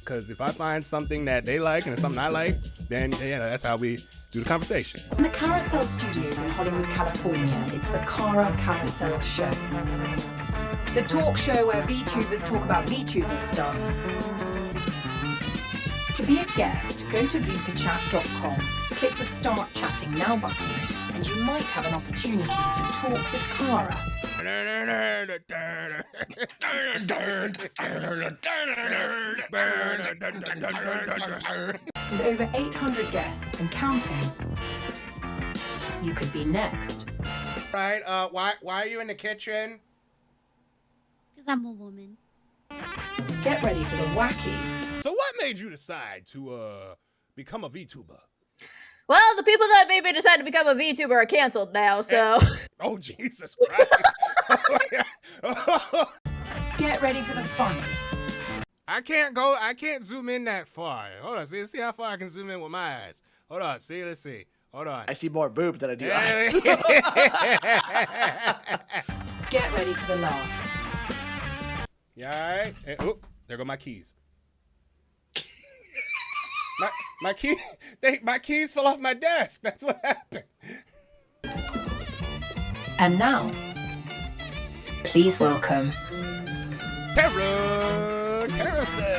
because if I find something that they like and it's something I like, then yeah, that's how we do the conversation. In the Carousel Studios in Hollywood, California, it's the Cara Carousel Show. The talk show where VTubers talk about VTuber stuff. To be a guest, go to VipaChat.com, click the Start Chatting Now button, and you might have an opportunity to talk with Cara. With over 800 guests and counting, you could be next. Right, why are you in the kitchen? Because I'm a woman. Get ready for the wacky. So what made you decide to become a VTuber? Well, the people that made me decide to become a VTuber are canceled now, so... Oh, Jesus Christ. Get ready for the funny. I can't zoom in that far. Hold on, see how far I can zoom in with my eyes. Hold on, let's see. Hold on. I see more boob than I do eyes. Get ready for the laughs. You all right? Hey, oh, there go my keys. My keys fell off my desk. That's what happened. And now, please welcome Cara Carousel.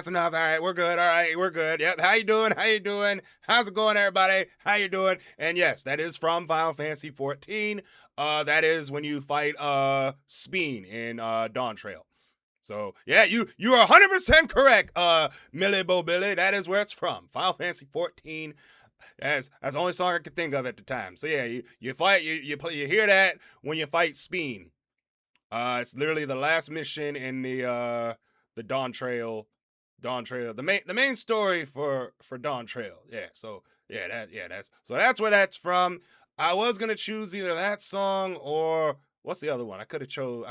Enough. All right, we're good. All right, we're good. Yep. How you doing? How's it going, everybody? How you doing? And yes, that is from Final Fantasy 14. That is when you fight Speen in Dawn Trail. So yeah, you are 100% correct, Millie Bo Billy. That is where it's from. Final Fantasy 14. That's the only song I could think of at the time. So yeah, you fight, you hear that when you fight Speen. It's literally the last mission in the Dawn Trail. The main story for Dawn Trail. Yeah. So that's where that's from. I was gonna choose either that song or what's the other one? I could have chose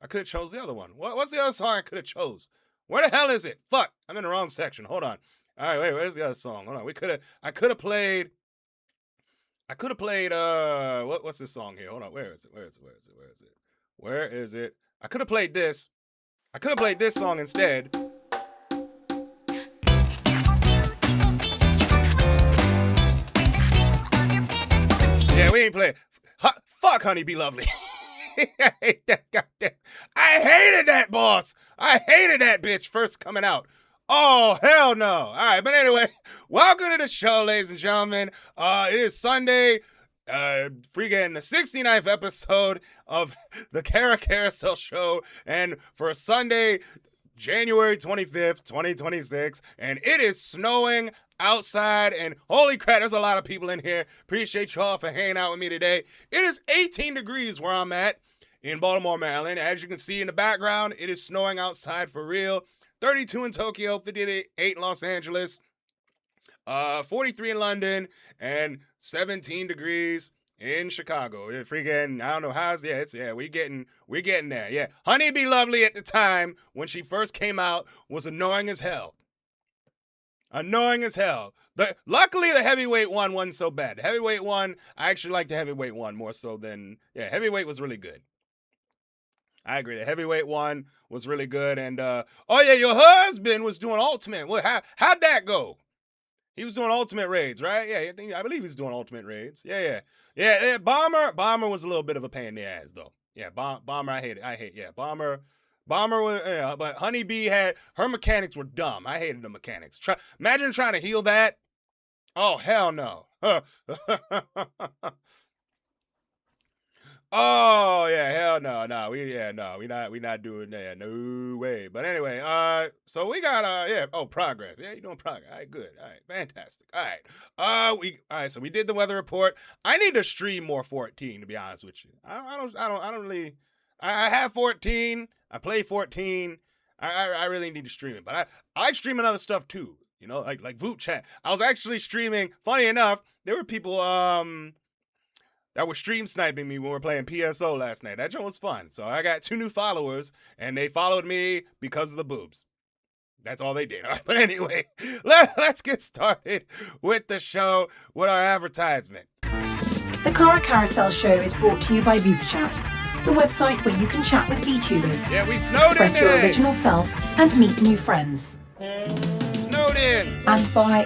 the other one. What's the other song I could have chose? Where the hell is it? Fuck, I'm in the wrong section. Hold on. All right, wait, where's the other song? Hold on. I could have played what's this song here? Hold on. Where is it? I could have played this. I could have played this song instead. Yeah, we ain't playing. Fuck Honey Be Lovely. I hate that goddamn. I hated that boss. I hated that bitch first coming out. Oh, hell no. All right, but anyway, welcome to the show, ladies and gentlemen. It is Sunday, freaking the 69th episode of the Kara Carousel Show, and for Sunday, January 25th, 2026, and it is snowing outside, and holy crap, there's a lot of people in here. Appreciate y'all for hanging out with me today. It is 18 degrees where I'm at in Baltimore, Maryland. As you can see in the background, it is snowing outside for real. 32 in Tokyo, 58 in Los Angeles, 43 in London, and 17 degrees in Chicago. It freaking, I don't know how's, we're getting there. Yeah, Honey Be Lovely at the time when she first came out was annoying as hell. Luckily, the heavyweight one wasn't so bad. The heavyweight one, I actually like the heavyweight one more so than, heavyweight was really good. I agree. The heavyweight one was really good. And, your husband was doing Ultimate. How'd that go? He was doing Ultimate raids, right? Yeah, I believe he was doing Ultimate raids. Yeah. Bomber was a little bit of a pain in the ass, though. Yeah, Bomber, I hate. Yeah, Bomber was, but Honeybee her mechanics were dumb. I hated the mechanics. Imagine trying to heal that. Oh, hell no. Oh yeah, hell no. We not doing that. No way. But anyway, so we got progress. Yeah, you doing progress. All right, good. All right, fantastic. All right. So we did the weather report. I need to stream more 14, to be honest with you. I don't really. I have 14. I play 14. I really need to stream it, but I like streaming other stuff too. You know, like Voot Chat. I was actually streaming. Funny enough, there were people that were stream sniping me when we were playing PSO last night. That joint was fun. So I got 2 new followers, and they followed me because of the boobs. That's all they did. All right, but anyway, let's get started with the show, with our advertisement. The Kara Carousel Show is brought to you by VipaChat, the website where you can chat with VTubers, Yeah, we snowed express in your today. original self, and meet new friends. Snowed in. And by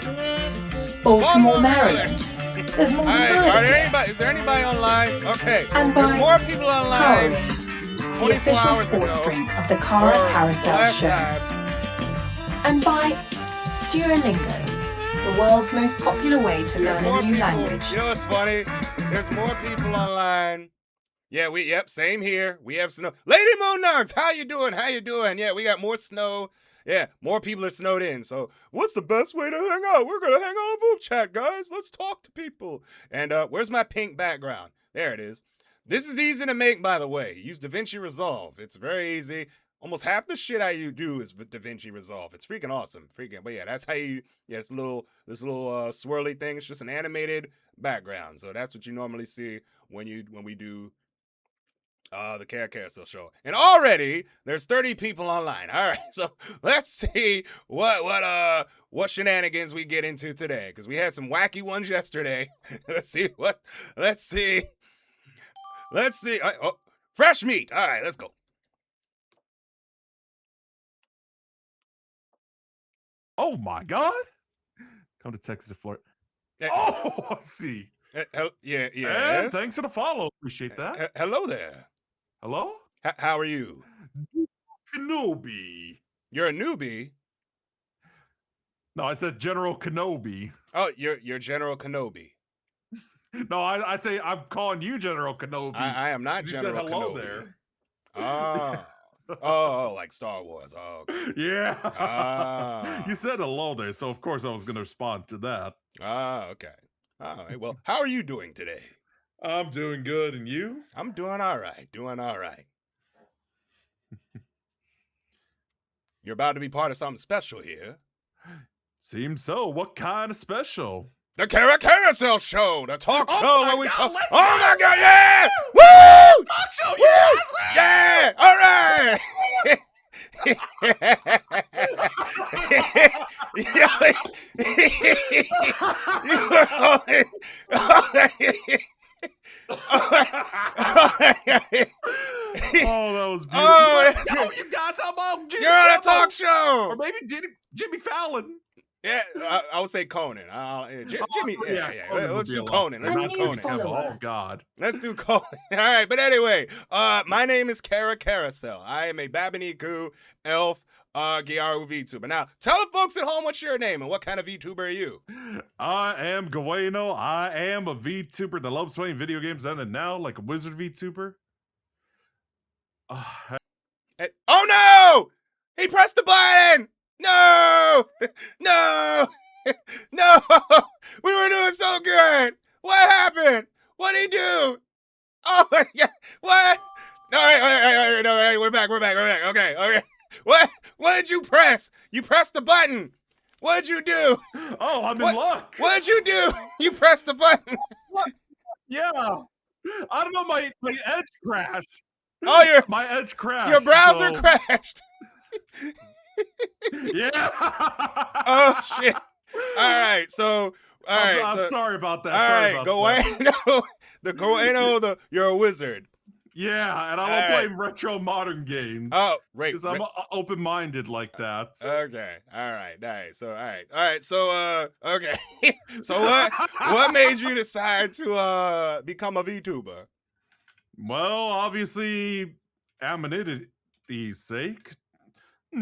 Baltimore, Maryland. There's more than murder here. Is there anybody online? Okay. And by There's more people online. Powerade, 24 the official hours sports ago. drink of the Kara Or Carousel last Show. time. And by Duolingo, the world's most popular way to There's learn more a new people. language. You know what's funny? There's more people online. Yeah, same here. We have snow. Lady Moon Nugs, how you doing? Yeah, we got more snow. Yeah, more people are snowed in. So what's the best way to hang out? We're going to hang out on Voop Chat, guys. Let's talk to people. And where's my pink background? There it is. This is easy to make, by the way. Use DaVinci Resolve. It's very easy. Almost half the shit I do is with DaVinci Resolve. It's freaking awesome. But yeah, that's how you, this little swirly thing. It's just an animated background. So that's what you normally see when we do the Kara Carousel Show. And already there's 30 people online. All right, so let's see what shenanigans we get into today, because we had some wacky ones yesterday. Let's see. Oh, fresh meat. All right, let's go. Oh my God! Come to Texas and Florida. Oh, I see. Yeah. And thanks for the follow. Appreciate that. Hello there. Hello? How are you? Kenobi. You're a newbie. No, I said General Kenobi. Oh, you're General Kenobi. No, I say I'm calling you General Kenobi. I am not 'cause you General said hello Kenobi. there. Oh, Oh, like Star Wars. Oh, okay. Yeah. Ah. You said hello there, so of course I was going to respond to that. Ah, okay. All right. Well, how are you doing today? I'm doing good, and you? I'm doing all right. Doing all right. You're about to be part of something special here. Seems so. What kind of special? The Kara Carousel Show, the talk Oh show my where we God, talk. let's Oh go! my God! Yeah! Woo! Talk show, Woo! Yeah! All right. You were holding. Oh, that was beautiful. Oh, Let's go, you guys. How about Jimmy You're on a Kimmel? talk Or show. maybe Jimmy Fallon. Yeah, I would say Conan. Jimmy. Yeah. Conan would Let's be do a lot Conan. better. Let's Not do you Conan. follow. Oh, God. Let's do Conan. All right, but anyway, my name is Kara Carousel. I am a Babaniku elf Gyaru VTuber. Now, tell the folks at home what's your name and what kind of VTuber are you? I am Gaweno. I am a VTuber that loves playing video games then and now, like a wizard VTuber. Oh no! He pressed the button! No! No! No! We were doing so good! What happened? What'd he do? Oh my God! What? No, all right, we're back. Okay. What did you press? You pressed the button. What did you do? Oh, I'm What- in luck. What did you do? You pressed the button. Yeah. I don't know, my edge crashed. Oh, My edge crashed. your browser so- crashed. Yeah. Oh shit! All right, so I'm sorry about that. all Sorry right, about that. Goeno, you're a wizard. Yeah, and I All love right. playing retro modern games. Oh, right. Because I'm open-minded like that. Okay. All right. So, okay. So what made you decide to become a VTuber? Well, obviously, anonymity's sake,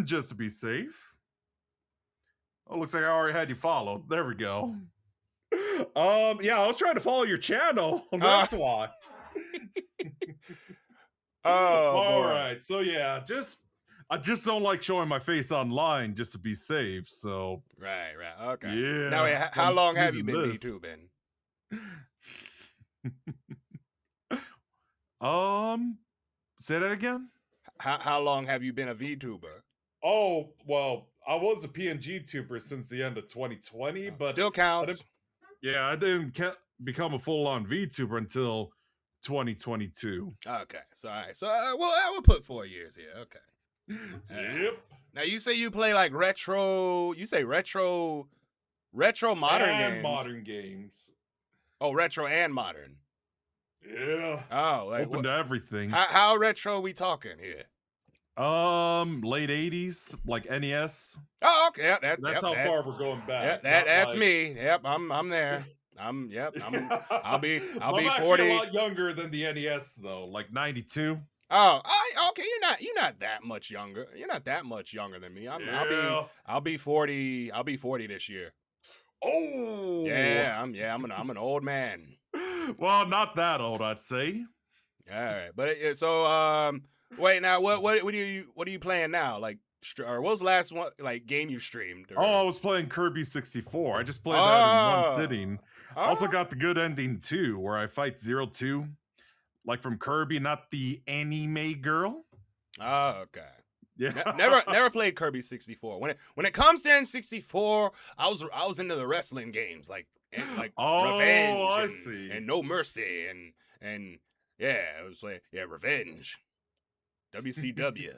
just to be safe. Oh, looks like I already had you followed. There we go. Yeah, I was trying to follow your channel. That's why. Oh, All boy. right. So yeah, I just don't like showing my face online just to be safe. So Right. Okay. yeah. Now, wait, so how I'm long have you using been this. VTubing? Say that again. How long have you been a VTuber? Oh well, I was a PNG tuber since the end of 2020, but Still counts. I didn't become a full-on VTuber until 2022. Okay. So, all right. So, well, I would put 4 years here. Okay. Yep. Now you say you play like retro. You say retro modern And games. modern games. Oh, retro and modern. Yeah. Oh, like Open to everything. how retro we talking here? Late 80s, like NES. Oh, okay. Yeah, That's how far we're going back. That's not like- me. Yep, I'm there. I'll be I'm actually 40. a lot younger than the NES though, like 92. Oh, okay. You're not that much younger. You're not that much younger than me. Yeah. I'll be 40. I'll be 40 this year. Oh. Yeah, I'm an old man. Well, not that old, I'd say. All right, but so wait now, what are you playing now? Like, or what was the last one like game you streamed? Or... Oh, I was playing Kirby 64. I just played that in one sitting. Also Oh. got the good ending too, where I fight Zero Two, like from Kirby, not the anime girl. Oh, okay. Yeah, Never played Kirby 64. When it comes to N64, I was into the wrestling games like Oh, Revenge I and, see. and No Mercy and yeah, it was like Revenge. WCW.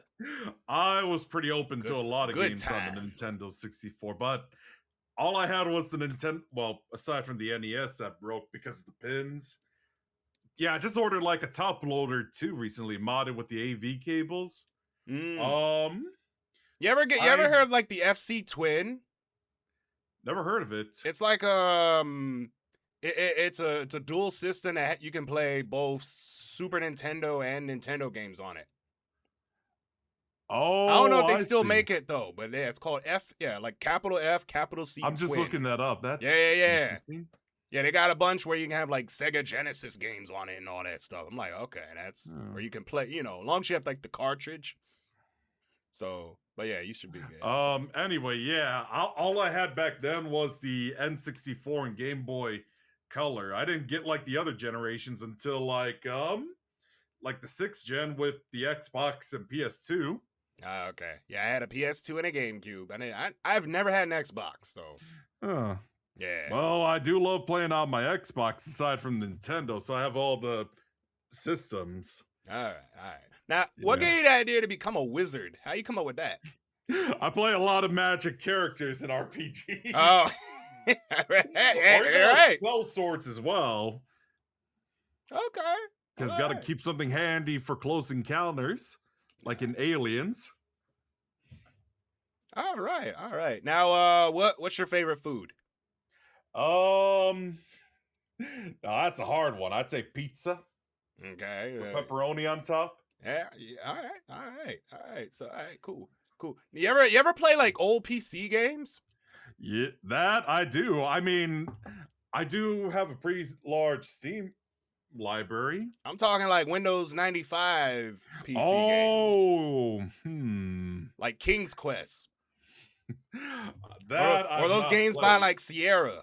I was pretty open to Good- a lot of good games on the times. Nintendo 64, but all I had was the Nintendo. Well, aside from the NES that broke because of the pins. Yeah, I just ordered like a top loader too recently, modded with the AV cables. Mm. You ever heard of like the FC Twin? Never heard of it. It's like it's a dual system that you can play both Super Nintendo and Nintendo games on it. Oh, I don't know if they I still see. make it though, but yeah, it's called like capital F, capital C. I'm just Twin. looking that up. That's Yeah. interesting. Yeah, they got a bunch where you can have like Sega Genesis games on it and all that stuff. I'm like, okay, that's Oh. where you can play, as long as you have like the cartridge. So, but yeah, you should be good. So. Anyway, yeah. All I had back then was the N64 and Game Boy Color. I didn't get like the other generations until like the 6th gen with the Xbox and PS2. Okay. Yeah, I had a PS2 and a GameCube. I've never had an Xbox, so yeah. Well, I do love playing on my Xbox aside from Nintendo, so I have all the systems. All right. Now, what gave you the idea to become a wizard? How you come up with that? I play a lot of Magic characters in RPGs. Oh, right. Spell swords as well. Okay. Because got to keep something handy for close encounters, like in Aliens. All right. Now, what's your favorite food? No, that's a hard one. I'd say pizza. Okay. With pepperoni on top. Yeah. All right. So, all right, cool. You ever play like old PC games? Yeah, that I do. I mean, I do have a pretty large Steam library. I'm talking like Windows 95 PC games. Oh, Like King's Quest. That or those games by like Sierra.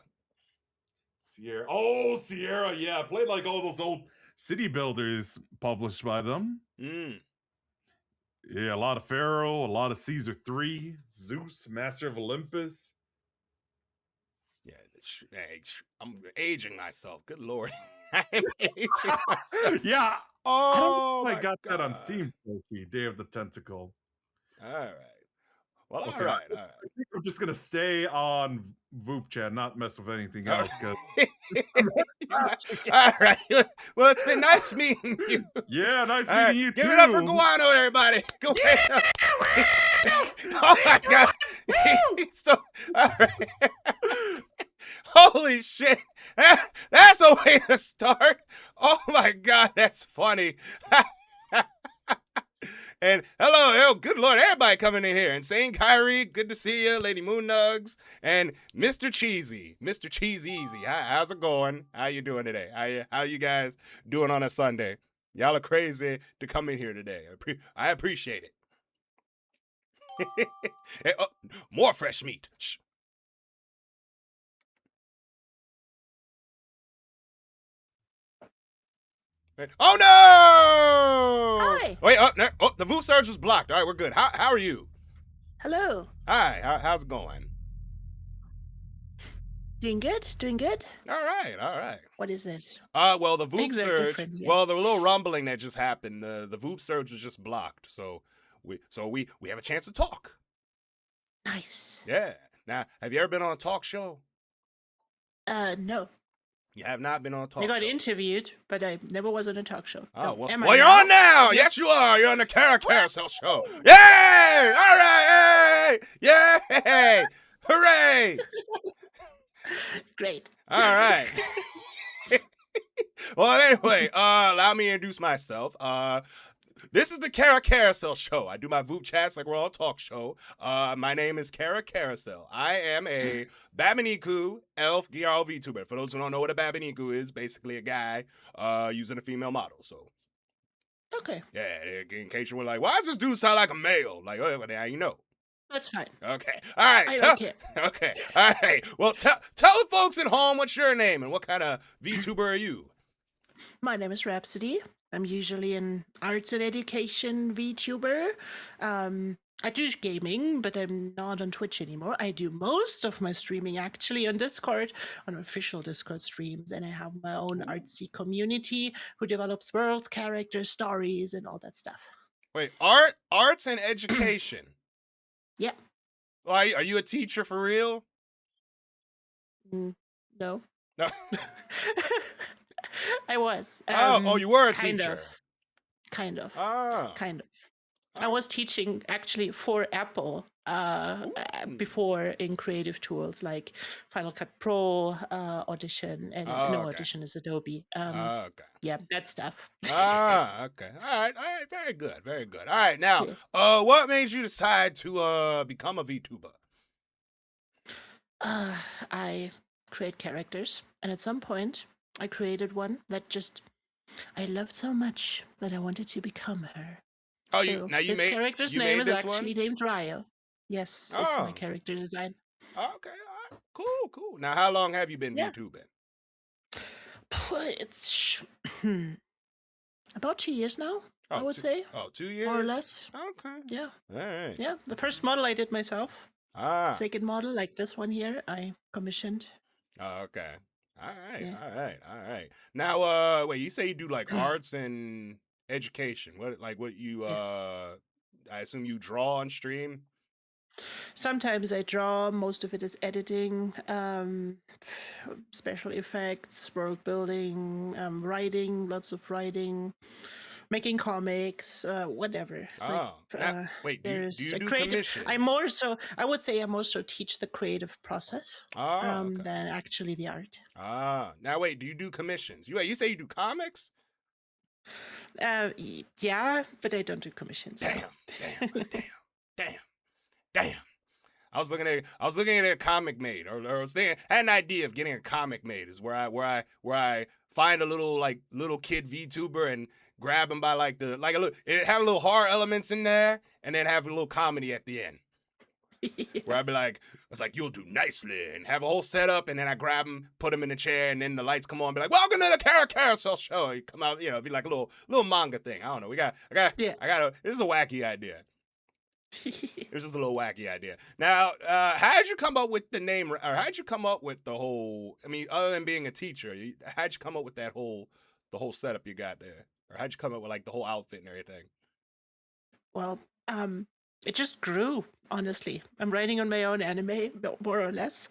Oh, Sierra. Yeah, I played like all those old city builders published by them. Yeah, a lot of Pharaoh, a lot of Caesar 3, Zeus, Master of Olympus. Yeah, I'm aging myself. Good Lord. I'm aging myself. Yeah. Oh, I got that on Steam Trophy, Day of the Tentacle. All right. Well, Okay, all right. I think I'm just going to stay on Voop Chat, not mess with anything else. Cause... all right. Well, it's been nice meeting you. Yeah, nice meeting you too. Give it up for Guano, everybody. Go ahead. Oh, my God. He's so... All right. Holy shit. That's a way to start. Oh, my God. That's funny. And hello, good Lord, everybody coming in here. Insane Kyrie, good to see you. Lady Moon Nugs, and Mr. Cheesy, Mr. Cheesy Easy. How's it going? How you doing today? How you guys doing on a Sunday? Y'all are crazy to come in here today. I appreciate it. Hey, more fresh meat. Shh. Oh no! Hi. Wait, the Voop Surge was blocked. All right, we're good. How are you? Hello. Hi, how's it going? Doing good. All right. What is this? Well, the Voop Things are Surge. different, yeah. Well, the little rumbling that just happened. The Voop Surge was just blocked, so we have a chance to talk. Nice. Yeah. Now, have you ever been on a talk show? No. You have not been on a talk I got show. interviewed, but I never was on a talk show. Oh, No. well, Am I you're now? on now. Yes, you are. You're on the Carousel show. Yay! All right. Hey! Yay! Hooray! Great. All right. Well, anyway, allow me to introduce myself. This is the Carousel show. I do my Voop chats like we're on a talk show. My name is Carousel. I am a Babaniku elf GRL VTuber. For those who don't know what a Babaniku is, basically a guy using a female model. So, Okay. yeah, in case you were like, why does this dude sound like a male? Like, oh, well, now you know. That's fine. Okay. All right. I don't care. Okay. All right. Well, tell the folks at home what's your name and what kind of VTuber are you? My name is Rhapsody. I'm usually an arts and education VTuber. I do gaming, but I'm not on Twitch anymore. I do most of my streaming actually on Discord, on official Discord streams, and I have my own artsy community who develops world, characters, stories, and all that stuff. Wait, arts and education. Yeah. Well, are you a teacher for real? No. No. I was. Oh, you were a kind teacher. Kind of. Ah. Kind of. I was teaching actually for Apple before in creative tools like Final Cut Pro, Audition, and okay. Audition is Adobe. Okay. Yeah, that stuff. Okay. All right. Very good. All right. Now, what made you decide to become a VTuber? I create characters, and at some point, I created one that I loved so much that I wanted to become her. Oh, So this character's name is actually named Ryo. Yes, it's my Oh. character design. Okay, all right. Cool. Now, how long have you been Yeah. VTubing? It's about 2 years now, Oh, I would say, 2 years? more or less. Okay. Yeah. All right. Yeah. The first model I did myself. Ah. Second model, like this one here, I commissioned. Oh, okay. All right. Yeah. All right. Now, wait. You say you do like arts and education. What you Yes. I assume you draw on stream. Sometimes I draw, most of it is editing, special effects, world building, writing, lots of writing, making comics, whatever. Oh. Now, wait. Do you There's a do creative. commissions? I would say I more so teach the creative process Oh, okay. than actually the art. Now wait. Do you do commissions? You say you do comics? Yeah, but I don't do commissions. no. Damn. I was looking at a comic made, or I was thinking, I had an idea of getting a comic made. Is where I find a little kid VTuber and grab him by it have a little horror elements in there, and then have a little comedy at the end. Where I'd be like, it's like, you'll do nicely, and have a whole setup, and then I grab him, put him in the chair, and then the lights come on, and be like, welcome to the Carousel Show. You come out, be like a little manga thing. I don't know. This is a wacky idea. This is a little wacky idea. Now, how'd you come up with the name, or how'd you come up with the whole? I mean, other than being a teacher, how'd you come up with the whole setup you got there, or how'd you come up with like the whole outfit and everything? Well, it just grew, honestly. I'm writing on my own anime, more or less,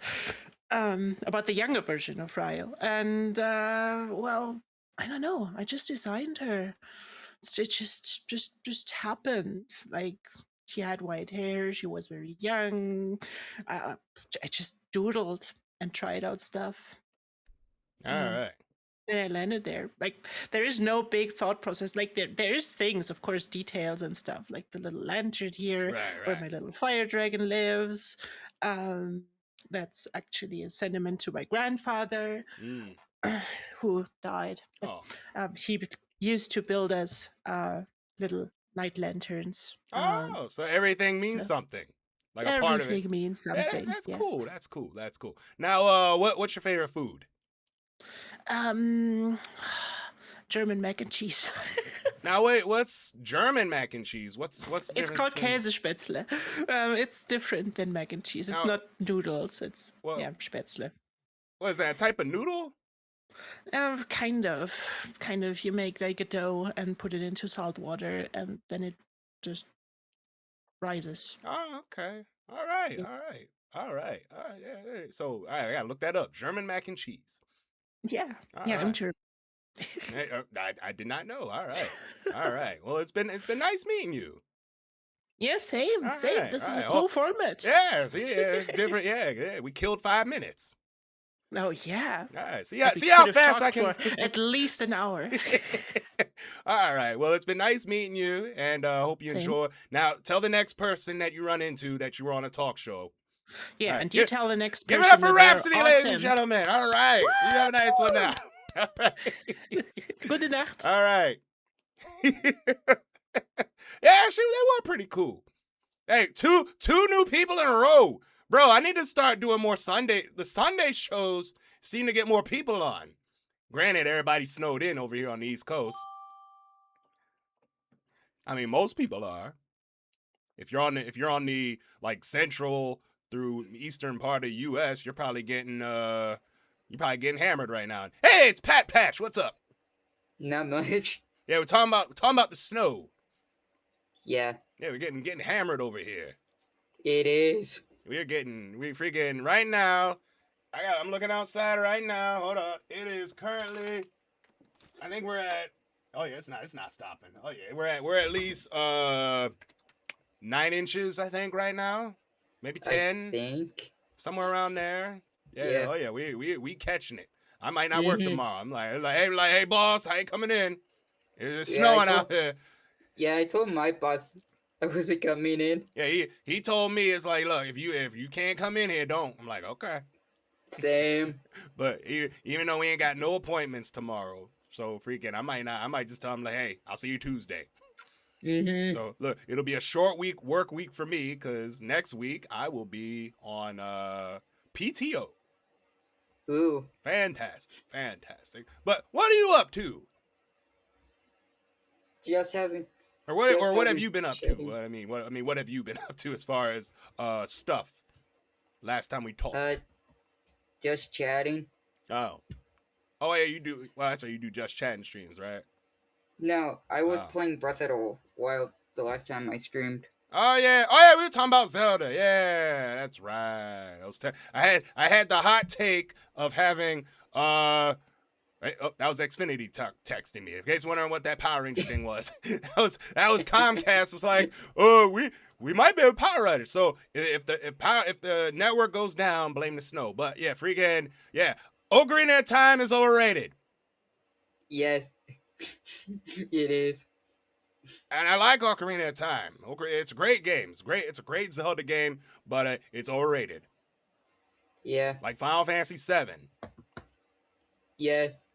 about the younger version of Ryo. And, well, I don't know. I just designed her. It just happened. Like, she had white hair. She was very young. I just doodled and tried out stuff. All right. And I landed there. Like, there is no big thought process. Like, there is things, of course, details and stuff, like the little lantern here, where my little fire dragon lives. That's actually a sentiment to my grandfather, who died. But, he used to build us little night lanterns. So everything means something. Like a part of it. Everything means something. That's yes. cool. That's cool. Now, what's your favorite food? German mac and cheese. Now wait, what's German mac and cheese? What's the It's difference called between- Käsespätzle. It's different than mac and cheese. It's Now- not noodles. It's Well- Spätzle. What is that, a type of noodle? Kind of. You make like a dough and put it into salt water, and then it just rises. Oh, okay. All right. Yeah. So I gotta look that up. German mac and cheese. Yeah. All yeah, I'm right. sure. I did not know. All right. Well, it's been nice meeting you. Yeah, same. All Same. right, This all is a right. cool Oh, format. Yeah. See, it's different. Yeah. We killed 5 minutes. Oh, yeah. All right. See But we how could have fast I talked can. for at least an hour. All right. Well, it's been nice meeting you, and hope you Same. enjoy. Now, tell the next person that you run into that you were on a talk show. Yeah, All right, and you give- tell the next Give person it up for that they're Rhapsody, ladies and awesome. gentlemen. All right. You have a nice one now. All right. Gute Nacht. All right. Yeah, actually, they were pretty cool. Hey, two new people in a row. Bro, I need to start doing more Sunday. The Sunday shows seem to get more people on. Granted, everybody snowed in over here on the East Coast. I mean, most people are. If you're on the like central through eastern part of the US, you're probably getting hammered right now. Hey, it's Pat Patch. What's up? Not much. Yeah, we're talking about the snow. Yeah, Yeah, we're getting hammered over here. it is. We're freaking right now. I'm looking outside right now. Hold up. It is currently, I think we're at, oh yeah, it's not stopping. Oh yeah, we're at least 9 inches, I think, right now. Maybe 10, I think. somewhere around there. Yeah. Yeah. Oh yeah, we catching it. I might not work Mhm. tomorrow. I'm hey boss, I ain't coming in. It's Yeah, snowing I out there. Yeah, I told my boss I wasn't coming in. Yeah, he told me, it's like, look, if you can't come in here, don't. I'm like, okay. Same. But even though we ain't got no appointments tomorrow, so freaking, I might just tell him like, hey, I'll see you Tuesday. Mm-hmm. So look, it'll be a short work week for me because next week I will be on PTO. Ooh. Fantastic. But what are you up to? Just having. Or what Just have having you been up to? chilling. What have you been up to as far as stuff? Last time we talked. Just chatting. Oh yeah, you do. Well, that's why you do just chatting streams, right? No, I was Oh. playing Breath of the Wild the last time I streamed. Oh yeah, we were talking about Zelda. Yeah, that's right. I had the hot take of having that was Xfinity texting me. In case you're wondering what that Power Ranger thing was, that was Comcast. It's like, oh, we might be a Power Rider. So if the network goes down, blame the snow. But yeah, Ocarina of Time is overrated. Yes, it is. And I like Ocarina of Time. It's a great game. It's a great Zelda game, but it's overrated. Yeah. Like Final Fantasy VII. Yes.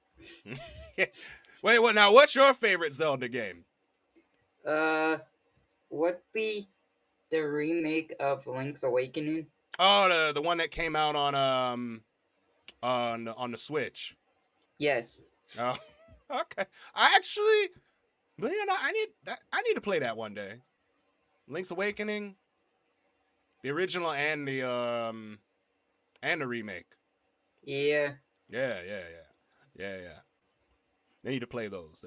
Wait, what? Now, what's your favorite Zelda game? Would be the remake of Link's Awakening. Oh, the one that came out on the Switch. Yes. Oh, okay. I need to play that one day. Link's Awakening, the original and the remake. Yeah. Yeah. I need to play those.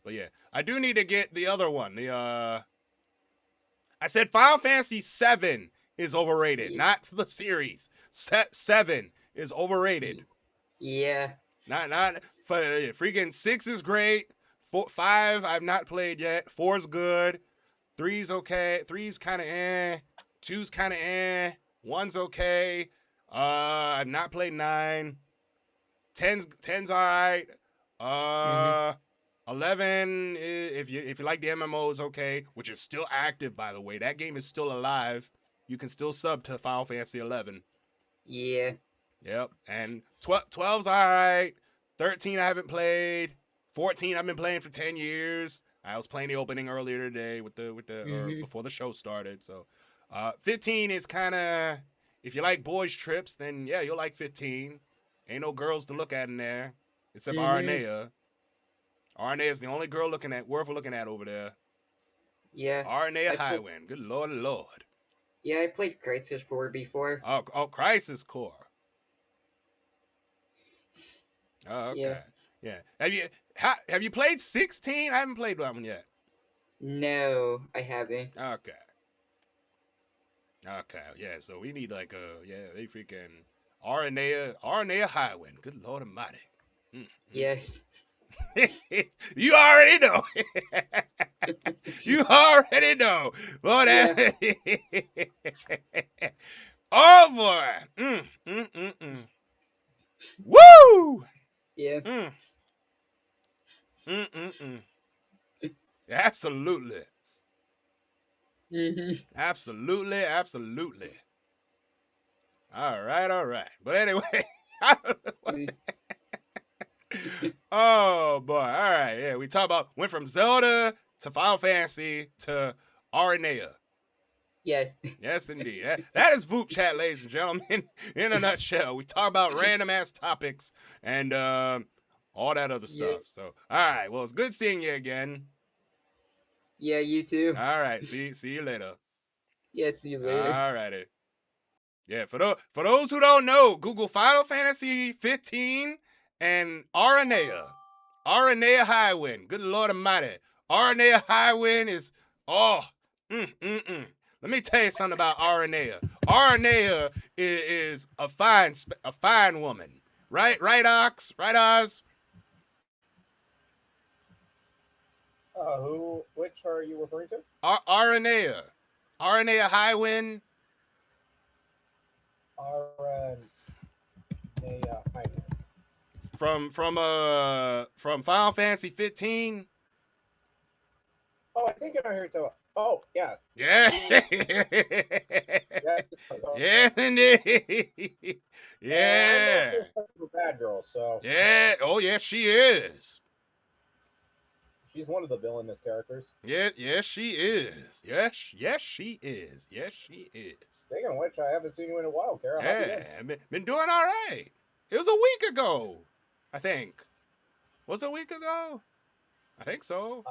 But yeah, I do need to get the other one. I said Final Fantasy VII is overrated, not the series. 7 is overrated. Yeah. Not freaking 6 is great. 5 I've not played yet. 4's good. 3's okay. 3's kind of 2's kind of 1's okay. I've not played 9. 10's all right. 11, if you like the MMO, is okay, which is still active, by the way. That game is still alive. You can still sub to Final Fantasy 11. Yeah. Yep. And 12's all right. 13 I haven't played. 14 I've been playing for 10 years. I was playing the opening earlier today or before the show started. So 15 is kind of, if you like boys trips, then yeah, you'll like 15. Ain't no girls to look at in there except Aranea. Aranea is the only girl worth looking at over there. Yeah. Aranea Highwind. Good Lord. Yeah, I played Crisis Core before. Oh, Crisis Core. Oh, okay. Yeah. Have you played 16? I haven't played that one yet. No, I haven't. Okay. Yeah. So we need they freaking Aranea Highwind. Good Lord Almighty. Yes. You already know. You already know. Boy, that... Oh boy. Woo! Yeah. Absolutely. Mm-hmm. Absolutely. All right. But anyway. Oh boy. All right. Yeah, we went from Zelda to Final Fantasy to Aranea. Yes. Yes, indeed. That is Voop Chat, ladies and gentlemen, in a nutshell. We talk about random ass topics and all that other stuff. So, all right. Well, it's good seeing you again. Yeah, you too. All right. See you later. Yeah, see you later. All righty. Yeah, for those who don't know, Google Final Fantasy 15 and Aranea. Aranea Highwind. Good Lord Almighty. Aranea Highwind is Let me tell you something about Aranea. Aranea is a fine woman. Right, Ox? Right, Oz? Which are you referring to? Aranea. Aranea Highwind. Aranea Highwind. From Final Fantasy 15. Oh, I think I heard so. Oh, yeah. Yeah. Yeah, indeed. Yeah. Bad girl, so. Yeah. Oh, yes, she is. She's one of the villainous characters. Yeah, yes, she is. Yes, she is. Yes, she is. Speaking of which, I haven't seen you in a while, Kara. How you been? Yeah, been doing all right. It was a week ago, I think. Was it a week ago? I think so.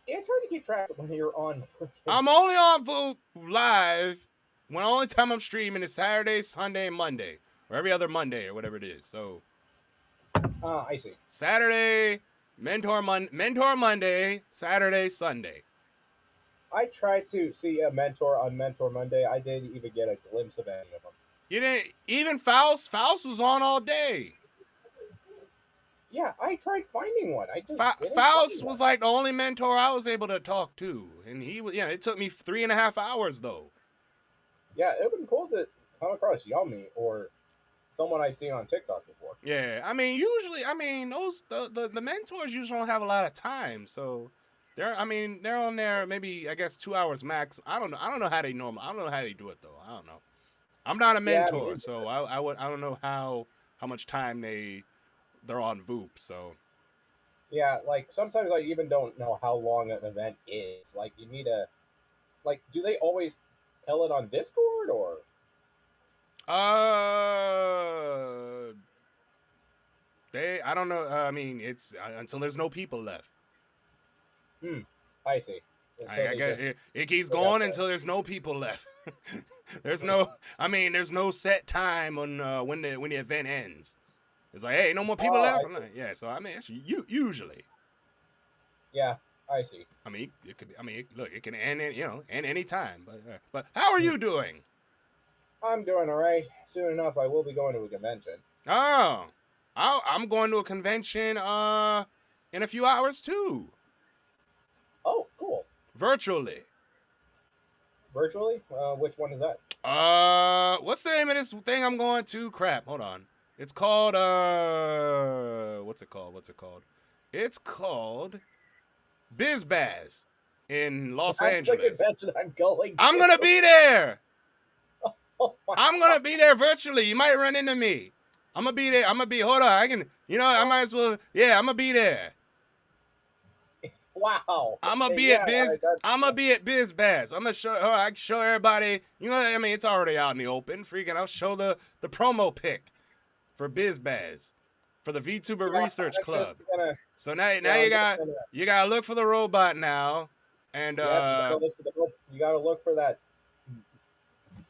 Yeah, it's hard to keep track of when you're on. I'm only on Voop live when the only time I'm streaming is Saturday, Sunday, and Monday, or every other Monday or whatever it is. So I see. Saturday, Mentor Monday, Saturday, Sunday. I tried to see a mentor on Mentor Monday. I didn't even get a glimpse of any of them. You didn't even Faust. Faust was on all day. Yeah, I tried finding one. I just didn't Faust find was one. like the only mentor I was able to talk to, and he was. Yeah, it took me 3.5 hours though. Yeah, it would been cool to come across Yummy or someone I've seen on TikTok before. Yeah, I mean, usually, those the mentors usually don't have a lot of time, so they're on there maybe I guess 2 hours max. I don't know how they do it though. I don't know. I'm not a Yeah, mentor, so I don't know how much time they're on Voop. So Yeah, like sometimes I even don't know how long an event is. Like you need a, like, do they always tell it on Discord or? I don't know. It's until there's no people left. I see. So I they guess just- it keeps they got going that. until there's no people left. There's no set time on when the event ends. It's like, hey, no more people Oh, left. I I'm see. like, yeah, so actually, usually, Yeah, I see. it could be. Look, it can end any time. But how are you doing? I'm doing all right. Soon enough, I will be going to a convention. Oh, I'm going to a convention in a few hours too, Oh, cool. virtually. Virtually? Which one is that? What's the name of this thing I'm going to? Crap, hold on. It's called what's it called? It's called BizBaz in Los That's the Angeles. convention I'm going to. I'm gonna be there. Oh, my I'm gonna be there virtually. You might run into me. I'm gonna be there. Hold on. I can. I might as well. Yeah, I'm gonna be there. Wow. I'm gonna Okay, be yeah, at Biz. that's- I'm gonna be at BizBaz. I'm gonna show. I can show everybody. It's already out in the open. Freaking, I'll show the promo pic for BizBaz for the VTuber Yeah, Research I'm just Club. gonna- So now yeah, you I'm got just gonna- you gotta look for the robot now, and yeah, you gotta look for that.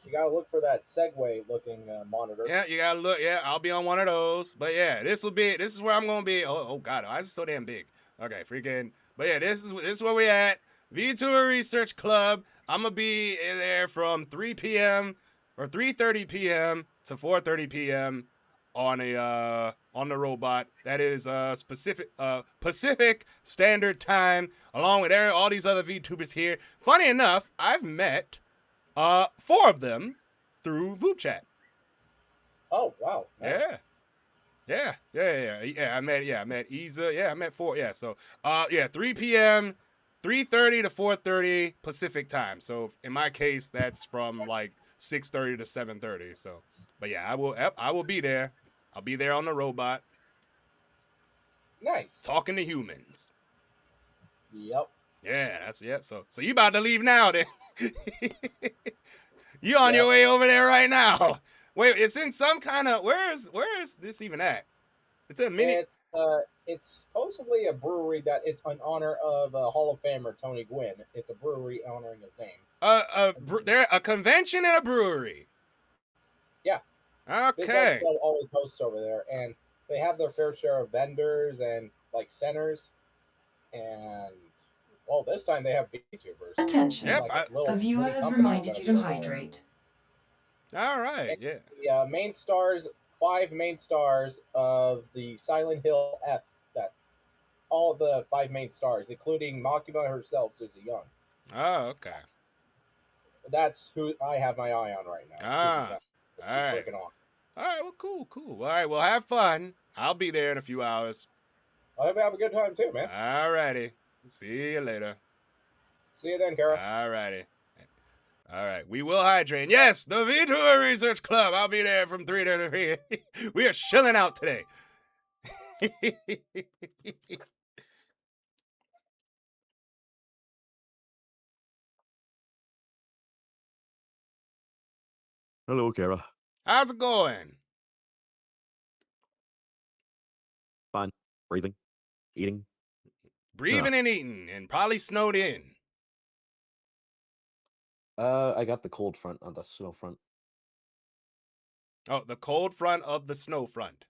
You gotta look for that Segway looking monitor. yeah, you gotta look. Yeah, I'll be on one of those. But yeah, this is where I'm gonna be. Oh God, why is it so damn big? Okay, freaking. But yeah, this is where we at. VTuber Research Club. I'm gonna be in there from 3 p.m. or 3:30 p.m. to 4:30 p.m. on the robot. That is Pacific Standard Time, along with all these other VTubers here. Funny enough, I've met 4 of them through Voop Chat. Oh wow. Nice. Yeah. I met Isa. Yeah, I met 4. Yeah, so 3 p.m., 3:30 to 4:30 Pacific time. So in my case, that's from like 6:30 to 7:30. So, but yeah, I will be there. I'll be there on the robot Nice. talking to humans. Yep. Yeah, So you about to leave now then? You on your way over there right now? Wait, it's in some kind of where is this even at? It's a mini. It's supposedly a brewery that it's in honor of Hall of Famer Tony Gwynn. It's a brewery honoring his name. There a convention and a brewery. Yeah. Okay. Biz always hosts over there, and they have their fair share of vendors and like centers, and well, this time they have VTubers. Attention. Yep, A viewer has reminded you to hydrate. All right. Yeah. The main stars, 5 main stars of the Silent Hill F. That all the 5 main stars, including Makima herself, Susie Young. Oh, okay. That's who I have my eye on right now. Ah, Susie Young. She's all right. breaking off. All right. Well, cool. All right. Well, have fun. I'll be there in a few hours. I hope you have a good time too, man. All righty. See you later. See you then, Kara. All righty. All right. We will hydrate. Yes, the VTuber Research Club. I'll be there from 3 to 3. We are chilling out today. Hello, Kara. How's it going? Fine. Breathing. Eating. Breathing and eating, and probably snowed in. I got the cold front on the snow front. Oh, the cold front of the snow front.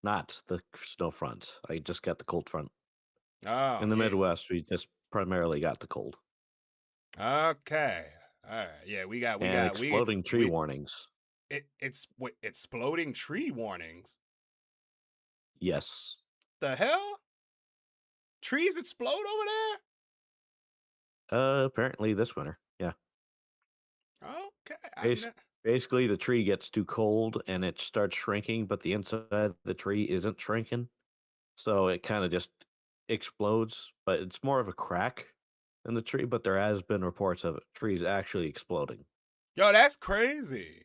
Not the snow front. I just got the cold front. Oh, In the yeah. Midwest, we just primarily got the cold. Okay. All right. Yeah, we got exploding tree warnings. It's exploding tree warnings. Yes. The hell? Trees explode over there? Apparently this winter. Yeah. Okay. Basically, the tree gets too cold and it starts shrinking, but the inside of the tree isn't shrinking. So it kind of just explodes, but it's more of a crack in the tree, but there has been reports of trees actually exploding. Yo, that's crazy.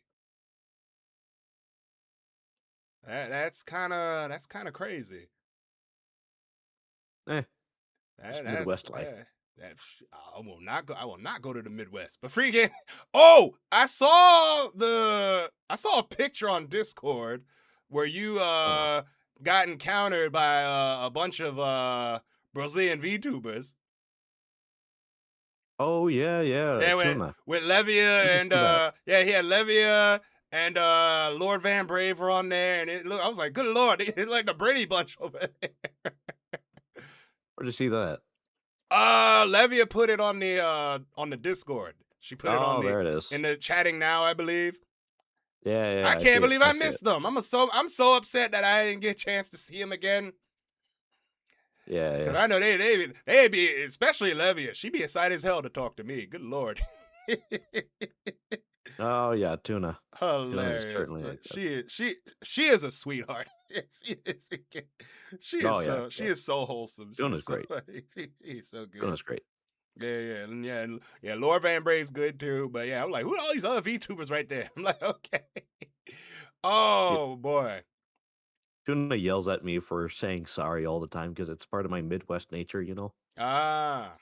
That's kind of crazy. It's Midwest life. I will not go to the Midwest. But freaking, oh, I saw a picture on Discord where you got encountered by a bunch of Brazilian VTubers. Oh yeah. Yeah, with Levia and he had Levia and Lord Van Brave were on there, and I was like, good lord, it's like the Brady Bunch over there. Where'd you see that? Levia put it on the Discord. She put it on there it is. in the chatting now, I believe. Yeah. I can't believe I missed them. I'm so upset that I didn't get a chance to see him again. Yeah. Because I know they'd be, especially Levia. She'd be excited as hell to talk to me. Good lord. Oh yeah, Tuna. Hilarious. Tuna is certainly like that. She is a sweetheart. She is so wholesome. Tuna's great. She's so good. Tuna's great. Yeah. Lord Van Brave's good too. But yeah, I'm like, who are all these other VTubers right there? I'm like, okay. Oh boy. Tuna yells at me for saying sorry all the time because it's part of my Midwest nature, you know? Ah.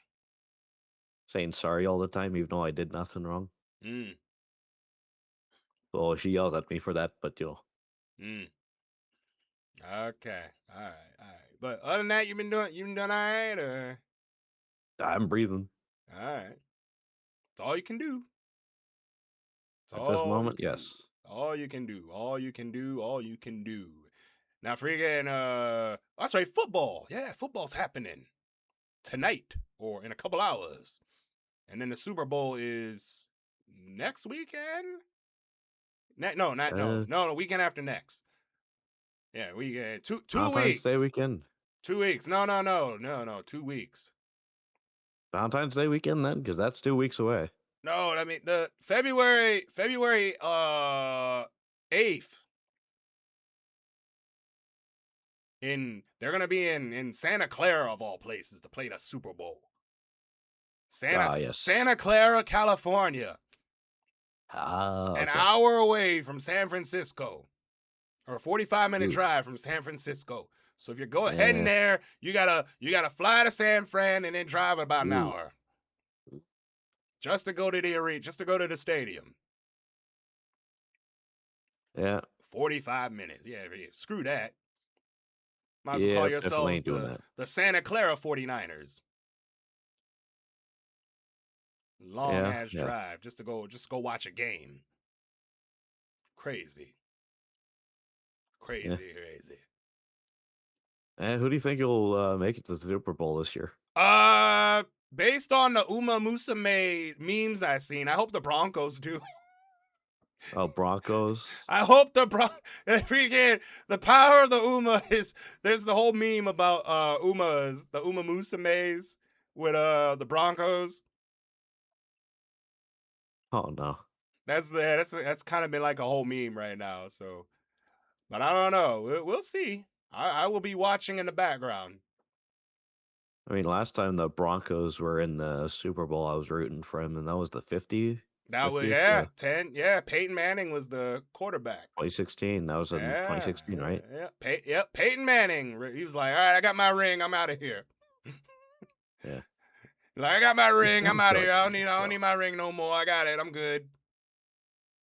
Saying sorry all the time, even though I did nothing wrong. Mm. So she yells at me for that, but Okay. All right. But other than that, you been doing all right, or? I'm breathing. All right. That's all you can do. At this moment, yes. All you can do. Now, freaking, that's right, football. Yeah, football's happening tonight or in a couple hours. And then the Super Bowl is next weekend? No, weekend after next. Yeah, weekend. 2 Valentine's weeks. Day weekend. 2 weeks. No, 2 weeks. Valentine's Day weekend then, because that's 2 weeks away. No, I mean the February 8th. They're gonna be in Santa Clara of all places to play the Super Bowl. Yes. Santa Clara, California. Okay. An hour away from San Francisco. Or a 45-minute drive from San Francisco. So if you're heading there, you gotta fly to San Fran and then drive about an hour. Just to go to the arena, just to go to the stadium. Yeah. 45 minutes. Yeah, screw that. Might as well call yourselves the Santa Clara 49ers. Long ass drive just to go watch a game. Crazy. Who do you think will make it to the Super Bowl this year? Based on the Uma Musume memes I've seen, I hope the Broncos do. Oh, Broncos. I hope the power of the Uma is, there's the whole meme about the Uma Musumes with the Broncos. Oh no. That's kind of been like a whole meme right now, so but I don't know. We'll see. I will be watching in the background. I mean, last time the Broncos were in the Super Bowl, I was rooting for him, and that was the 50. That was 10. Yeah, Peyton Manning was the quarterback. 2016. That was in 2016, right? Yeah. Peyton Manning. He was like, "All right, I got my ring. I'm out of here." Yeah. Like, I got my ring. I'm out of here. I don't need my ring no more. I got it. I'm good.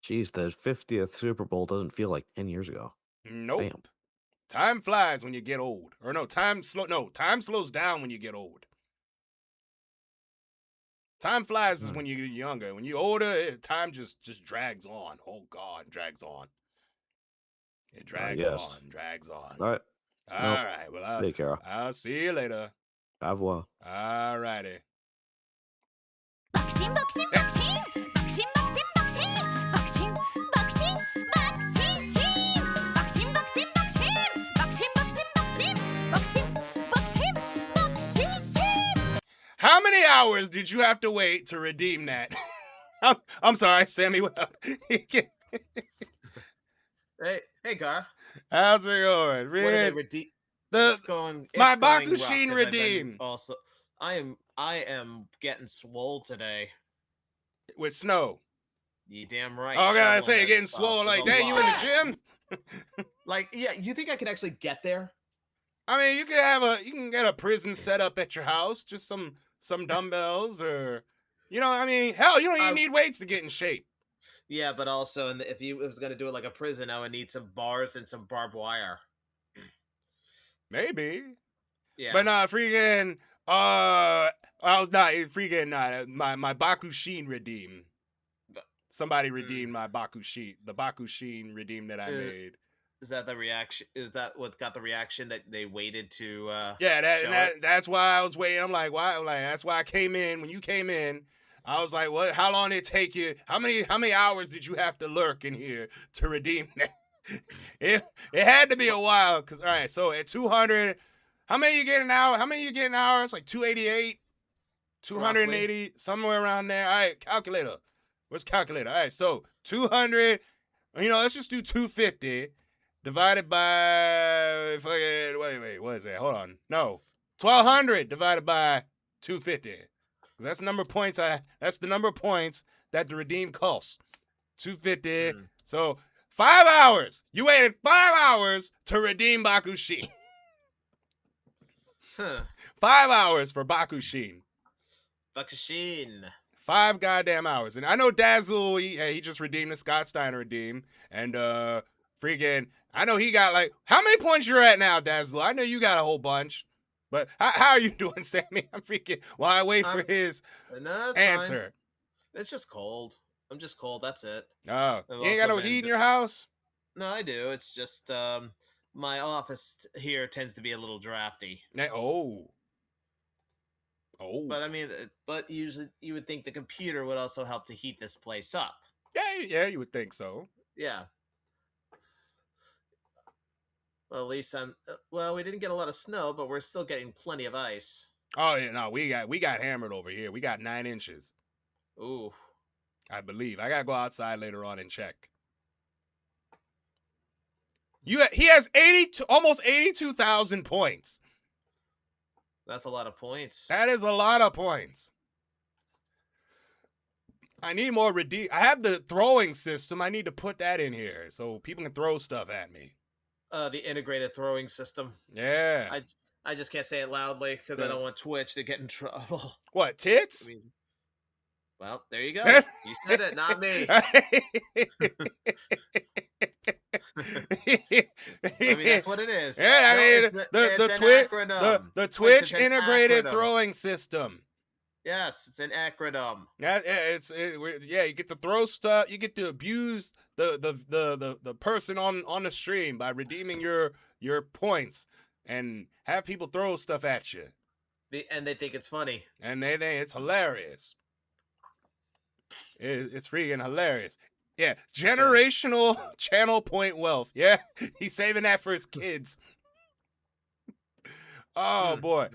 Jeez, the 50th Super Bowl doesn't feel like 10 years ago. Nope. Damn. Time flies when you get old. Or no, time slows down when you get old. Time flies is when you get younger. When you're older, time just drags on. Oh God, drags on. It drags yes. on, drags on. All right. All right. Well, Take care. I'll see you later. Au revoir. All righty. 박신 박신 박신 박신 박신 박신 박신 박신 박신 박신 박신 박신 박신 박신 박신 박신. How many hours did you have to wait to redeem that? I'm sorry, Sammy. What up? Hey, Gar. How's it going? What are they redeem? The going. my it's going Bakushin rough, 'cause I've been redeem. Also, I am getting swole today. with snow. You damn right. Oh, God, I shoveling say you're that getting stuff swollen. with Like, a dang, you in lot. the gym? Like, yeah, you think I can actually get there? I mean, you can get a prison set up at your house, just some dumbbells or, I mean, hell, you don't even need weights to get in shape. Yeah, but also, if you was gonna do it like a prison, I would need some bars and some barbed wire. Maybe. Yeah, But nah, freaking, I was not freaking, my Bakushin redeem. Somebody redeemed my Bakushin, the Bakushin redeem that I made. Is that the reaction? Is that what got the reaction that they waited to? Yeah, that's why I was waiting. I'm like, why? Like, that's why I came in. When you came in, I was like, what? How long did it take you? How many hours did you have to lurk in here to redeem that? it had to be a while. Cause all right, so at 200, how many you get an hour? How many you get an hour? It's like 288, 280, roughly. Somewhere around there. All right, calculator. What's calculator? All right, so 200. Let's just do 250 divided by wait, what is that? Hold on. No, 1,200 divided by 250. That's the number of points that's the number of points that the redeem costs. 250. So 5 hours. You waited 5 hours to redeem Bakushin. Huh. 5 hours for Bakushin. Bakushin. 5 goddamn hours. And I know Dazzle, he just redeemed the Scott Steiner redeem. And freaking, I know he got like, how many points you're at now, Dazzle? I know you got a whole bunch. But how are you doing, Sammy? I'm freaking, while I wait for his answer. Fine. It's just cold. I'm just cold, that's it. Oh, you ain't got no heat in your house? No, I do. It's just my office here tends to be a little drafty. Oh. But I mean, but usually you would think the computer would also help to heat this place up. Yeah, you would think so. Yeah. Well, at least we didn't get a lot of snow, but we're still getting plenty of ice. Oh yeah, no, we got hammered over here. We got 9 inches. Ooh. I believe. I gotta go outside later on and check. He has almost 82,000 points. That's a lot of points. That is a lot of points. I need more redeem. I have the throwing system. I need to put that in here so people can throw stuff at me. The integrated throwing system. Yeah. I just can't say it loudly because I don't want Twitch to get in trouble. What, tits? I mean, well, there you go. You said it, not me. I mean, that's what it is. Yeah, I mean, the Twitch integrated acronym. throwing system. Yes, it's an acronym. Yeah, you get to throw stuff. You get to abuse the person on the stream by redeeming your points and have people throw stuff at you. And they think it's funny. And it's hilarious. It's freaking hilarious. Yeah, generational channel point wealth. Yeah, he's saving that for his kids. Oh boy,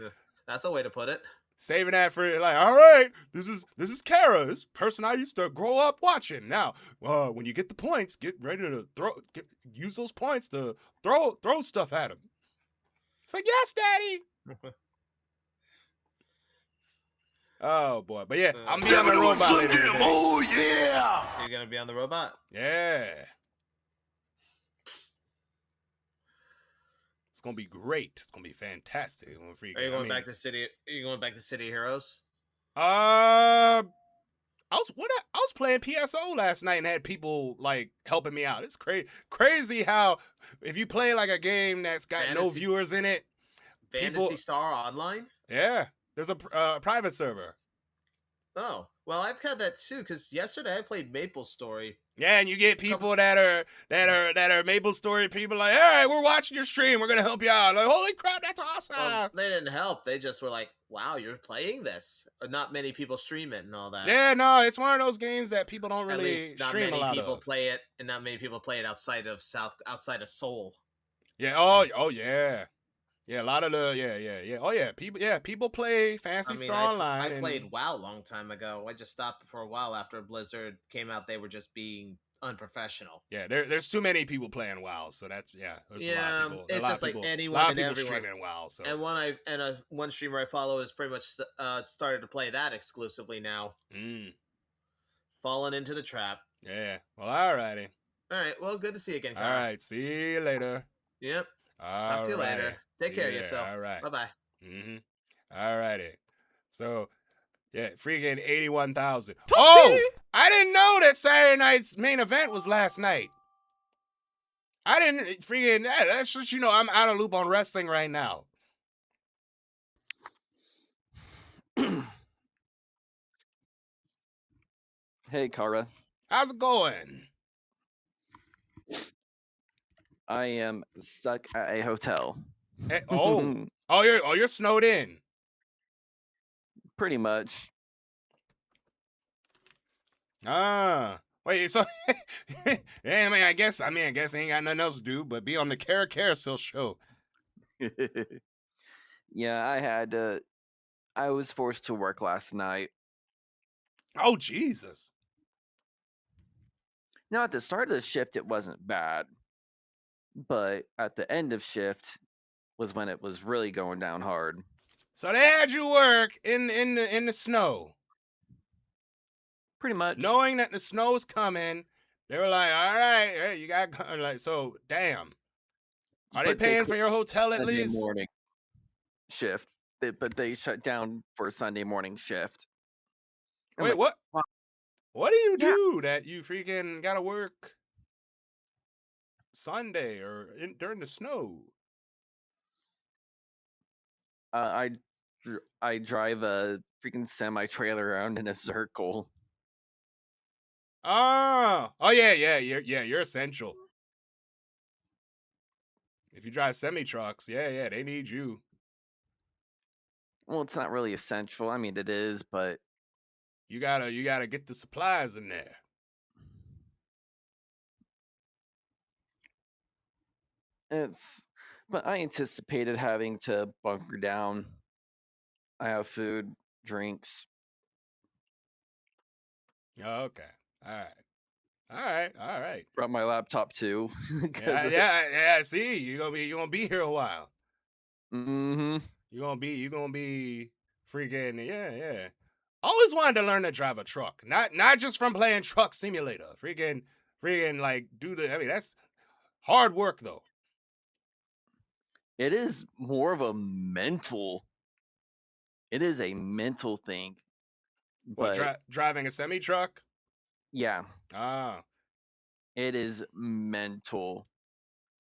that's a way to put it. Saving that for like, all right, this is Kara, this person I used to grow up watching. Now, when you get the points, get ready to use those points to throw stuff at him. It's like, yes, Daddy. Oh boy, but yeah, I'm be on the robot later today. Oh yeah, you're gonna be on the robot. Yeah, it's gonna be great. It's gonna be fantastic. Are you going back to City? Are you going back to City Heroes? I was playing PSO last night and had people like helping me out. It's crazy how if you play like a game that's got no Fantasy- viewers in it, Fantasy people, Star Online? yeah, there's a private server. Oh, well, I've had that too, because yesterday I played Maple Story. Yeah, and you get people that are Maple Story people like, all right, we're watching your stream, we're gonna help you out. Like, holy crap, that's awesome. Well, they didn't help. They just were like, wow, you're playing this. Not many people stream it and all that. Yeah, no, it's one of those games that people don't At really least not stream a many lot people of. play it, and not many people play it outside of Seoul. Yeah. Oh yeah. Yeah, a lot of the yeah. Oh yeah, people play Fantasy I mean, Star Online. I and- played WoW a long time ago. I just stopped for a while after Blizzard came out. They were just being unprofessional. Yeah, there's too many people playing WoW, so that's there's a lot Yeah, of people. it's a lot just of like people, anyone a lot of and people everyone. streaming WoW. So And one streamer I follow has pretty much started to play that exclusively now. Fallen into the trap. Yeah. Well, alrighty. All right. Well, good to see you again, All Kyle. right. See you later. Yep. All Talk to you later. righty. Take care of Yeah, yourself. All right. Bye bye. All righty. So, yeah, freaking 81,000. Oh, I didn't know that Saturday night's main event was last night. I didn't freaking. That's just I'm out of loop on wrestling right now. Hey, Kara. How's it going? I am stuck at a hotel. Hey, you're snowed in. Pretty much. Wait, so yeah, I guess I ain't got nothing else to do but be on the Carousel show. Yeah, I was forced to work last night. Oh, Jesus. Now, at the start of the shift, it wasn't bad. But at the end of shift was when it was really going down hard. So they had you work in the snow. Pretty much. Knowing that the snow's coming, they were like, all right, hey, you got like, so damn. Are they But paying for your hotel at Sunday least? morning shift. But they shut down for Sunday morning shift. I'm Wait, like, what? What do you do that you freaking gotta work Sunday or during the snow? I drive a freaking semi trailer around in a circle. Oh yeah, you're essential. If you drive semi trucks, yeah, they need you. Well, it's not really essential. I mean, it is, but you gotta get the supplies in there. But I anticipated having to bunker down. I have food, drinks. Okay. All right. Brought my laptop too. Yeah. See, you're gonna be here a while. Mm-hmm. You're gonna be freaking yeah. Always wanted to learn to drive a truck, not just from playing Truck Simulator. Freaking like that's hard work though. It is more of a mental. It is a mental thing. What, driving a semi truck? Yeah. Ah. It is mental.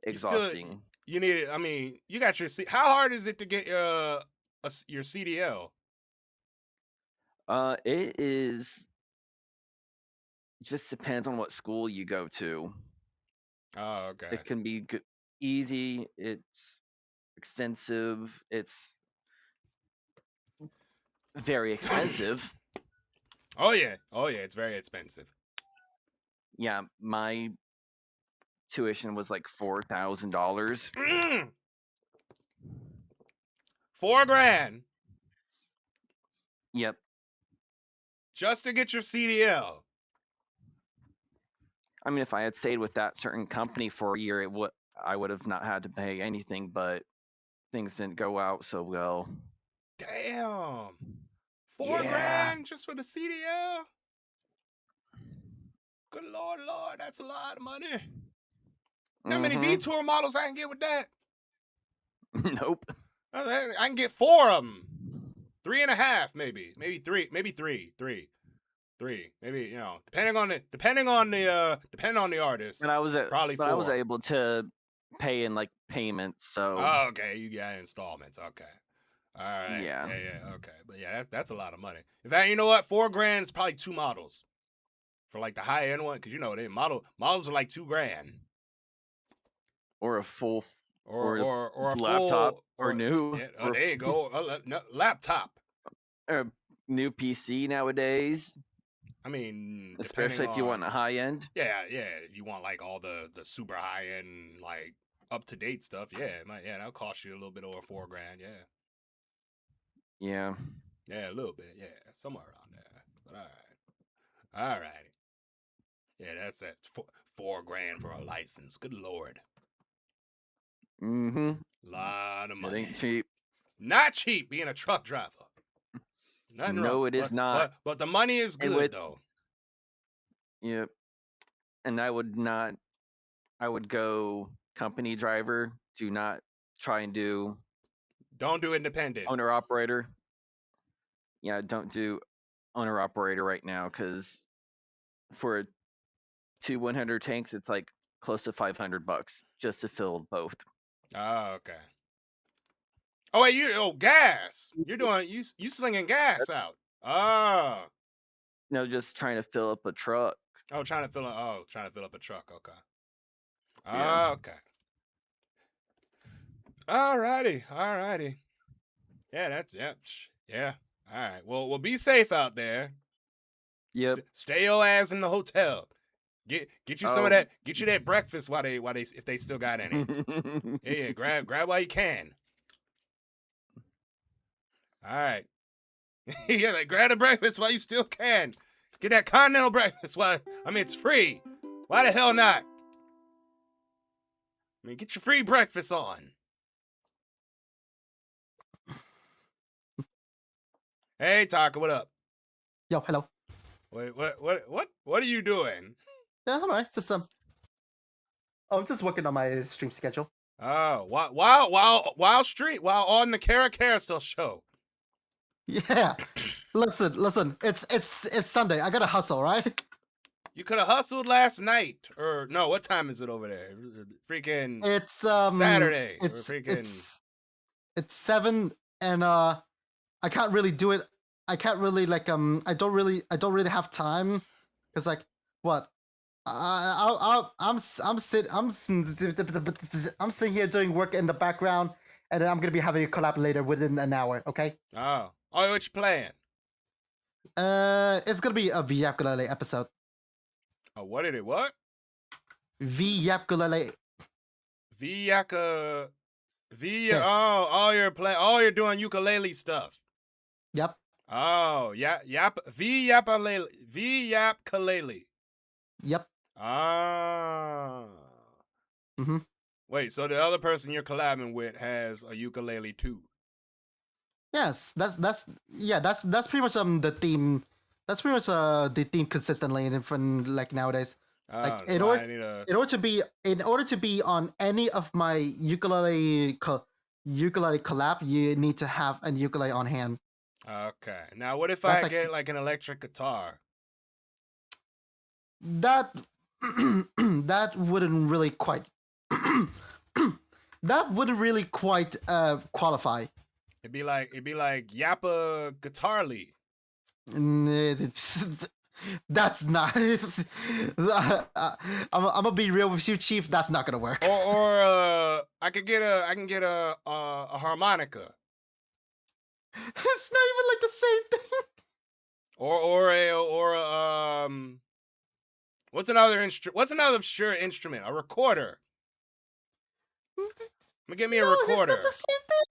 Exhausting. You need it. I mean, you got your how hard is it to get your CDL? It is. Just depends on what school you go to. Oh, okay. It can be easy. It's extensive. It's very expensive. Oh yeah, it's very expensive. Yeah, my tuition was like $4,000. $4,000. Yep. Just to get your CDL. I mean, if I had stayed with that certain company for a year, I would have not had to pay anything, but things didn't go out so well. Damn. $4,000 just for the CDL? Good Lord, that's a lot of money. How many V-Tour models I can get with that? Nope. I can get 4 of them. 3.5, maybe 3. 3, maybe, you know, depending on the artist. And I was probably but I was 4. able to pay in like payments, so Oh, okay, you got installments. Okay, all right, Yeah. okay, but yeah, that's a lot of money. In fact, you know what? $4,000 is probably 2 models for like the high end one, because you know they models are like $2,000 or a full or a laptop full, or new Yeah, or there you go, laptop. or new PC nowadays, I mean, especially if you want a on- high end. Yeah, if you want like all the super high end, like up to date stuff, that'll cost you a little bit over $4,000. Yeah. Yeah, a little bit, somewhere around there. But all right. Yeah, that's $4,000 for a license. Good lord, Mm-hmm. lot of It money. ain't cheap. Not cheap being a truck driver. Nothing No, wrong. it is not. But the money is And good with- though. Yep. And I would go company driver. Do not try and do Don't do independent. owner operator. Yeah, don't do owner operator right now, because for 2 100 tanks, it's like close to $500 just to fill both. Oh, okay. Oh wait, gas. You're doing you slinging gas out. Oh. No, just trying to fill up a truck. Trying to fill up a truck. Okay. Yeah. Okay. Alrighty. Yeah, that's yeah. All right. Well, be safe out there. Yep. Stay your ass in the hotel. Get you some of Oh. that. Get you that breakfast while they if they still got any. Yeah. Grab while you can. All right. Yeah, like grab the breakfast while you still can. Get that continental breakfast it's free. Why the hell not? Get your free breakfast on. Hey, Taka, what up? Yo, hello. Wait, what are you doing? Yeah, I'm alright. Just I'm just working on my stream schedule. Oh, while on the Carousel show. Yeah. Listen. It's Sunday. I gotta hustle, right? You could have hustled last night, or no? What time is it over there? Freaking It's Saturday. Or It's freaking it's 7, and I can't really do it. I can't really I don't really have time, because like what? I'm sitting here doing work in the background, and then I'm gonna be having a collab later within an hour. Okay. Oh, what you playing? It's gonna be a Vyapkulele episode. Oh, what did it? What? Vyapkulele. Vyaka. Yes. Oh, you're playing. Oh, you're doing ukulele stuff. Yep. Oh, Vyapkulele. Yep. Ah. Mm-hmm. Wait, so the other person you're collabing with has a ukulele too? Yes, that's pretty much the theme. That's pretty much the theme consistently in different like nowadays. Like in order to be on any of my ukulele collab, you need to have a ukulele on hand. Okay. Now, what if That's I like- get like an electric guitar? That that wouldn't really quite qualify. It'd be like Yappa Guitar Lee. That's not. I'm gonna be real with you, Chief. That's not gonna work. Or I can get a harmonica. It's not even like the same thing. Or a what's another obscure instrument? A recorder. Give me a recorder. It's not the same thing.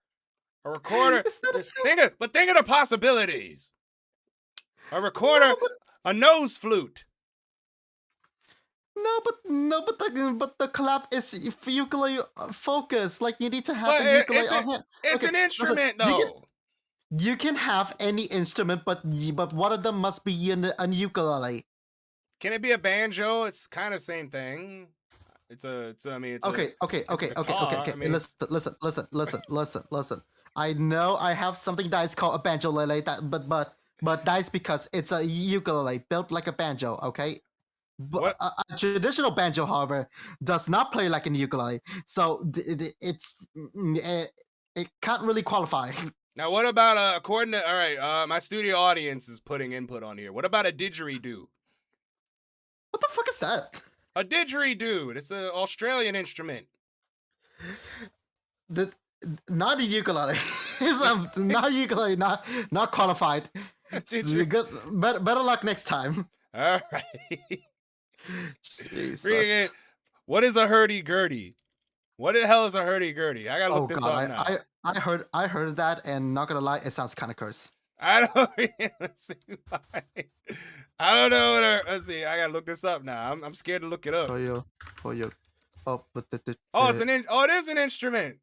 A recorder. It's not the same. Think of the possibilities. A recorder, a nose flute. No, but the collab is ukulele focus. Like you need to have But a ukulele on hand. It's Okay, an instrument listen, though. You can have any instrument, but one of them must be a ukulele. Can it be a banjo? It's kind of same thing. Okay. guitar. I mean, Listen. I know I have something that is called a banjo lele, but but that is because it's a ukulele built like a banjo. Okay. But a traditional banjo, however, does not play like a ukulele, so it can't really qualify. Now, what about according to all right? My studio audience is putting input on here. What about a didgeridoo? What the fuck is that? A didgeridoo. It's an Australian instrument. Not a ukulele. Not ukulele. Not qualified. Good. Better luck next time. All right. Jesus. What is a hurdy-gurdy? What the hell is a hurdy-gurdy? I gotta look this up now. I heard that, and not gonna lie, it sounds kind of curse. I don't. Let's see why. I don't know what. Let's see. I gotta look this up now. I'm scared to look it up. For you. Oh, but it is an instrument.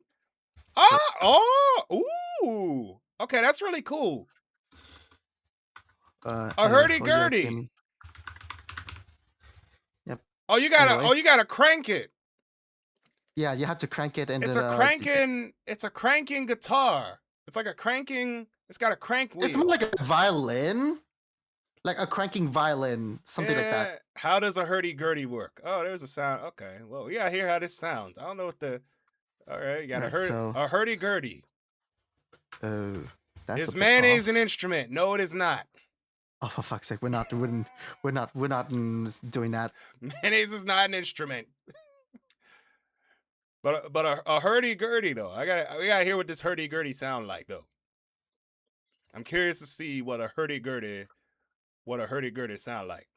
Oh, ooh. Okay, that's really cool. A hurdy-gurdy. Yep. Oh, you gotta crank it. Yeah, you have to crank it, and it's a cranking guitar. It's like a cranking. It's got a crank wheel. It's more like a violin, like a cranking violin, something like that. How does a hurdy-gurdy work? Oh, there's a sound. Okay, well, we gotta hear how this sounds. I don't know what the. All right, you got a hurdy-gurdy. Oh, that's. Is mayonnaise an instrument? No, it is not. Oh, for fuck's sake, we're not doing that. Mayonnaise is not an instrument. But a hurdy-gurdy though. We gotta hear what this hurdy-gurdy sound like though. I'm curious to see what a hurdy-gurdy sound like.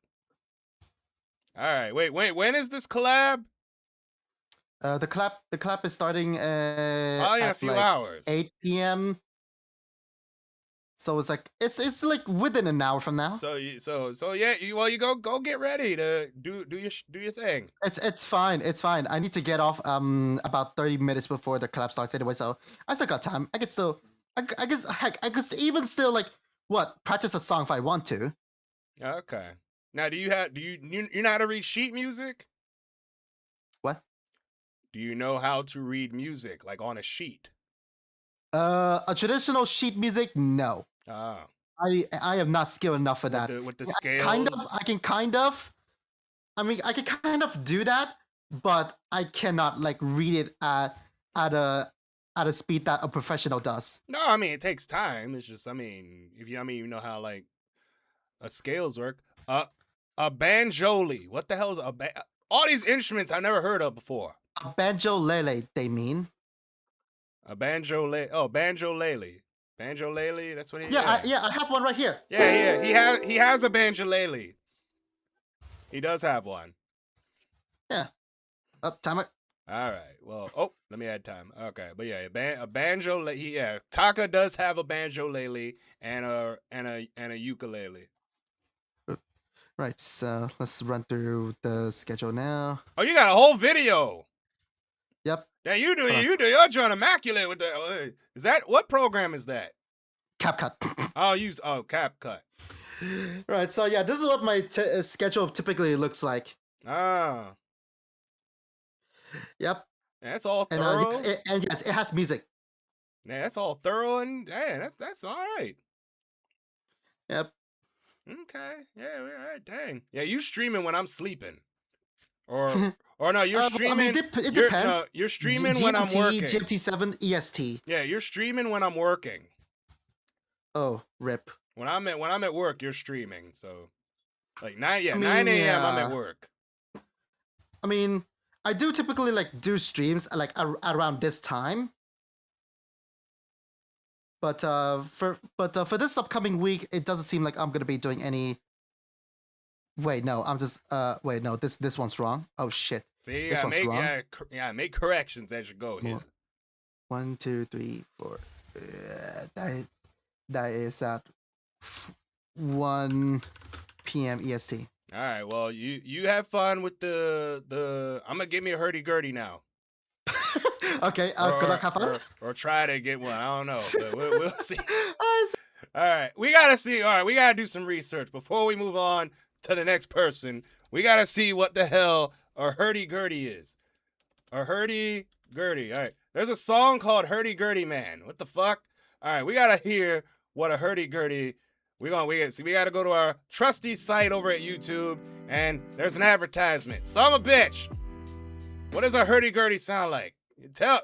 All right, wait. When is this collab? The collab is starting in a few hours. 8 p.m. So it's like within an hour from now. So you go get ready to do your thing. It's fine. I need to get off about 30 minutes before the collab starts anyway. So I still got time. I could even still practice a song if I want to. Okay. Now, do you know how to read sheet music? What? Do you know how to read music like on a sheet? A traditional sheet music, no. Oh. I am not skilled enough for that. With the scales? I can kind of do that, but I cannot read it at a speed that a professional does. No, I mean it takes time. It's just if you know how scales work. A banjoli. What the hell is all these instruments I've never heard of before. A banjolele, they mean. A banjolele. Oh, banjolele. Banjolele. That's what he. Yeah, I have one right here. Yeah. He has a banjolele. He does have one. Yeah. Timer. All right. Well, let me add time. Okay, but yeah, a banjo. Taka does have a banjolele and a ukulele. Right. So let's run through the schedule now. Oh, you got a whole video. Yep. Yeah, you do. You're trying immaculate with the. Is that what program is that? CapCut. CapCut. Right. So yeah, this is what my schedule typically looks like. Ah. Yep. That's all thorough. And yes, it has music. Yeah, that's all thorough and that's all right. Yep. Okay. Yeah. All right. Dang. Yeah, you streaming when I'm sleeping, or no? You're streaming. It depends. No, you're streaming when I'm working. GMT7 EST. Yeah, you're streaming when I'm working. Oh, rip. When I'm at work, you're streaming. So, 9 a.m. I'm at work. I mean, I do typically do streams around this time. But for this upcoming week, it doesn't seem like I'm gonna be doing any. Wait, no, I'm just wait, no, this one's wrong. Oh shit. See, make corrections as you go here. 1, 2, 3, 4. That is at 1 p.m. EST. All right, well, you have fun with the. I'm gonna give me a hurdy-gurdy now. Okay, good luck, have fun. Or try to get one. I don't know. But we'll see. All right, we gotta see. All right, we gotta do some research before we move on to the next person. We gotta see what the hell a hurdy-gurdy is. A hurdy-gurdy. All right, there's a song called "Hurdy-Gurdy Man." What the fuck? All right, we gotta hear what a hurdy-gurdy we got to go to our trusty site over at YouTube, and there's an advertisement. Son of a bitch. What does a hurdy-gurdy sound like?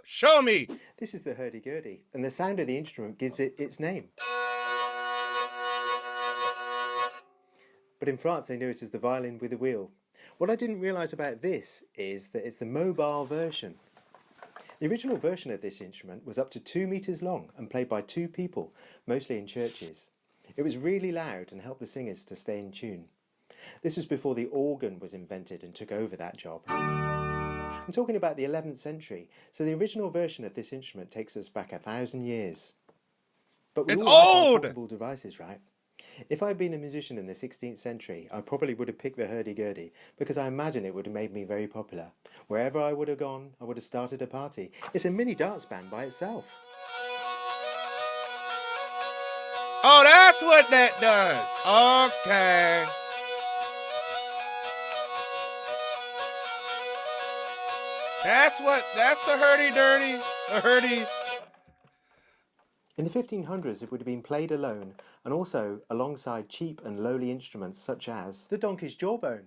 Show me. This is the hurdy-gurdy, and the sound of the instrument gives it its name. But in France, they know it as the violin with a wheel. What I didn't realise about this is that it's the mobile version. The original version of this instrument was up to 2 meters long and played by 2 people, mostly in churches. It was really loud and helped the singers to stay in tune. This was before the organ was invented and took over that job. I'm talking about the 11th century, so the original version of this instrument takes us back 1,000 years. But it's all like old! portable devices, right? If I'd been a musician in the 16th century, I probably would have picked the hurdy-gurdy because I imagine it would have made me very popular. Wherever I would have gone, I would have started a party. It's a mini dance band by itself. Oh, that's what that does. Okay. That's the hurdy-durdy, the hurdy. In the 1500s, it would have been played alone and also alongside cheap and lowly instruments such as the donkey's jawbone,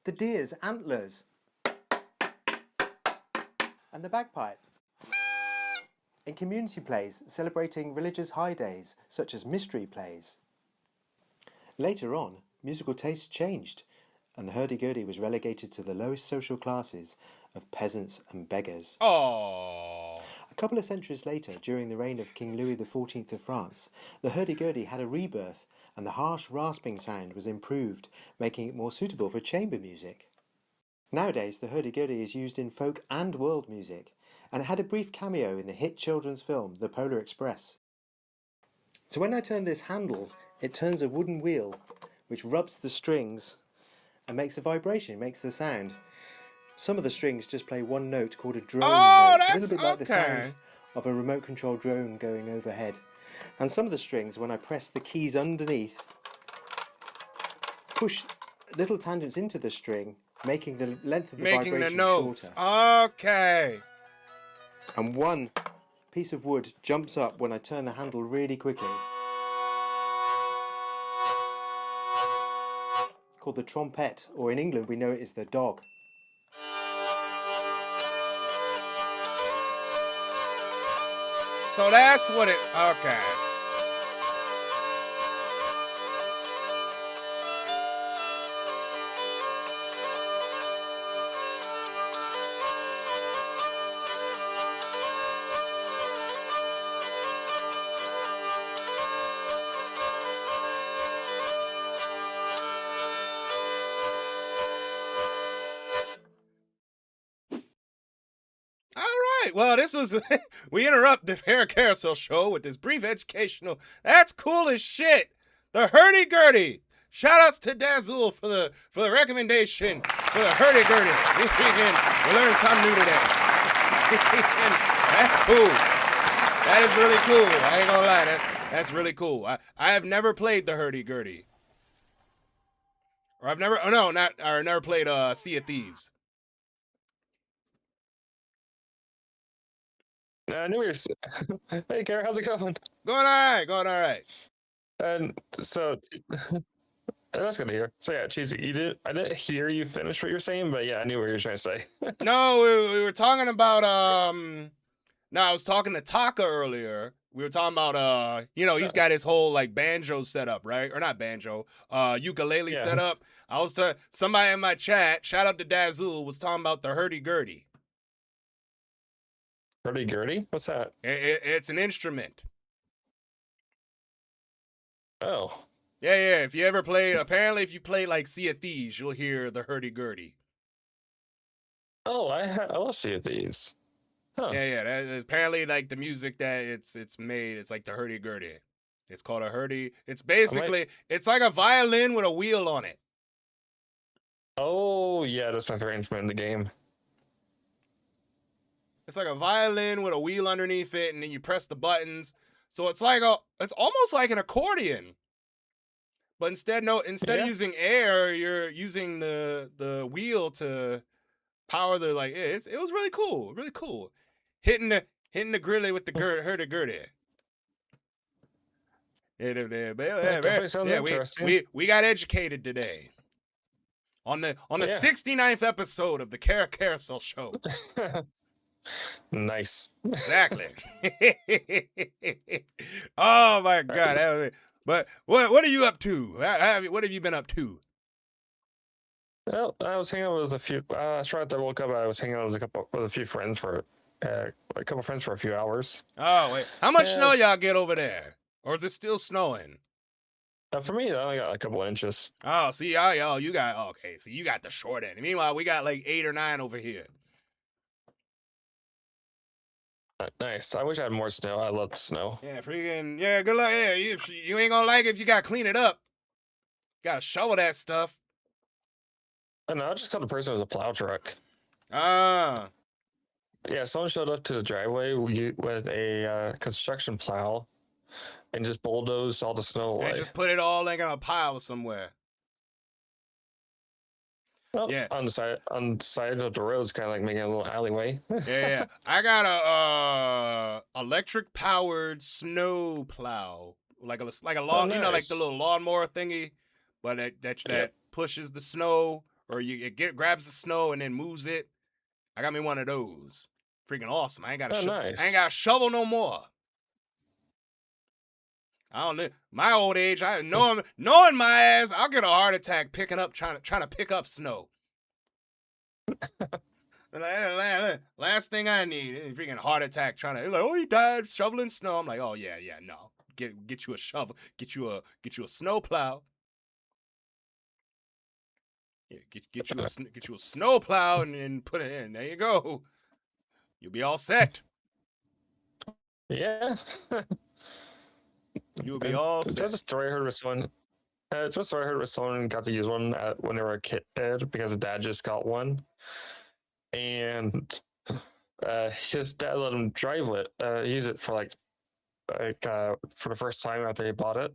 the deer's antlers, and the bagpipe. In community plays celebrating religious high days, such as mystery plays. Later on, musical tastes changed, and the hurdy-gurdy was relegated to the lowest social classes of peasants and beggars. Oh. A couple of centuries later, during the reign of King Louis XIV of France, the hurdy-gurdy had a rebirth, and the harsh rasping sound was improved, making it more suitable for chamber music. Nowadays, the hurdy-gurdy is used in folk and world music, and it had a brief cameo in the hit children's film The Polar Express. So when I turn this handle, it turns a wooden wheel, which rubs the strings and makes a vibration, makes the sound. Some of the strings just play one note called a drone note. It's a little bit like the sound of a remote control drone going overhead. And some of the strings, when I press the keys underneath, push little tangents into the string, making the length of the vibration shorter. Okay. And one piece of wood jumps up when I turn the handle really quickly. Called the trompette, or in England we know it as the dog. So that's what it. Okay. Well, this was we interrupt the Fair Carousel show with this brief educational. That's cool as shit. The hurdy-gurdy. Shoutouts to Dazul for the recommendation for the hurdy-gurdy. We learned something new today. That's cool. That is really cool. I ain't gonna lie. That's really cool. I have never played the hurdy-gurdy. Or I've never never played Sea of Thieves. New Year's. Hey, Kara, how's it going? Going all right. And so, that's good to hear. So yeah, Cheesy, I didn't hear you finish what you were saying, but yeah, I knew what you were trying to say. No, we were talking about no, I was talking to Taka earlier. We were talking about he's got his whole like banjo setup, right? Or not banjo, ukulele setup. I was somebody in my chat, shout out to Dazul, was talking about the hurdy-gurdy. Hurdy-gurdy? What's that? It's an instrument. Oh. Yeah. If you ever play, apparently if you play like Sea of Thieves, you'll hear the hurdy-gurdy. Oh, I love Sea of Thieves. Huh. Yeah. That is apparently like the music that it's made. It's like the hurdy-gurdy. It's called a hurdy. It's basically it's like a violin with a wheel on it. Oh yeah, that's my favorite instrument in the game. It's like a violin with a wheel underneath it, and then you press the buttons. So it's almost like an accordion. But instead of using air, you're using the wheel to power the it was really cool, really cool. Hitting the grilly with the hurdy-gurdy. definitely sounds interesting. We got educated today on the 69th episode of the Carousel Show. Nice. Exactly. Oh my God, that was it. But what are you up to? What have you been up to? Well, I was hanging out with a few. Right after I woke up, I was hanging out with a few friends for a few hours. Oh wait, how much snow y'all get over there, or is it still snowing? For me, I only got a couple inches. Oh, see, you got okay. See, you got the short end. Meanwhile, we got like 8 or 9 over here. Nice. I wish I had more snow. I love snow. Yeah, freaking yeah. Good luck. Yeah, you ain't gonna like it if you gotta clean it up. Gotta shovel that stuff. I know. I just called the person with a plow truck. Ah. Yeah, someone showed up to the driveway with a construction plow and just bulldozed all the snow away. And just put it all like in a pile somewhere. Well, yeah, on the side of the road, it's kind of like making a little alleyway. Yeah. I got a electric powered snow plow, like a lawn, nice. Like the little lawnmower thingy, but that pushes the snow, or grabs the snow and then moves it. I got me one of those. Freaking awesome! I ain't got to shovel no more. I don't know. My old age, knowing my ass, I'll get a heart attack trying to pick up snow. Last thing I need is freaking heart attack trying to he died shoveling snow. I'm like, oh yeah, no. Get you a shovel, get you a snow plow. Yeah, get you a snow plow and then put it in. There you go. You'll be all set. Yeah. You'll be all set. That's a story I heard with someone. It's a story I heard with someone got to use one when they were a kid because his dad just got one, and his dad let him use it for for the first time after he bought it.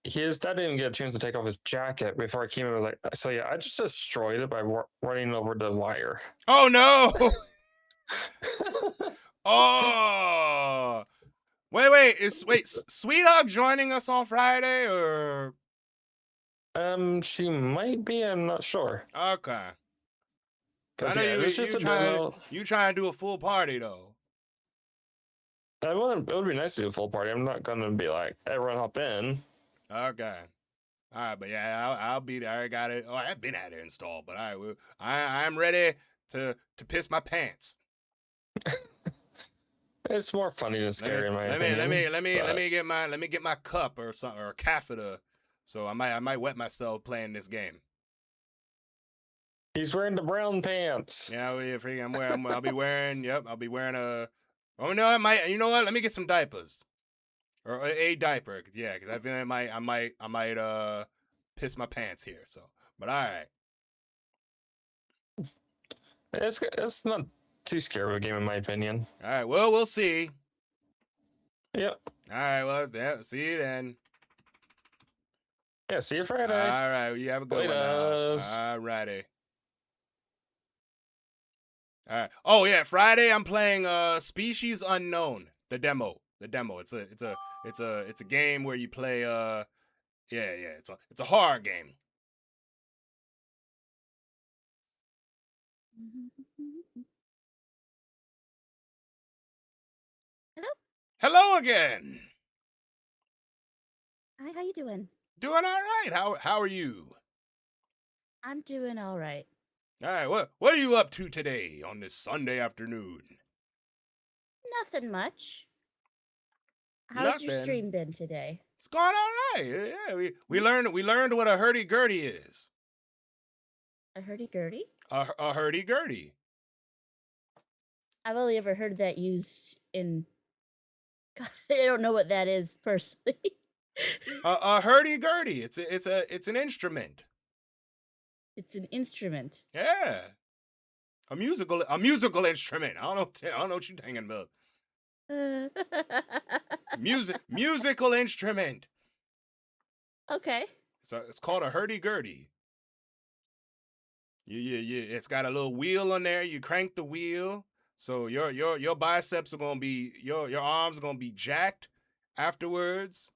His dad didn't even get a chance to take off his jacket before he came in and was like, so yeah, I just destroyed it by running over the wire. Oh no! Oh. Wait, Sweet Hog joining us on Friday or? She might be. I'm not sure. Okay. I know you trying to do a full party though. It would be nice to do a full party. I'm not gonna be like everyone hop in. Okay. All right, but yeah, I'll be there. I got it. Oh, I've been at it installed, but I'm ready to piss my pants. It's more funny than scary in my opinion. Let me get my cup or something or a catheter, so I might wet myself playing this game. He's wearing the brown pants. Yeah, I'll be wearing. Yep, I'll be wearing a. Oh no, I might. You know what? Let me get some diapers, or a diaper. Yeah, because I feel I might piss my pants here. So, but all right. It's not too scary of a game in my opinion. All right. Well, we'll see. Yep. All right. Well, see you then. Yeah. See you Friday. All right. You have a good one. All righty. All right. Oh yeah, Friday I'm playing Species Unknown, the demo. It's a game where you play it's a horror game. Hello again. Hi, how you doing? Doing all right. How are you? I'm doing all right. All right. What are you up to today on this Sunday afternoon? Nothing much. How's your stream been today? It's going all right. Yeah, we learned what a hurdy-gurdy is. A hurdy-gurdy? A hurdy-gurdy. I've only ever heard that used in. God, I don't know what that is personally. A hurdy-gurdy. It's an instrument. It's an instrument. Yeah. A musical instrument. I don't know what you're thinking about. Musical instrument. Okay. So it's called a hurdy-gurdy. It's got a little wheel on there. You crank the wheel, so your biceps are gonna be your arms are gonna be jacked, afterwards,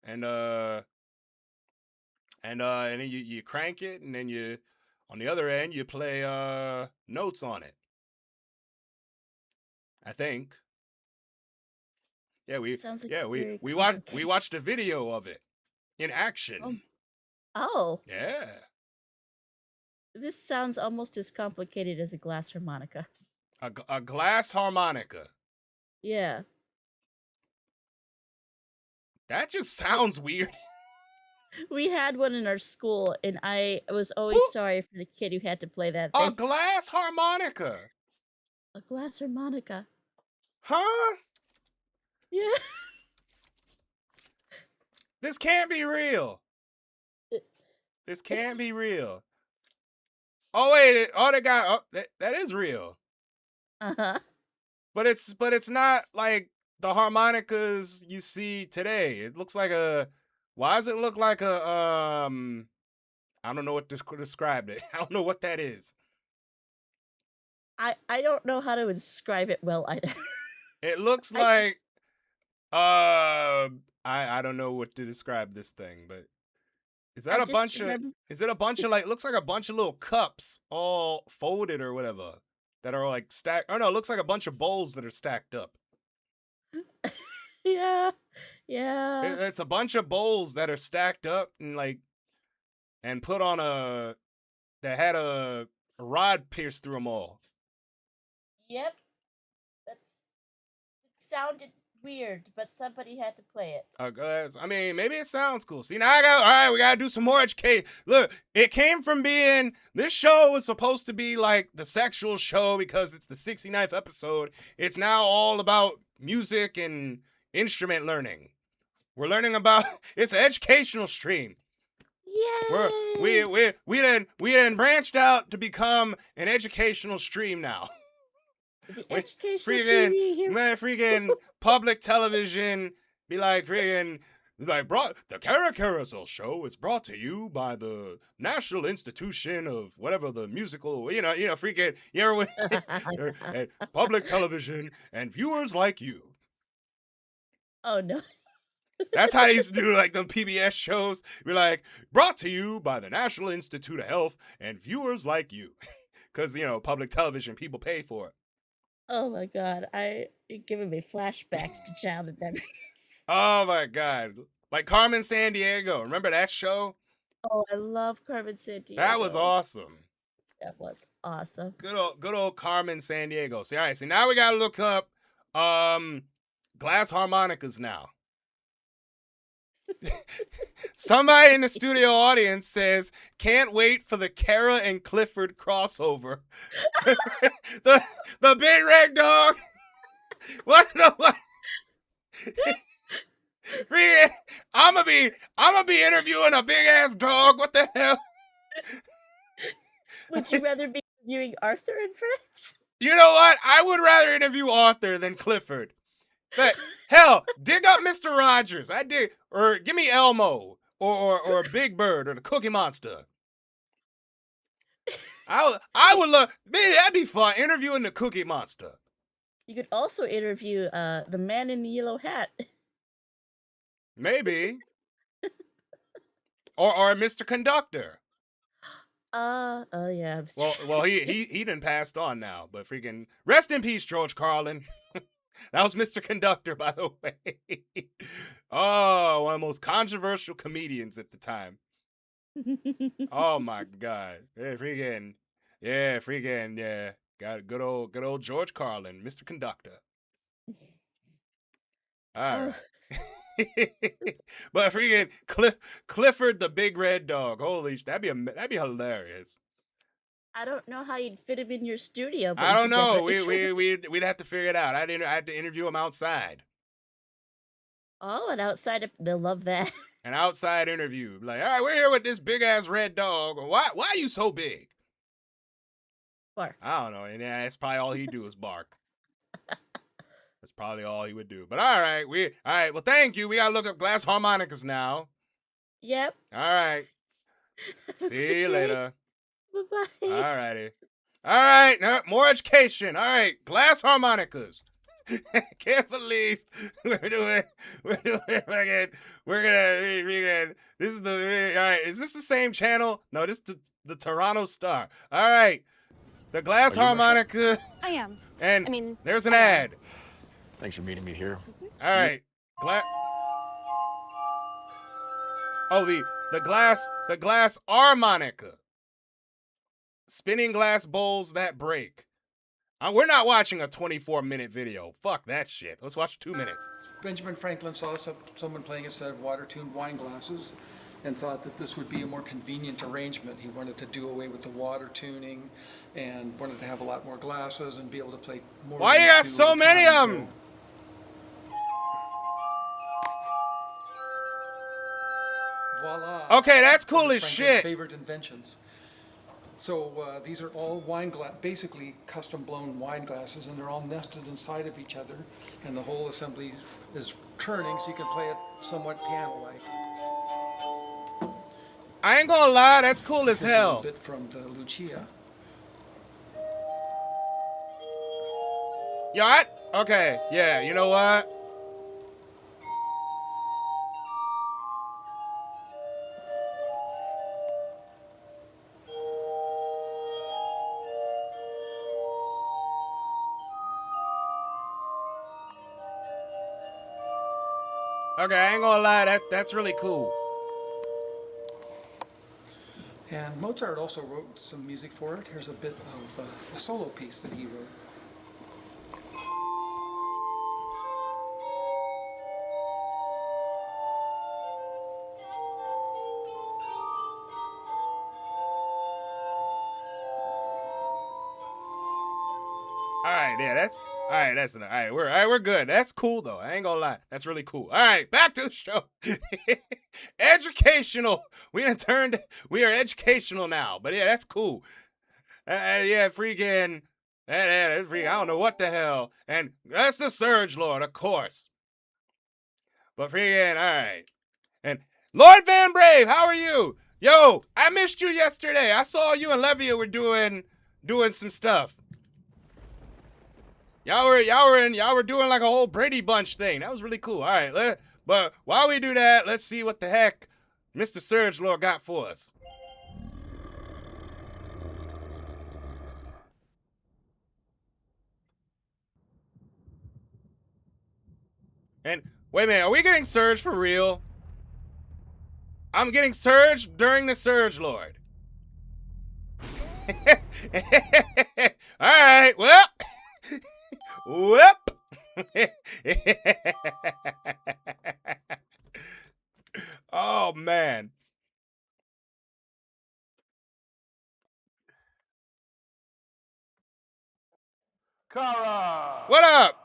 and then you crank it, and then you on the other end you play notes on it. I think. Yeah, we Sounds like yeah it's very we complicated. watched a video of it in action. Oh, Yeah. this sounds almost as complicated as a glass harmonica. A glass harmonica. Yeah. That just sounds weird. We had one in our school, and I was always sorry for the kid who had to play that A thing. glass harmonica. A glass harmonica. Huh? Yeah. This can't be real. This can't be real. Oh wait, they got that is real. Uh-huh. But it's not like the harmonicas you see today. It looks like why does it look like a I don't know what to describe it. I don't know what that is. I don't know how to describe it well either. It looks like I don't know what to describe this thing, but is that a bunch of is it a bunch of like looks like a bunch of little cups all folded or whatever that are like stacked? Oh no, it looks like a bunch of bowls that are stacked up. Yeah. Yeah. It's a bunch of bowls that are stacked up and put on that had a rod pierced through them all. Yep. It sounded weird, but somebody had to play it. I mean, maybe it sounds cool. See, now all right, we gotta do some more education. Look, it came from this show was supposed to be like the sexual show because it's the 69th episode. It's now all about music and instrument learning. We're learning about, it's an educational stream. Yay! We then branched out to become an educational stream now. The educational TV here. Man, freaking public television be like the Kara Carousel show is brought to you by the National Institution of whatever the musical, freaking, public television and viewers like you. Oh no. That's how they used to do like the PBS shows. Be like, brought to you by the National Institute of Health and viewers like you. Because, public television, people pay for it. Oh my god, you're giving me flashbacks to childhood memories. Oh my god. Like Carmen Sandiego. Remember that show? Oh, I love Carmen Sandiego. That was awesome. That was awesome. Good old Carmen Sandiego. See, all right, so now we gotta look up glass harmonicas now. Somebody in the studio audience says, can't wait for the Kara and Clifford crossover. the big red dog. What the what? I'm gonna be interviewing a big ass dog. What the hell? Would you rather be interviewing Arthur and Friends? You know what? I would rather interview Arthur than Clifford. But hell, dig up Mr. Rogers. Or give me Elmo or Big Bird or the Cookie Monster. I would love. Man, that'd be fun interviewing the Cookie Monster. You could also interview the man in the yellow hat. Maybe. or Mr. Conductor. Oh yeah. Well, he done passed on now, but freaking rest in peace, George Carlin. That was Mr. Conductor, by the way. Oh, one of the most controversial comedians at the time. Oh my god. Yeah, got good old George Carlin, Mr. Conductor. All right. But freaking Clifford the big red dog. Holy, that'd be hilarious. I don't know how you'd fit him in your studio. But I don't know. We'd have to figure it out. I had to interview him outside. Oh, and outside, they'll love that. An outside interview. Like, all right, we're here with this big ass red dog. Why are you so big? Bark. I don't know. And that's probably all he'd do is bark. That's probably all he would do. But all right, well, thank you. We gotta look up glass harmonicas now. Yep. All right. See you later. Bye-bye. All righty. All right, now more education. All right, glass harmonicas. Can't believe we're doing fucking, this is the, all right, is this the same channel? No, this is the Toronto Star. All right, the glass Are you harmonica. I am. And I mean, there's an I am. ad. Thanks for meeting me here. All right, the glass harmonica. Spinning glass bowls that break. We're not watching a 24-minute video. Fuck that shit. Let's watch 2 minutes. Benjamin Franklin saw someone playing a set of water-tuned wine glasses and thought that this would be a more convenient arrangement. He wanted to do away with the water tuning and wanted to have a lot more glasses and be able to play more. Why you got so many of them? Voila. Okay, that's cool as Franklin's shit. Favorite inventions. So these are all basically custom-blown wine glasses, and they're all nested inside of each other, and the whole assembly is turning, so you can play it somewhat piano-like. I ain't gonna lie, that's cool as Here's a hell. little bit from the Lucia. You alright? Okay, yeah, you know what? Okay, I ain't gonna lie, that's really cool. And Mozart also wrote some music for it. Here's a bit of a solo piece that he wrote. Alright, yeah, that's alright, that's enough. Alright, we're good. That's cool though. I ain't gonna lie. That's really cool. Alright, back to the show. Educational. We are educational now. But yeah, that's cool. Yeah, freaking that freaking, I don't know what the hell. And that's the Surge Lord, of course. But freaking, alright. And Lord Van Brave, how are you? Yo, I missed you yesterday. I saw you and Levia were doing some stuff. Y'all were doing like a whole Brady Bunch thing. That was really cool. All right, but while we do that, let's see what the heck Mr. Surge Lord got for us. And wait a minute, are we getting Surge for real? I'm getting Surge during the Surge Lord. All right, well. Whoop! Oh man. Kara! What up?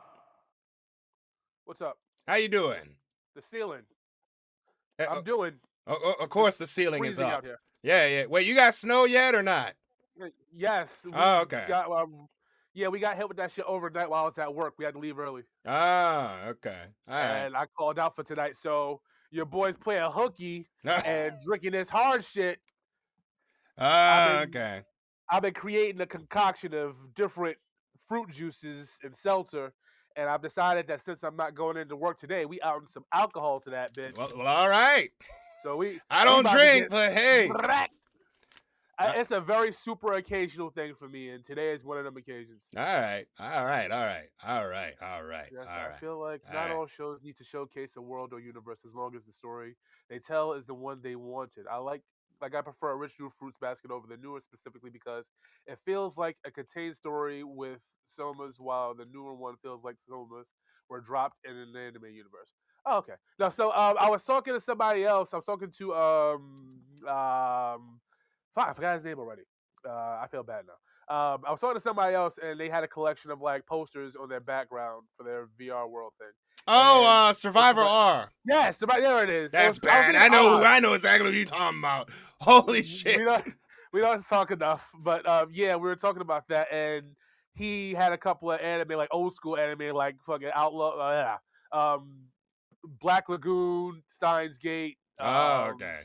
What's up? How you doing? The ceiling. I'm doing. Of course the ceiling is freezing up. out here. Yeah. Wait, you got snow yet or not? Yes. Oh, okay. We got hit with that shit overnight while I was at work. We had to leave early. Ah, okay. All right. And I called out for tonight. So your boys playing hooky and drinking this hard shit. Okay. I've been creating a concoction of different fruit juices and seltzer. And I've decided that since I'm not going into work today, we add some alcohol to that bitch. Well, all right. So I don't drink, but hey. It's a very super occasional thing for me, and today is one of them occasions. All right. Yes, I feel like not all shows need to showcase a world or universe as long as the story they tell is the one they wanted. I prefer Original Fruits Basket over the newer specifically because it feels like a contained story with somas, while the newer one feels like somas were dropped in an anime universe. Oh, okay. No, so I was talking to somebody else. I was talking to fuck, I forgot his name already. I feel bad now. I was talking to somebody else, and they had a collection of like posters on their background for their VR world thing. Oh, Survivor R. Yes, there it is. That's bad. I know exactly what you're talking about. Holy shit. We don't talk enough, but yeah, we were talking about that, and he had a couple of anime, like old school anime, like fucking Black Lagoon, Steins Gate. Okay.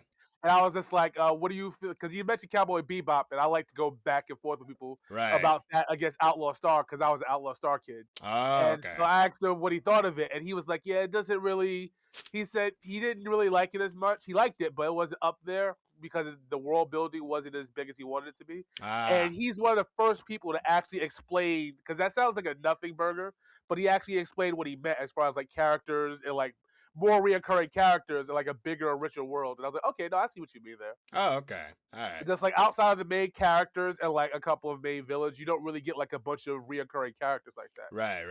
And I was just like, what do you feel? Because you mentioned Cowboy Bebop, and I like to go back and forth with people about that against Outlaw Star because I was an Outlaw Star kid. Oh, So I asked him what he thought of it, and he was like, yeah, it doesn't really. He said he didn't really like it as much. He liked it, but it wasn't up there because the world building wasn't as big as he wanted it to be. And he's one of the first people to actually explain, because that sounds like a nothing burger, but he actually explained what he meant as far as like characters and like more reoccurring characters and like a bigger, richer world. And I was like, okay, no, I see what you mean there. Oh, okay. All right. Just like outside of the main characters and like a couple of main villains, you don't really get like a bunch of reoccurring characters like that. Right.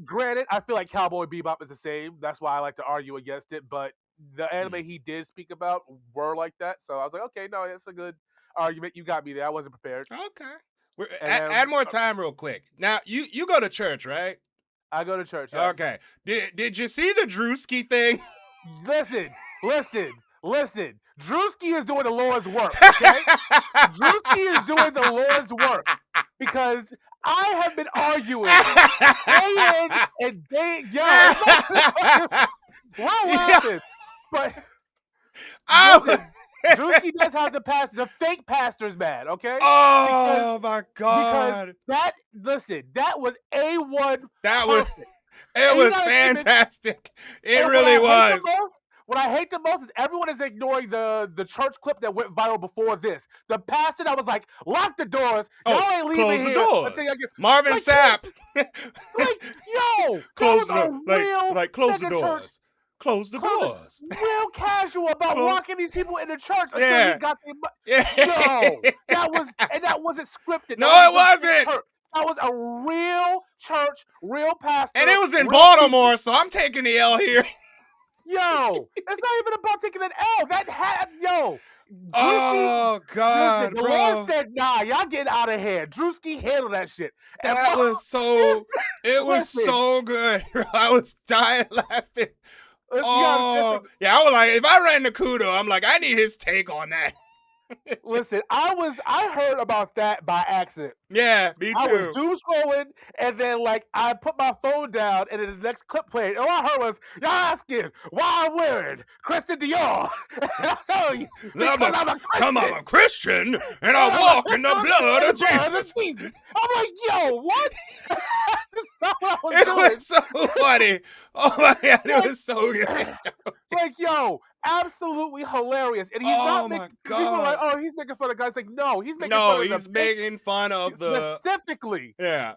Granted, I feel like Cowboy Bebop is the same. That's why I like to argue against it. But the anime he did speak about were like that. So I was like, okay, no, it's a good argument. You got me there. I wasn't prepared. Okay. Add more time real quick. Now, you go to church, right? I go to church, yes. Okay. Did you see the Drewski thing? Listen. Drewski is doing the Lord's work, okay? Drewski is doing the Lord's work because I have been arguing day in and day. We're laughing, but listen, Drewski does have the fake pastor's mad, okay? Oh my God! Because that was A1. It was fantastic. It really was. What I hate the most is everyone is ignoring the church clip that went viral before this. The pastor that was like, lock the doors. Y'all ain't leaving close here. the doors. Marvin Sapp. Close the doors. Close the doors. Real casual about locking these people in the church until he got their that wasn't scripted. No, it wasn't. That was a real church, real pastor. And it was in Baltimore, so I'm taking the L here. Yo, it's not even about taking an L. Drewski, oh God, listen, the bro. Lord said, nah, y'all get out of here. Drewski handled that shit. That was so, it was so good. I was dying laughing. I was like, if I ran Nakudo, I'm like, I need his take on that. Listen, I heard about that by accident. Yeah, me too. I was doom scrolling, and then like I put my phone down, and then the next clip played. All I heard was, y'all asking why I'm wearing Christian Dior. I'm a Christian, and I walk in the blood of Jesus. I'm like, yo, what? That's not what I was it doing. Was so funny. Oh my God, it was so good. Like, yo, absolutely hilarious. And he's not making, people are like, oh, he's making fun of guys. Like, no, he's making fun of specifically the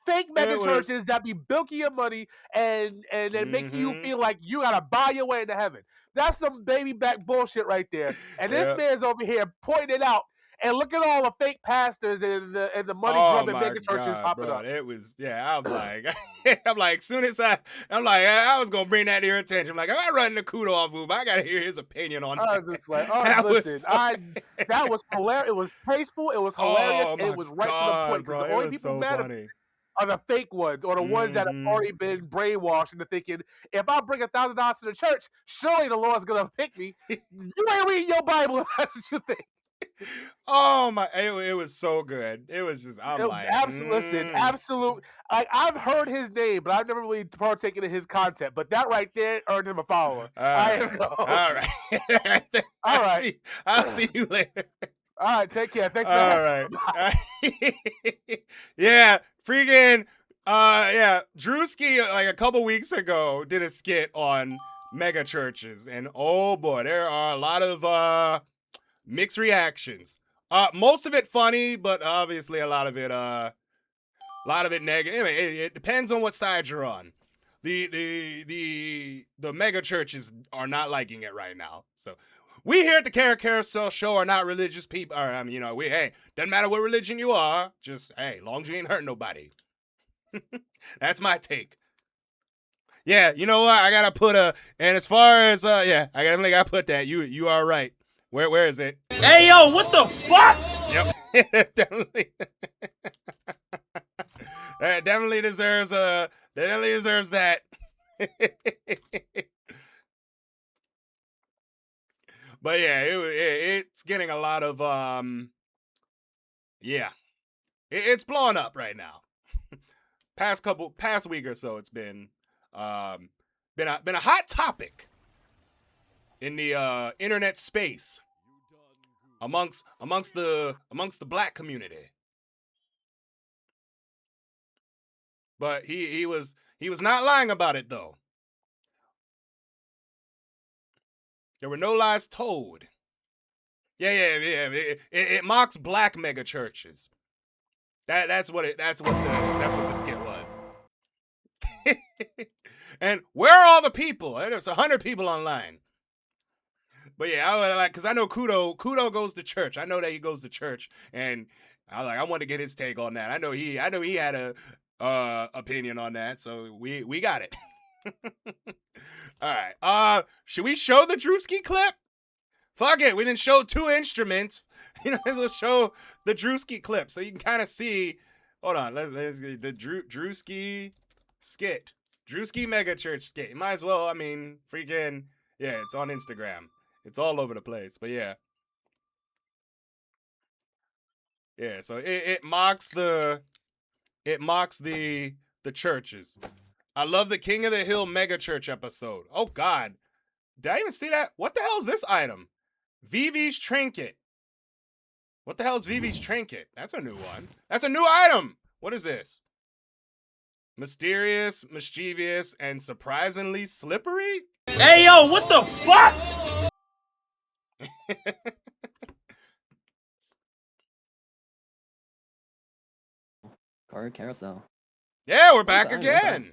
fake mega churches that be bilking your money and then making you feel like you gotta buy your way into heaven. That's some baby back bullshit right there. And this man's over here pointing it out. And look at all the fake pastors and the money grubbing mega churches popping up. It was, I'm like, soon as I was gonna bring that to your attention. I'm like, if I run Nakudo off move, I gotta hear his opinion on that. I was just like, that was hilarious. It was tasteful. It was hilarious. It was right to the point. Because the only people mad are the fake ones or the ones that have already been brainwashed into thinking, if I bring $1,000 to the church, surely the Lord's gonna pick me. You ain't reading your Bible if that's what you think. Oh my! It was so good. It was just listen, absolute. Like I've heard his name, but I've never really partaken in his content. But that right there earned him a follower. All right. I'll see you later. All right, take care. Thanks for asking. All right. Yeah, freaking. Drewski like a couple weeks ago did a skit on mega churches, and oh boy, there are a lot of mixed reactions. Most of it funny, but obviously a lot of it negative. I mean, it depends on what side you're on. The mega churches are not liking it right now. So we here at the Carousel Show are not religious people. Doesn't matter what religion you are. Just long as you ain't hurting nobody. That's my take. Yeah, you know what? I gotta put and as far as I definitely gotta put that. You are right. Where is it? Hey yo, what the fuck? Yep. definitely deserves that. But yeah, it's getting a lot of it's blowing up right now. Past week or so, it's been a hot topic in the internet space. amongst the black community. But he was not lying about it though. There were no lies told. Yeah. It mocks black mega churches. That's what the skit was. And where are all the people? There's 100 people online. But yeah, I like, cause I know Kudo goes to church. I know that he goes to church, and I want to get his take on that. I know he had a opinion on that, so we got it. All right. Should we show the Drewski clip? Fuck it. We didn't show 2 instruments. Let's show the Drewski clip so you can kind of see. Hold on. Let's get the Drewski skit. Drewski Mega Church skit. Might as well. I mean, freaking yeah. It's on Instagram. It's all over the place. But yeah. Yeah. So it mocks the churches. I love the King of the Hill Mega Church episode. Oh God. Did I even see that? What the hell is this item? Vivi's Trinket. What the hell is Vivi's Trinket? That's a new one. That's a new item. What is this? Mysterious, mischievous, and surprisingly slippery? Hey, yo, what the fuck? Card carousel. Yeah, we're back again.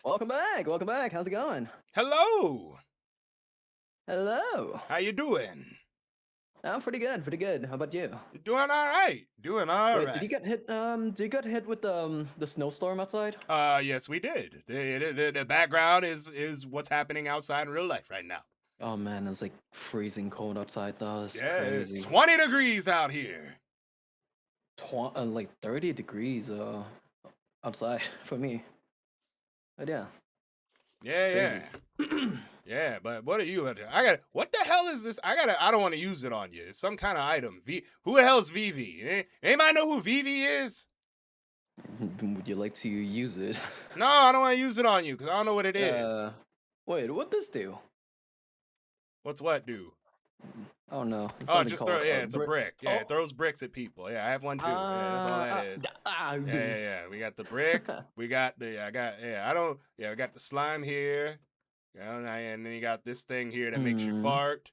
Welcome back. How's it going? Hello. Hello. How you doing? I'm pretty good. How about you? Doing all right. Wait, did you get hit? Did you get hit with the snowstorm outside? Yes, we did. The background is what's happening outside in real life right now. Oh man, it's like freezing cold outside though. It's Yeah, crazy. it's 20 degrees out here. Like 30 degrees outside for me. But yeah. Yeah. Yeah, but what are you? What the hell is this? I don't want to use it on you. It's some kind of item. Who the hell is Vivi? Anybody know who Vivi is? Would you like to use it? No, I don't want to use it on you because I don't know what it is. Wait, what does this do? What's what do? Oh no. Oh, just throw. Yeah, it's a brick. Yeah, it throws bricks at people. Yeah, I have one too. Yeah, that's all that is. Yeah. We got the brick. We got the. We got the slime here. And then you got this thing here that makes you fart.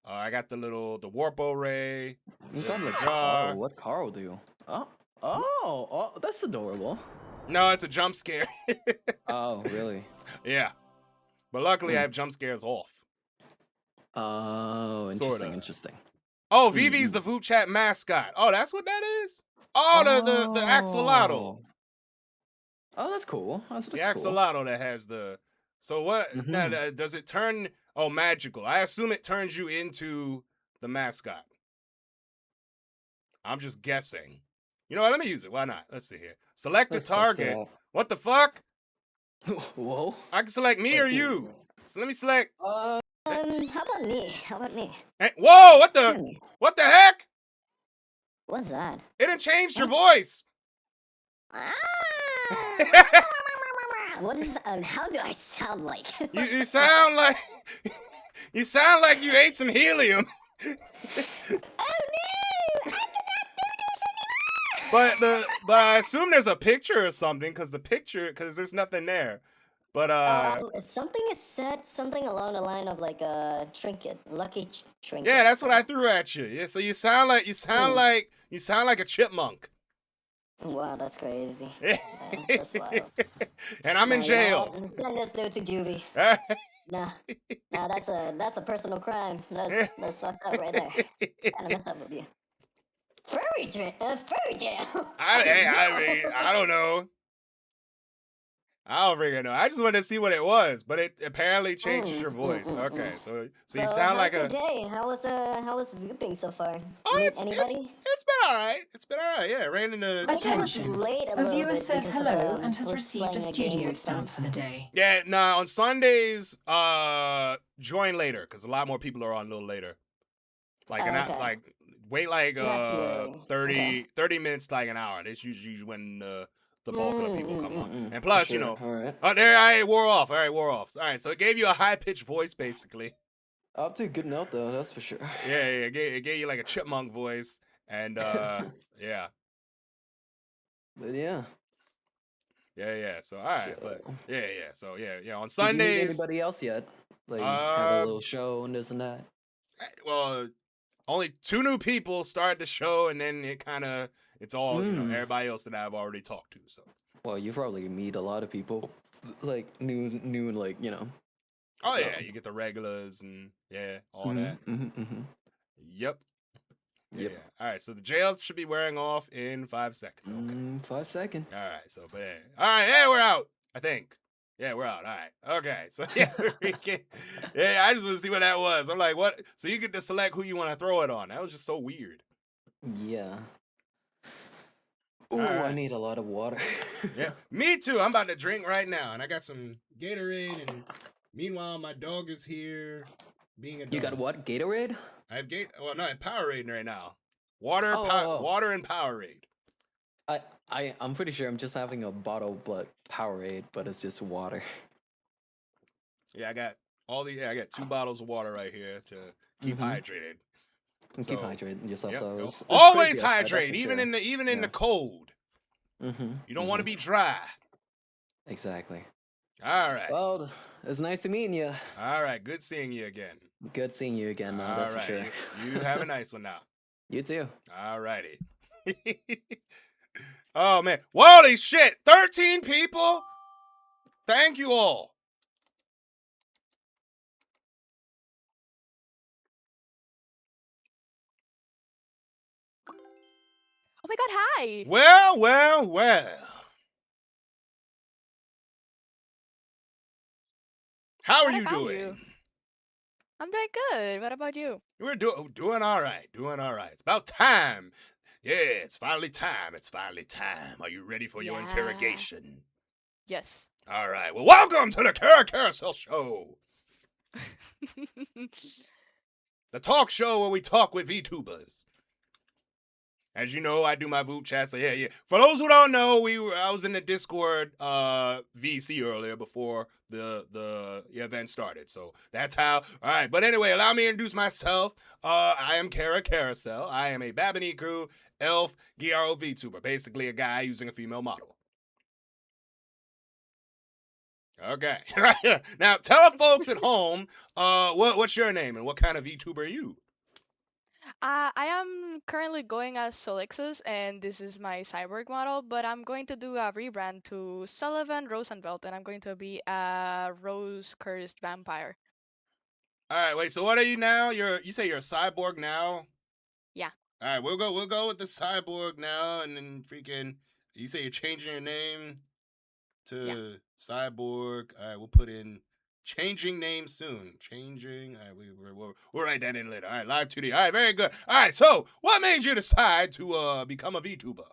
I got the warpo ray. You got the jar. What Carl do? Oh, that's adorable. No, it's a jump scare. Oh, really? Yeah, but luckily I have jump scares off. Oh, interesting. Oh, Vivi's the Food Chat mascot. Oh, that's what that is? Oh, the axolotl. Oh, that's cool. That's the axolotl that has the... So what... Now, does it turn... Oh, magical. I assume it turns you into the mascot. I'm just guessing. You know what? Let me use it. Why not? Let's see here. Select a target. What the fuck? Whoa. I can select me or you. So let me select... How about me? Hey, whoa, what the heck? What's that? It didn't change your voice. What is, how do I sound like? You sound like, you sound like you ate some helium. Oh no, I cannot do this anymore. But I assume there's a picture or something, because there's nothing there. But something is said, something along the line of like a trinket, lucky trinket. Yeah, that's what I threw at you. Yeah, so you sound like a chipmunk. Wow, that's crazy. That's wild. And I'm in jail. Send this dude to juvie. Nah, that's a personal crime. That's fucked up right there. Gotta mess up with you. Furry jail. I don't know. I don't freaking know. I just wanted to see what it was, but it apparently changes your voice. Okay, so you sound like a. Day? How was Vuping so far? Anybody? It's been all right. Yeah, ran into. Attention. A viewer says hello and has received a studio stamp for the day. Yeah, nah. On Sundays, join later because a lot more people are on a little later. Wait 30 minutes to like an hour. That's usually when the bulk of the people come on. And plus, you know, all right. There I wore off. All right, so it gave you a high-pitched voice, basically. Up to a good note though, that's for sure. Yeah, it gave you like a chipmunk voice, and yeah. But yeah. Yeah. So all right, but So, yeah. So yeah. On did you meet Sundays, anybody else yet? Like have a uh, little show and this and that. well, only 2 new people started the show, and then it's all everybody else that I've already talked to. So. Well, you probably meet a lot of people, like new, like Oh so. yeah, you get the regulars and all that. Yep. Yep. Yeah. All right, so the jail should be wearing off in 5 seconds. Okay. 5 seconds. All right, so but all right, hey, we're out. I think. Yeah, we're out. All right. Okay. So yeah, I just want to see what that was. I'm like, what? So you get to select who you want to throw it on. That was just so weird. Yeah. Ooh, right. I need a lot of water. Yeah, me too. I'm about to drink right now, and I got some Gatorade. And meanwhile, my dog is here, being a dog. You got what? Gatorade? I have Well, no, I have Powerade right now. Water, water, and Powerade. I'm pretty sure I'm just having a bottle of Powerade, but it's just water. Yeah, I got I got 2 bottles of water right here to keep hydrated. And keep hydrating yourself though. It's Always crazy outside, that's hydrate, for even sure. in the cold. You don't want to be dry. Exactly. All right. Well, it's nice to meet you. All right. Good seeing you again. Good seeing you again, man. That's All for right. sure. You have a nice one now. You too. All righty. Oh, man. Holy shit. 13 people? Thank you all. Oh my god, hi! Well. How are What you about doing? you? I'm doing good. What about you? We're doing all right. Doing all right. It's about time. Yeah, it's finally time. It's finally time. Are you ready for your interrogation? Yes. All right. Well, welcome to the Carousel Show, the talk show where we talk with VTubers. As you know, I do my VOOP chat. So yeah. For those who don't know, I was in the Discord VC earlier before the event started. So that's how. All right. But anyway, allow me to introduce myself. I am Kara Carousel. I am a Babaniku elf Gyaro VTuber, basically a guy using a female model. Okay. Now tell the folks at home what's your name and what kind of VTuber are you? I am currently going as Solixus, and this is my cyborg model, but I'm going to do a rebrand to Sullivan Rosenfeld, and I'm going to be a rose-cursed vampire. All right, wait, so what are you now? You say you're a cyborg now? Yeah. All right, we'll go with the cyborg now, and then you say you're changing your name to cyborg. All right, we'll put in changing name soon. Changing. All right, we'll write that in later. All right, live 2D. All right, very good. All right, so what made you decide to become a VTuber?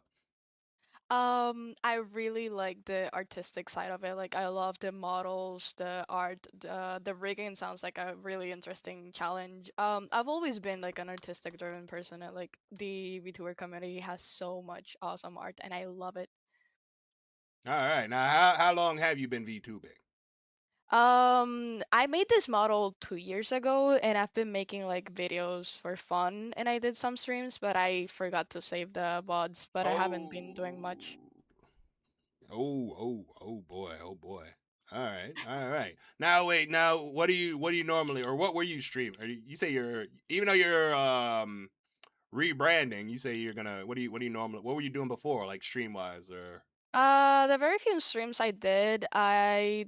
I really like the artistic side of it. Like, I love the models, the art, the rigging sounds like a really interesting challenge. I've always been like an artistic driven person, and like the VTuber community has so much awesome art, and I love it. All right, now how long have you been VTubing? I made this model 2 years ago, and I've been making like videos for fun, and I did some streams, but I forgot to save the VODs, but I haven't been doing much. Oh boy. All right. Now wait, what do you normally, or what were you streaming? You say even though you're rebranding, you say you're gonna, what were you doing before, like stream wise or? The very few streams I did I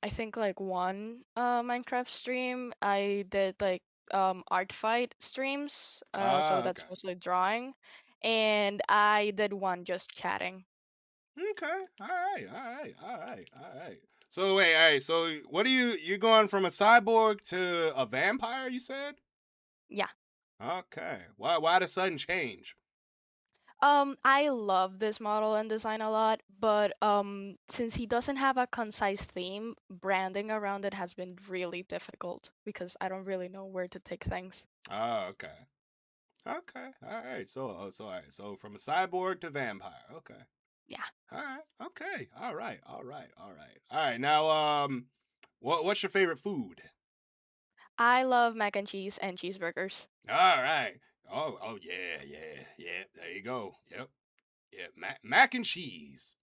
think like one Minecraft stream. I did like art fight streams. So that's Okay. mostly drawing. And I did one just chatting. Okay. All right. So wait, all right. So what you're going from a cyborg to a vampire, you said? Yeah. Okay. Why the sudden change? I love this model and design a lot, but since he doesn't have a concise theme, branding around it has been really difficult because I don't really know where to take things. Oh, okay. Okay. All right. So So from a cyborg to vampire. Okay. Yeah. All right. Okay. All right. Now, what's your favorite food? I love mac and cheese and cheeseburgers. All right. Oh yeah. There you go. Yep. Mac and cheese.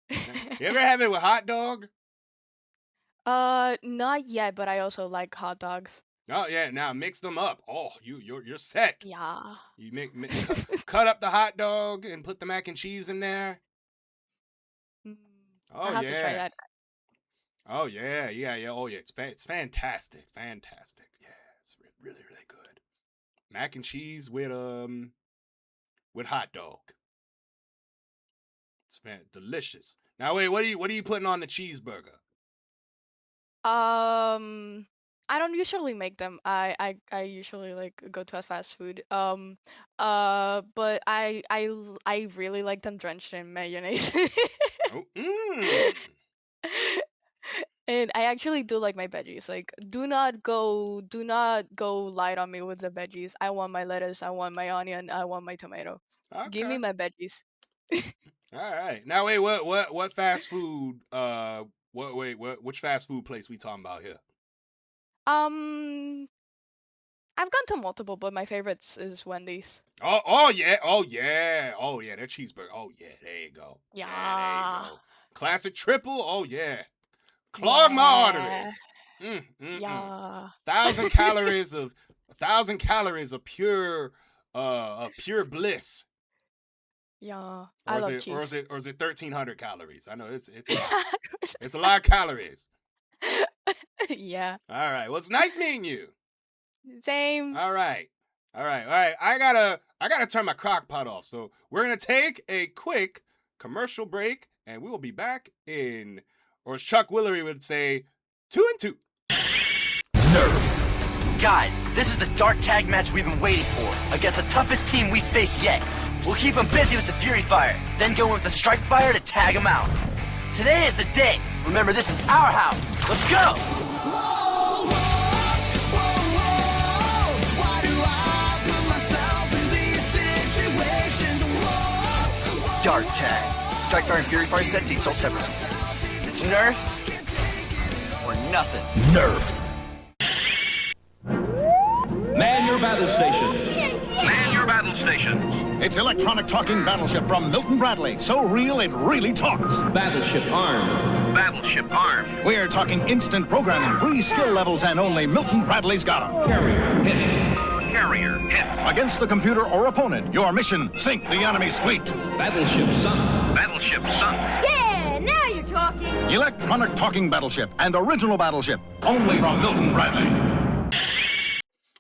You ever have it with hot dog? Not yet, but I also like hot dogs. Oh yeah. Now mix them up. Oh, you're set. Yeah. You cut up the hot dog and put the mac and cheese in there. Oh I'll have to try that. Oh yeah. Oh yeah. It's fantastic. Fantastic. Yeah, it's really good. Mac and cheese with hot dog. It's delicious. Now wait, what are you putting on the cheeseburger? I don't usually make them. I usually like go to a fast food. But I really like them drenched in mayonnaise. And I actually do like my veggies. Like, do not go light on me with the veggies. I want my lettuce. I want my onion. I want my tomato. Give me Okay. my veggies. All right. Now wait, what fast food? Which fast food place we talking about here? Um, I've gone to multiple, but my favorites is Wendy's. Oh yeah. That cheeseburger. Oh yeah, there you go. Yeah. There you go. Classic triple. Oh yeah. Clog my arteries. Yeah. 1,000 calories of 1,000 calories of pure bliss. Yeah. I love cheese. Or is it 1,300 calories? I know it's a lot of calories. Yeah. All right. Well, it's nice meeting you. Same. All right. I gotta turn my crock pot off. So we're gonna take a quick commercial break, and we will be back in, or as Chuck Willery would say, 2 and 2. Nerf. Guys, this is the dark tag match we've been waiting for against the toughest team we've faced yet. We'll keep them busy with the Fury Fire, then go in with the Strike Fire to tag them out. Today is the day. Remember, this is our house. Let's go. Dark Tag. Strike Fire and Fury Fire sets each sold separately. It's Nerf or nothing. Nerf. Man your battle stations. Man your battle stations. It's electronic talking battleship from Milton Bradley. So real it really talks. Battleship armed. Battleship armed. We're talking instant programming, free skill levels, and only Milton Bradley's got them. Carrier hit. Carrier hit. Against the computer or opponent, your mission, sink the enemy's fleet. Battleship sunk. Battleship sunk. Yeah, now you're talking. Electronic talking battleship and original battleship, only from Milton Bradley.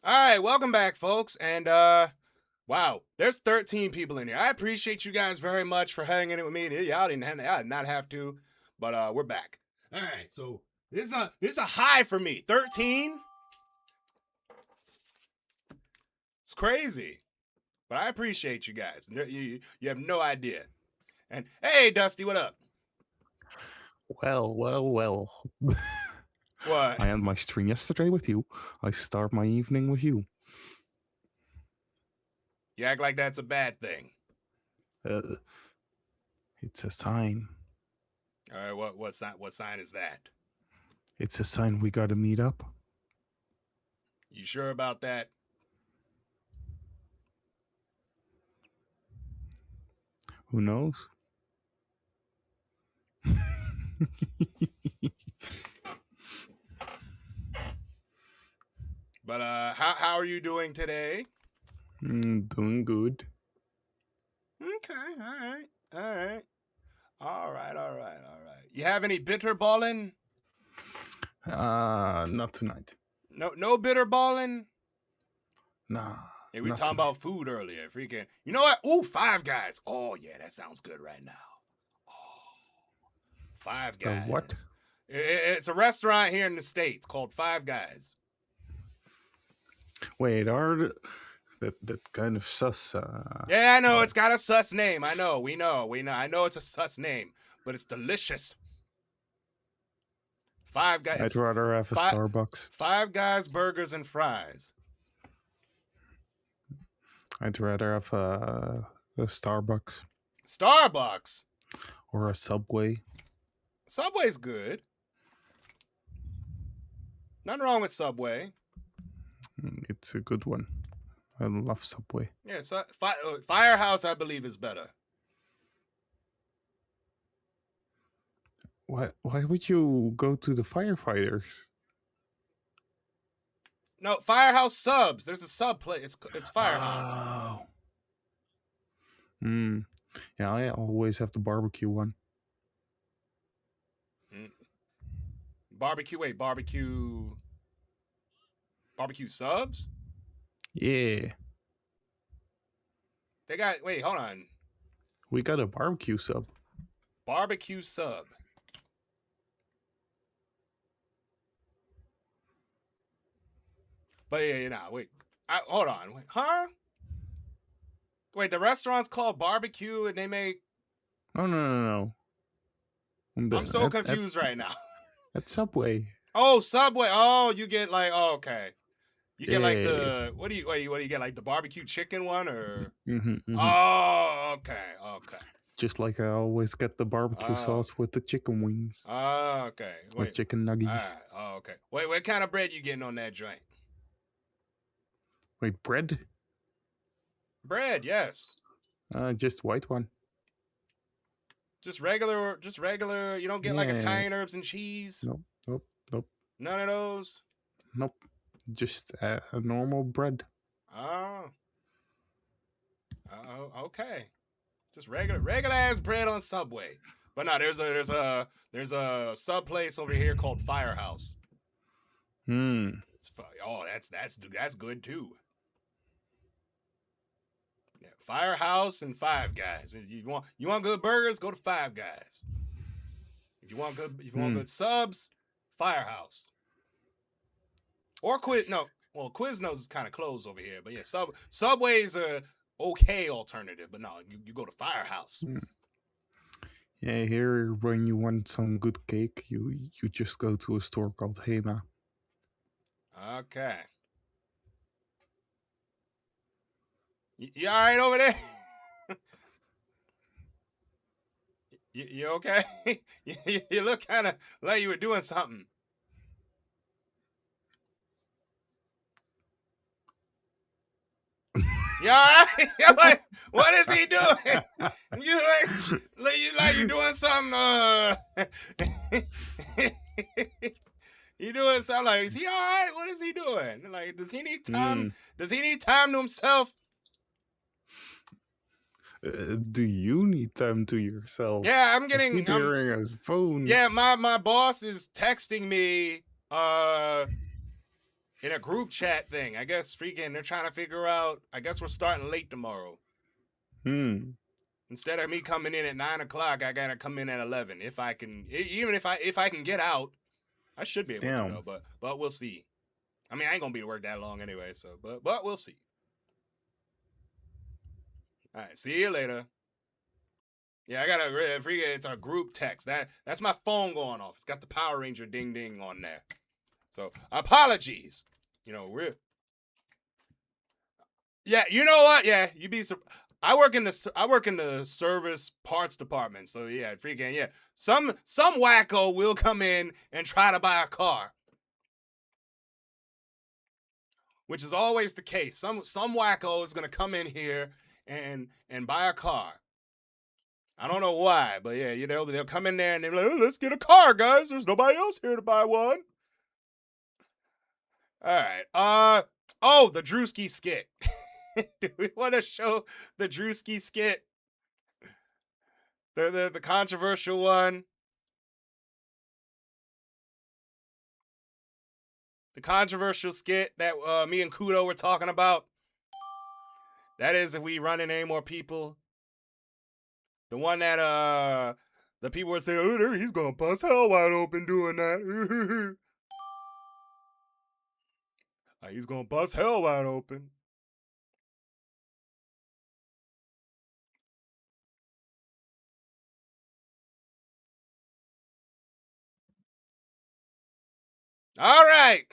All right, welcome back, folks. And wow, there's 13 people in here. I appreciate you guys very much for hanging in with me. Y'all did not have to, but we're back. All right, so this is a high for me. 13. It's crazy, but I appreciate you guys. You have no idea. And hey, Dusty, what up? Well. What? I ended my stream yesterday with you. I start my evening with you. You act like that's a bad thing. It's a sign. All right, what sign is that? It's a sign we gotta meet up. You sure about that? Who knows? But how are you doing today? Doing good. Okay, all right. You have any bitter balling? Not tonight. No bitter balling? Nah. Hey, we were not talking tonight. about food earlier. Freaking, you know what? Ooh, Five Guys. Oh yeah, that sounds good right now. Oh, Five The Guys. what? It's a restaurant here in the States called Five Guys. Wait, that kind of sus. Yeah, I know it's got a sus name. I know, we know. I know it's a sus name, but it's delicious. Five Guys. I'd rather have a Starbucks. Five Guys burgers and fries. I'd rather have a Starbucks Starbucks. or a Subway. Subway's good. Nothing wrong with Subway. It's a good one. I love Subway. Yeah, so Firehouse, I believe, is better. Why would you go to the firefighters? No, Firehouse subs. There's a sub place. It's Firehouse. Oh. Yeah, I always have the barbecue one. Barbecue subs? Yeah. They got, wait, hold on. We got a barbecue sub. Barbecue sub. But yeah, wait. Hold on. Wait, huh? Wait, the restaurant's called Barbecue and they make... Oh, no. I'm so confused right now. At Subway. Oh, Subway. Oh, you get like, oh, okay. You get like the, what do you get, like the barbecue chicken one or? Oh, okay. Just like I always get the barbecue sauce with the chicken wings. Oh, okay. Or chicken nuggets. All right. Oh, okay. Wait, what kind of bread you getting on that joint? Wait, bread? Bread, yes. Just white one. Just regular. You don't get like Italian herbs and cheese. Nope. None of those. Nope. Just a normal bread. Oh. Okay. Just regular ass bread on Subway. But no, there's a sub place over here called Firehouse. That's good too. Yeah, Firehouse and Five Guys. If you want good burgers, go to Five Guys. If you want good subs, Firehouse. Or Quiznos is kind of closed over here, but yeah, Subway's a okay alternative, but no, you go to Firehouse. Yeah, here when you want some good cake, you just go to a store called Hema. Okay. You all right over there? you okay? You look kind of like you were doing something. You all right? Like, what is he doing? You like you doing something? You doing something like, is he all right? What is he doing? Like, does he need time? Does he need time to himself? Do you need time to yourself? Yeah, I'm getting hearing his phone. Yeah, my boss is texting me in a group chat thing. I guess they're trying to figure out. I guess we're starting late tomorrow. Instead of me coming in at 9 o'clock, I gotta come in at 11. If I can, even if I can get out, I should be able to go. But we'll see. I mean, I ain't gonna be at work that long anyway. So, but we'll see. All right, see you later. Yeah, I gotta forget it's our group text. That's my phone going off. It's got the Power Ranger ding ding on there. So apologies. Yeah, you know what? Yeah, you'd be surprised. I work in the service parts department. So yeah, some wacko will come in and try to buy a car. Which is always the case. Some wacko is gonna come in here and buy a car. I don't know why, but yeah, they'll come in there and they're like, oh, let's get a car, guys. There's nobody else here to buy one. All right. The Drewski skit. Do we want to show the Drewski skit? The controversial one. The controversial skit that me and Kudo were talking about. That is, if we run in any more people. The one that the people were saying, oh, he's gonna bust hell wide open doing that. He's gonna bust hell wide open. All right.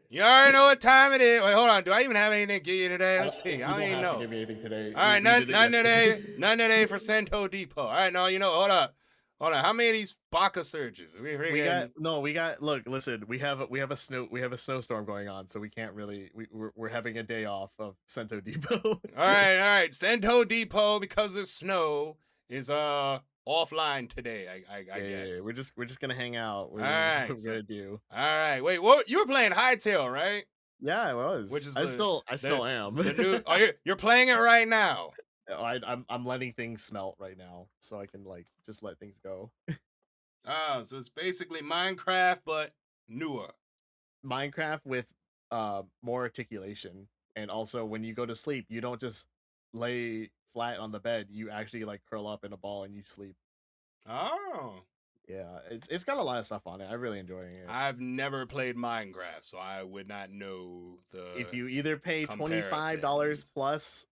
You already know what time it is. Wait, hold on. Do I even have anything to give you today? Let's see. I don't even know. Give me anything today. All right, none today. None today for Cento Depot. All right, no, hold up. Hold on, how many of these Baka surges? We got. Look, listen. We have a snowstorm going on, so we can't really. We're having a day off of Sento Depot. all right. Sento Depot, because of snow, is offline today. I guess. Yeah, we're just gonna hang out. All right, what we're gonna do. All right, wait. What you were playing Hytale, right? Yeah, I was. Which is I still am. The new, you're playing it right now. I'm letting things smelt right now, so I can like just let things go. Oh, so it's basically Minecraft but newer. Minecraft with more articulation, and also when you go to sleep, you don't just lay flat on the bed. You actually like curl up in a ball and you sleep. Oh. Yeah, it's got a lot of stuff on it. I'm really enjoying it. I've never played Minecraft, so I would not know the. If you either pay $25 plus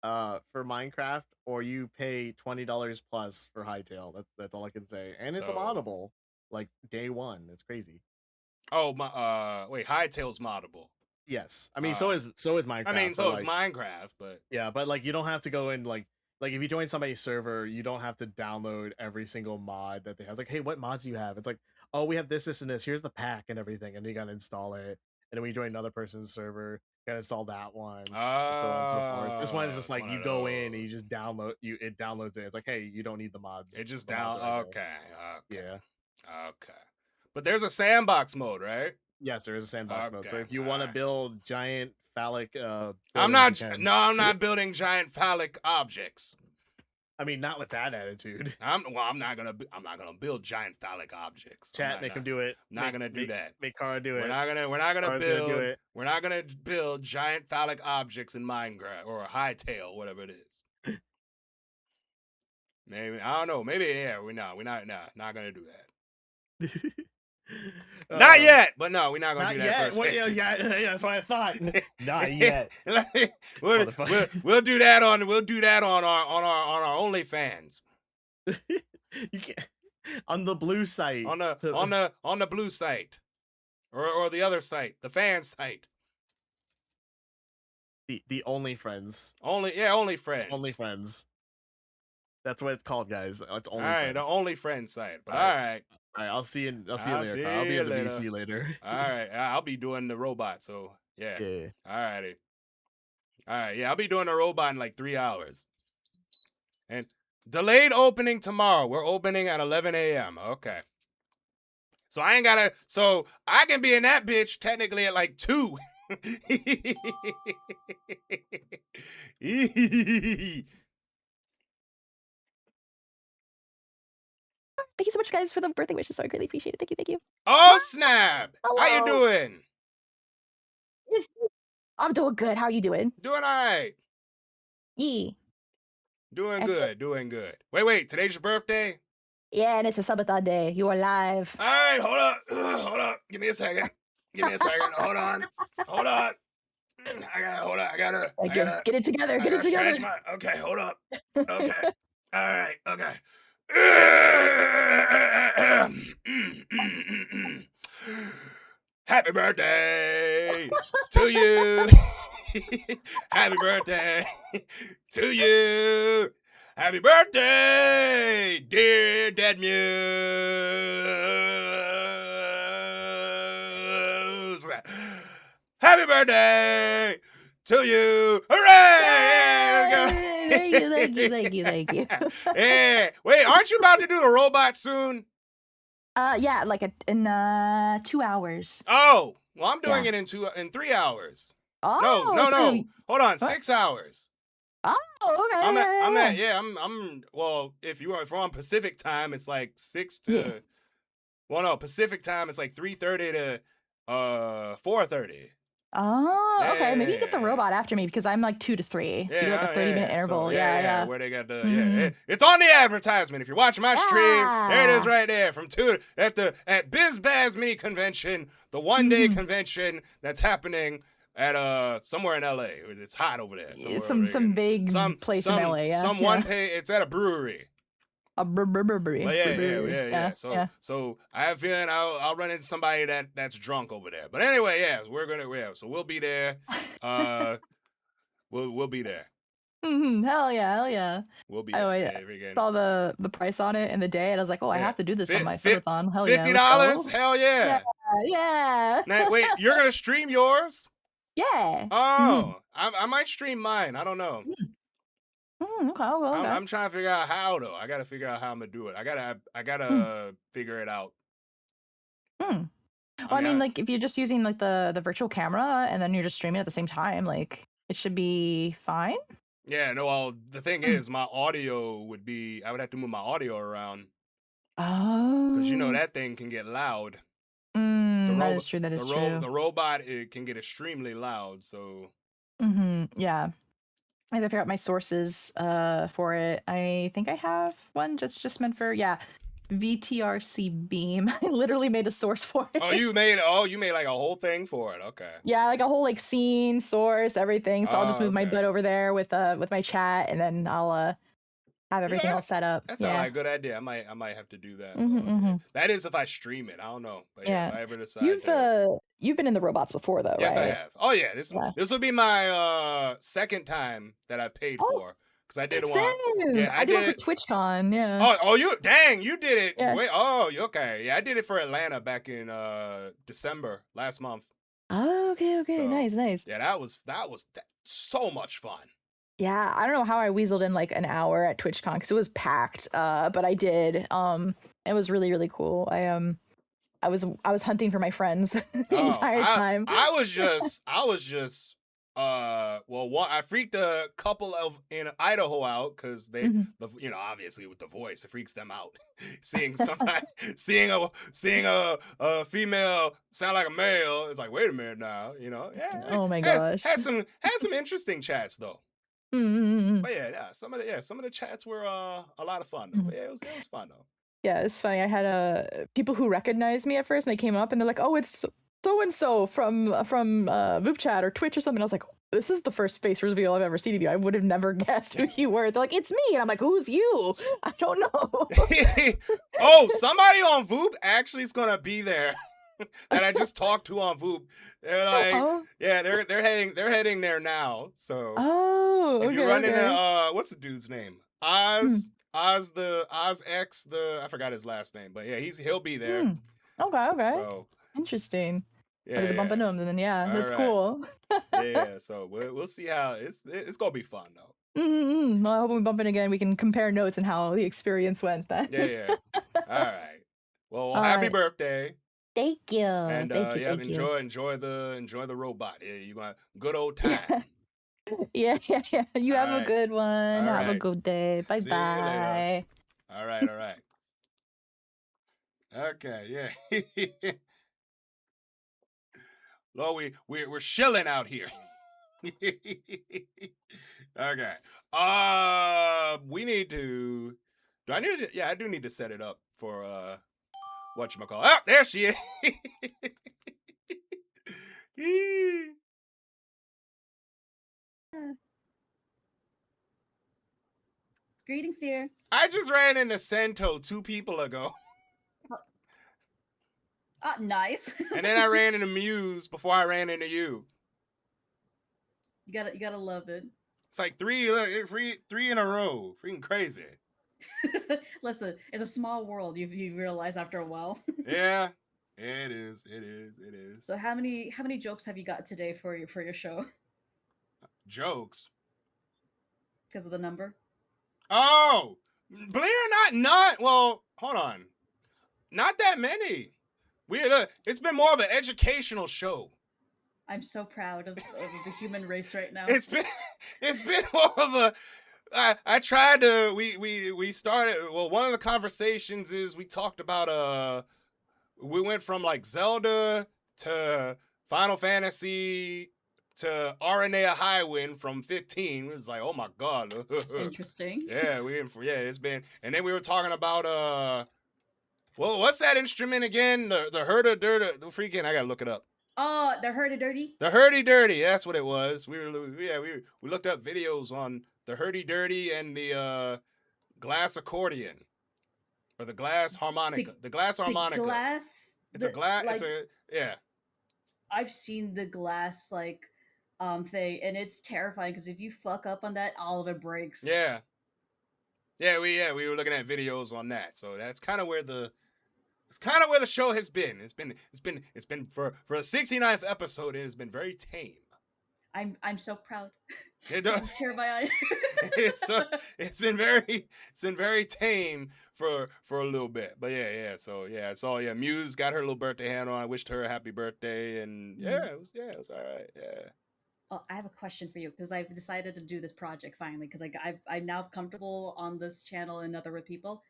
for Minecraft, or you pay $20 plus for Hytale. That's all I can say. And it's moddable, like day one. It's crazy. Oh my! Wait, Hytale's moddable. Yes, I mean so is Minecraft. I mean, so is Minecraft, but yeah, but like you don't have to go in like if you join somebody's server, you don't have to download every single mod that they have. It's like, hey, what mods do you have? It's like, oh, we have this, and this. Here's the pack and everything, and you gotta install it. And then when you join another person's server, you gotta install that one. And so on and so forth. This one is just like you go in and you just download. It downloads it. It's like, hey, you don't need the mods. It just Okay. Yeah. Okay. But there's a sandbox mode, right? Yes, there is a sandbox mode. So if you want to build giant phallic, I'm not building giant phallic objects. I mean, not with that attitude. I'm not gonna build giant phallic objects. Chat, make him do it. Not gonna do that. Make Kara do it. We're not gonna build giant phallic objects in Minecraft or Hytale, whatever it is. Maybe I don't know. Maybe we're not gonna do that. Not yet, but no, we're not gonna do that first. Yeah, that's what I thought. Not yet. we'll do that on our OnlyFans. You can't on the blue site. On the blue site. Or the other site, the fan site. The OnlyFriends. OnlyFriends. OnlyFriends. That's what it's called, guys. It's OnlyFriends. All right, the OnlyFriends site. But all right. All right, I'll see you later. I'll be in the VC later. All right, I'll be doing the robot. So yeah. All right, yeah, I'll be doing the robot in like 3 hours. And delayed opening tomorrow. We're opening at 11 a.m. Okay. So I can be in that bitch technically at like 2. Thank you so much, guys, for the birthday wishes. So I greatly appreciate it. Thank you. Oh, snap. Hello. How you doing? I'm doing good. How are you doing? Doing all right. Yee. Doing good. Wait. Today's your birthday? Yeah, and it's a Sabaton day. You are live. All right, hold up. Give me a second. Hold on. I gotta get it together. Okay, hold up. Okay. All right. Okay. Happy birthday to you. Happy birthday to you. Happy birthday, dear Dead Muse. Happy birthday to you. Hooray! Thank you. Yeah. Wait, aren't you about to do the robot soon? Yeah, like in 2 hours. Oh, well, I'm doing it in 3 hours. Oh, no. Hold on, 6 hours. Oh, okay. Well, if we're on Pacific time, it's like 6 to. Well, no, Pacific time, it's like 3:30 to 4:30. Oh, okay. Maybe you get the robot after me because I'm like 2 to 3. So you do like a 30-minute interval. So, yeah. Where they got the it's on the advertisement. If you're watching my stream, there it is right there. From 2 at BizBaz Mini Convention, the one-day convention that's happening at somewhere in LA. It's hot over there. It's some big place in LA. Yeah. It's at a brewery. A brewery. Yeah. So I have a feeling I'll run into somebody that's drunk over there. But anyway, so we'll be there. We'll be there. Hell yeah, hell yeah. We'll be I again. saw the price on it and the day, and I was like, oh, I have to do this on my subathon. Hell yeah, $50? let's go. Hell yeah. Yeah. Now, wait, you're gonna stream yours? Yeah. Oh, I might stream mine. I don't know. Okay, okay. I'm trying to figure out how though. I gotta figure out how I'm gonna do it. I gotta figure it out. Well, I mean, like if you're just using like the virtual camera and then you're just streaming at the same time, like it should be fine. Yeah, no, well, the thing is, my audio would be, I would have to move my audio around. Oh. Because you know that thing can get loud. That is true, that is true. The robot, it can get extremely loud, so. Yeah. I have to figure out my sources for it. I think I have one just meant for, VTRC Beam. I literally made a source for it. You made like a whole thing for it. Okay. Yeah, like a whole like scene, source, everything. So I'll just move my butt over there with my chat, and then I'll have everything all set up. That sounds like a good idea. I might have to do that. That is if I stream it. I don't know. But Yeah. if I ever decide You've been in the robots before though, Yes, right? I have. Oh yeah, this will be my second time that I've paid for. Because I did one. Same. Yeah, I did one for TwitchCon, yeah. You did it. Yeah. Wait, okay. Yeah, I did it for Atlanta back in December last month. Oh, okay. So, Nice. Yeah, that was so much fun. Yeah, I don't know how I weaseled in like an hour at TwitchCon because it was packed. But I did. It was really, really cool. I was hunting for my friends the entire time. I was just I freaked a couple in Idaho out because they, obviously with the voice, it freaks them out. seeing a female sound like a male, it's like, wait a minute now, Yeah. Oh my gosh. Had some interesting chats though. Mm-hmm. But some of the chats were a lot of fun though. But yeah, it was fun though. Yeah, it's funny. I had people who recognized me at first, and they came up and they're like, "Oh, it's so and so from Voop Chat or Twitch or something." I was like, "This is the first face reveal I've ever seen of you. I would have never guessed who you were." They're like, "It's me," and I'm like, "Who's you?" I don't know. Somebody on Voop actually is gonna be there that I just talked to on Voop. They're like, they're heading there now. So if you run into what's the dude's name? Oz X, I forgot his last name, but yeah, he'll be there. Okay. So interesting. Yeah, to bump into him, then that's right. Cool. Yeah, so we'll see how it's gonna be fun though. Well, I hope when we bump in again, we can compare notes and how the experience went then. Yeah. All right. Well, happy birthday. Thank you. And Thank you. enjoy the robot. Yeah, you got a good old time. Yeah. You have a good one. All Have a right. good day. Bye See you later. bye. All right. Okay, yeah. Lord, we're chilling out here. Okay. We need to. Do I need to? Yeah, I do need to set it up for whatchamacallit. Oh, there she is. Greetings, dear. I just ran into Sento 2 people ago. Nice. And then I ran into Muse before I ran into you. You gotta love it. It's like three in a row. Freaking crazy. Listen, it's a small world. You realize after a while. Yeah, it is. So how many jokes have you got today for your show? Jokes? Because of the number? Oh, believe it or not. Well, hold on. Not that many. It's been more of an educational show. I'm so proud of the human race right now. It's been more of a. I tried to. We started. Well, one of the conversations is we talked about we went from like Zelda to Final Fantasy to Aranea Highwind from 15. It was like, oh my god. Interesting. Yeah, it's been. And then we were talking about well, what's that instrument again? The hurdy-durdy. The freaking, I gotta look it up. Oh, the hurdy-durdy? The hurdy-durdy, that's what it was. We looked up videos on the hurdy-durdy and the glass accordion. Or the glass harmonica. The glass harmonica. The glass? It's a glass, yeah. I've seen the glass, like, thing, and it's terrifying because if you fuck up on that, all of it breaks. Yeah. We were looking at videos on that. So that's kind of where the show has been. It's been for the 69th episode, it has been very tame. I'm so proud. It does. It's a tear in my eye. It's been very tame for a little bit. But yeah. So yeah, I saw Muse got her little birthday hat on. I wished her a happy birthday, and it was all right. Yeah. Oh, I have a question for you because I've decided to do this project finally because I'm now comfortable on this channel and other with people.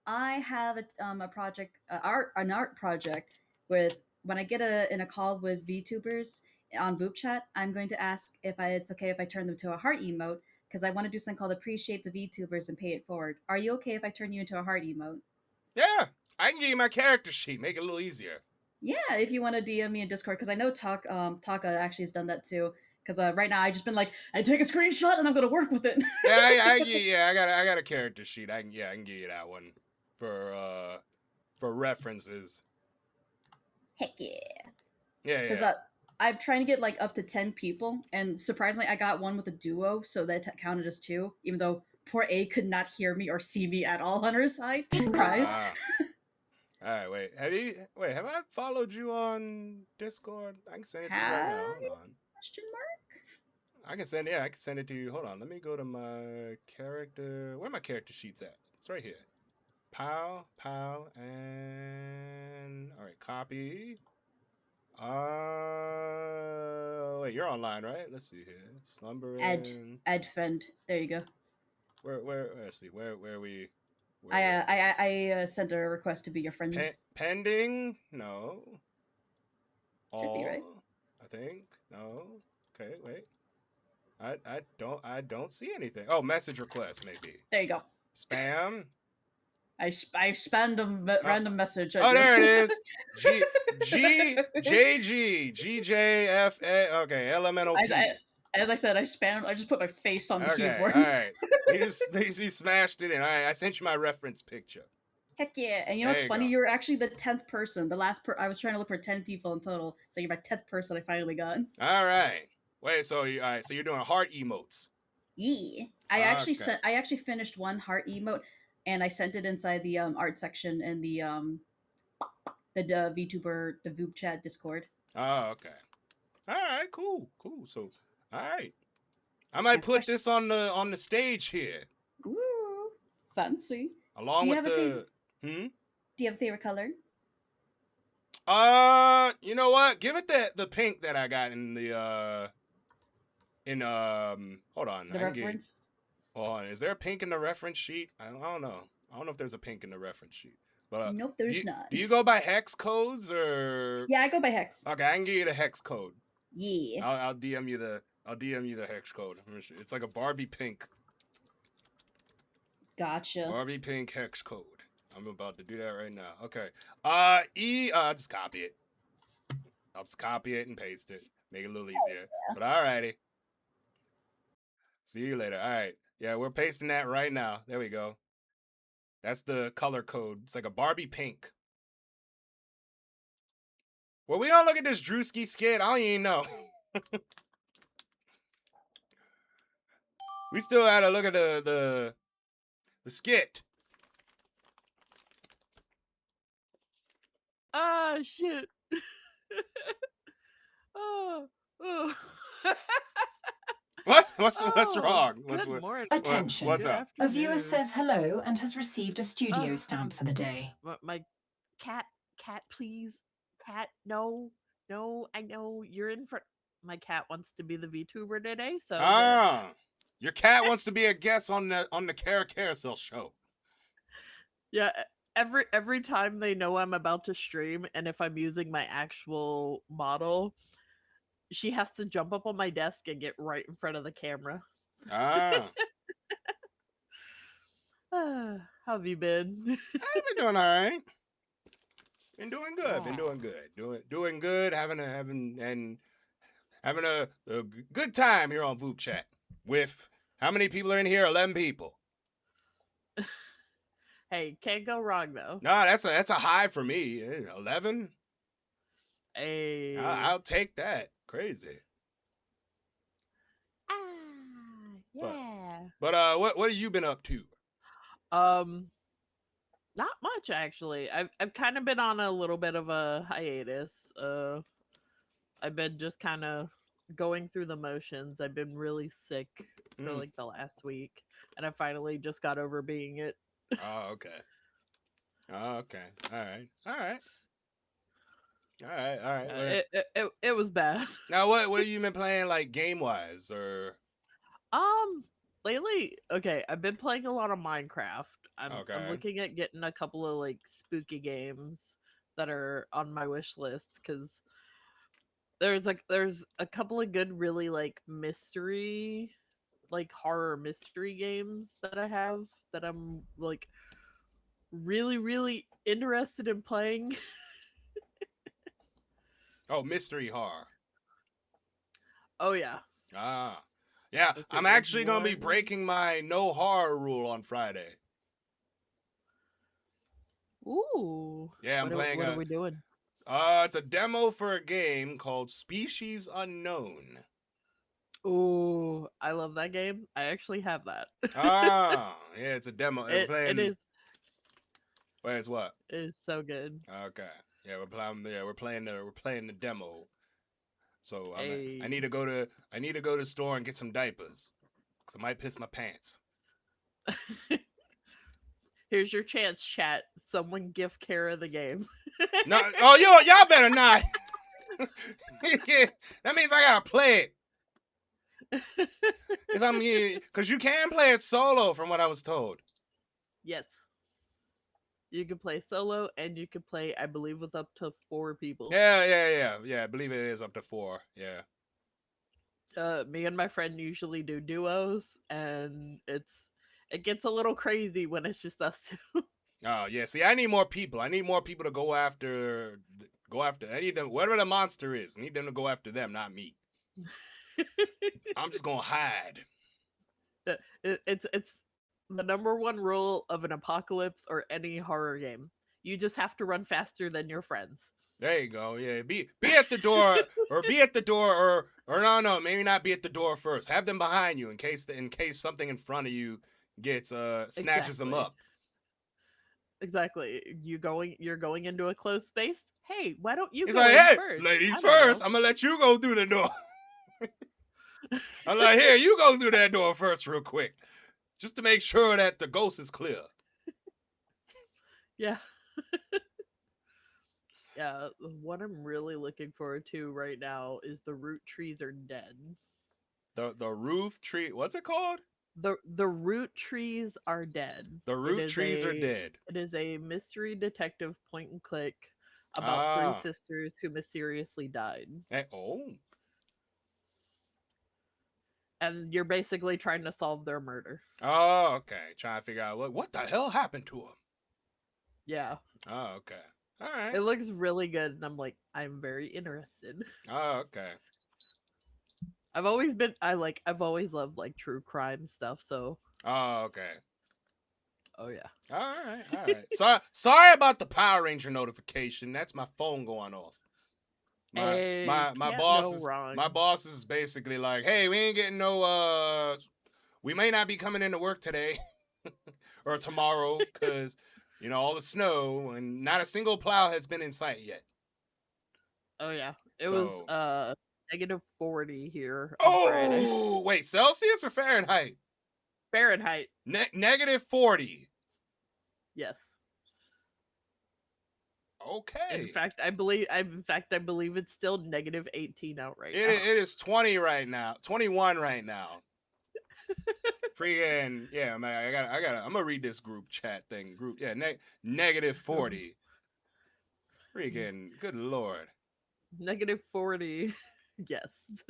I have a project, an art project with when I get in a call with VTubers on Voop Chat, I'm going to ask if it's okay if I turn them to a heart emote because I want to do something called appreciate the VTubers and pay it forward. Are you okay if I turn you into a heart emote? Yeah, I can give you my character sheet, make it a little easier. Yeah, if you want to DM me in Discord because I know Taka actually has done that too. Because right now I just been like, I take a screenshot and I'm gonna work with it. I got a character sheet. I can give you that one for references. Heck yeah. Yeah. Because I'm trying to get like up to 10 people, and surprisingly, I got one with a duo, so that counted as 2. Even though poor A could not hear me or see me at all on her side. Surprise. All right, wait. Have I followed you on Discord? I can send it to you right now. Hold on. Question mark? I can send it to you. Hold on. Let me go to my character. Where are my character sheets at? It's right here. Pow, and all right, copy. Wait, you're online, right? Let's see here. Slumbering. Add friend. There you go. Where? Let's see. Where we? I sent a request to be your friend. Pending? No. Should be, right? I think. No. Okay, wait. I don't see anything. Oh, message request maybe. There you go. Spam. I spammed a random message. Oh, there it is. GJFA. Okay, elemental P. As I said, I just put my face on the keyboard. All right. He smashed it in. All right, I sent you my reference picture. Heck yeah. And you know what's funny? You're actually the 10th person. The last I was trying to look for 10 people in total. So you're my 10th person I finally got. All right. Wait, so you're doing heart emotes. Yeah. I actually finished one heart emote and I sent it inside the art section in the VTuber, the Voop Chat Discord. Oh, okay. All right, cool. So, all right. I might put this on the stage here. Ooh, fancy. Along with the Do you have a favorite color? You know what? Give it the pink that I got in the hold on. The reference? Hold on. Is there a pink in the reference sheet? I don't know. I don't know if there's a pink in the reference sheet. But nope, there's not. Do you go by hex codes or? Yeah, I go by hex. Okay, I can give you the hex code. Yeah. I'll DM you the hex code. It's like a Barbie pink. Gotcha. Barbie pink hex code. I'm about to do that right now. Okay. I'll just copy it. I'll just copy it and paste it. Make it a little easier. But alrighty. See you later. All right. Yeah, we're pasting that right now. There we go. That's the color code. It's like a Barbie pink. Well, we all look at this Drewski skit. I don't even know. We still had to look at the skit. Ah, shit. Oh. What? What's wrong? Good morning. Attention. What's up? A viewer says hello and has received a studio stamp for the day. My cat, please. Cat, no. I know you're in front. My cat wants to be the VTuber today, so. Your cat wants to be a guest on the Carousel show. Yeah, every time they know I'm about to stream, and if I'm using my actual model, she has to jump up on my desk and get right in front of the camera. How have you been? I've been doing all right. Been doing good. Been doing good. Doing good. Having a good time here on Voop Chat. With how many people are in here? 11 people. Hey, can't go wrong though. No, that's a high for me. 11. Hey, I'll take that. Crazy. Yeah. But what have you been up to? Not much actually. I've kind of been on a little bit of a hiatus. I've been just kind of going through the motions. I've been really sick for Mm. like the last week, and I finally just got over being it. Oh, okay. Oh, okay. All right. All right. All right. All right. It was bad. Now, what have you been playing, like, game-wise, or? Lately, okay, I've been playing a lot of Minecraft. I'm Okay. looking at getting a couple of like spooky games that are on my wish list because there's a couple of good, really like mystery, like horror mystery games that I have that I'm like really interested in playing. Oh, mystery horror. Oh yeah. Ah. Yeah, Let's see, I'm there's actually going to be one- breaking my no horror rule on Friday. Ooh. Yeah, I'm playing What are we doing? It's a demo for a game called Species Unknown. Ooh, I love that game. I actually have that. Ah, yeah, it's a demo. It is. Wait, it's what? It is so good. Okay. Yeah, we're playing the demo. So I Hey. need to go to the store and get some diapers, cause I might piss my pants. Here's your chance, chat. Someone gift Kara the game. No, y'all better not. That means I gotta play it. If I'm here, cause you can play it solo, from what I was told. Yes. You can play solo, and you can play, I believe, with up to 4 people. Yeah. I believe it is up to 4. Yeah. Me and my friend usually do duos, and it gets a little crazy when it's just us two. Oh yeah. See, I need more people. I need more people to go after. I need them. Whatever the monster is, I need them to go after them, not me. I'm just gonna hide. It's the number one rule of an apocalypse or any horror game. You just have to run faster than your friends. There you go. Yeah, be at the door, or no, maybe not be at the door first. Have them behind you in case something in front of you gets snatches them up. Exactly. You're going into a closed space. Hey, why don't you He's go like, in hey, first? ladies I don't first. know." I'm gonna let you go through the door. I'm like, here, you go through that door first, real quick, just to make sure that the ghost is clear. Yeah. Yeah, what I'm really looking forward to right now is the root trees are dead. The roof tree. What's it called? The root trees are dead. The root trees are dead. It is a mystery detective point and click about 3 Ah. sisters who mysteriously died. And you're basically trying to solve their murder. Oh, okay. Trying to figure out what the hell happened to him. Yeah. Oh, okay. All right. It looks really good, and I'm very interested. Oh, okay. I've always loved like true crime stuff, so Oh, okay. oh yeah. All right. Sorry about the Power Ranger notification. That's my phone going off. Hey, My can't boss go is wrong. my boss is basically like, hey, we ain't getting no we may not be coming into work today or tomorrow because all the snow and not a single plow has been in sight yet. Oh yeah. It was -40 here on Oh, Friday. wait, Celsius or Fahrenheit? Fahrenheit. -40. Yes. Okay. In fact, I believe it's still -18 out right now. It is 20 right now. 21 right now. Freaking yeah, man. I'm gonna read this group chat thing. -40. Freaking good lord. -40. Yes.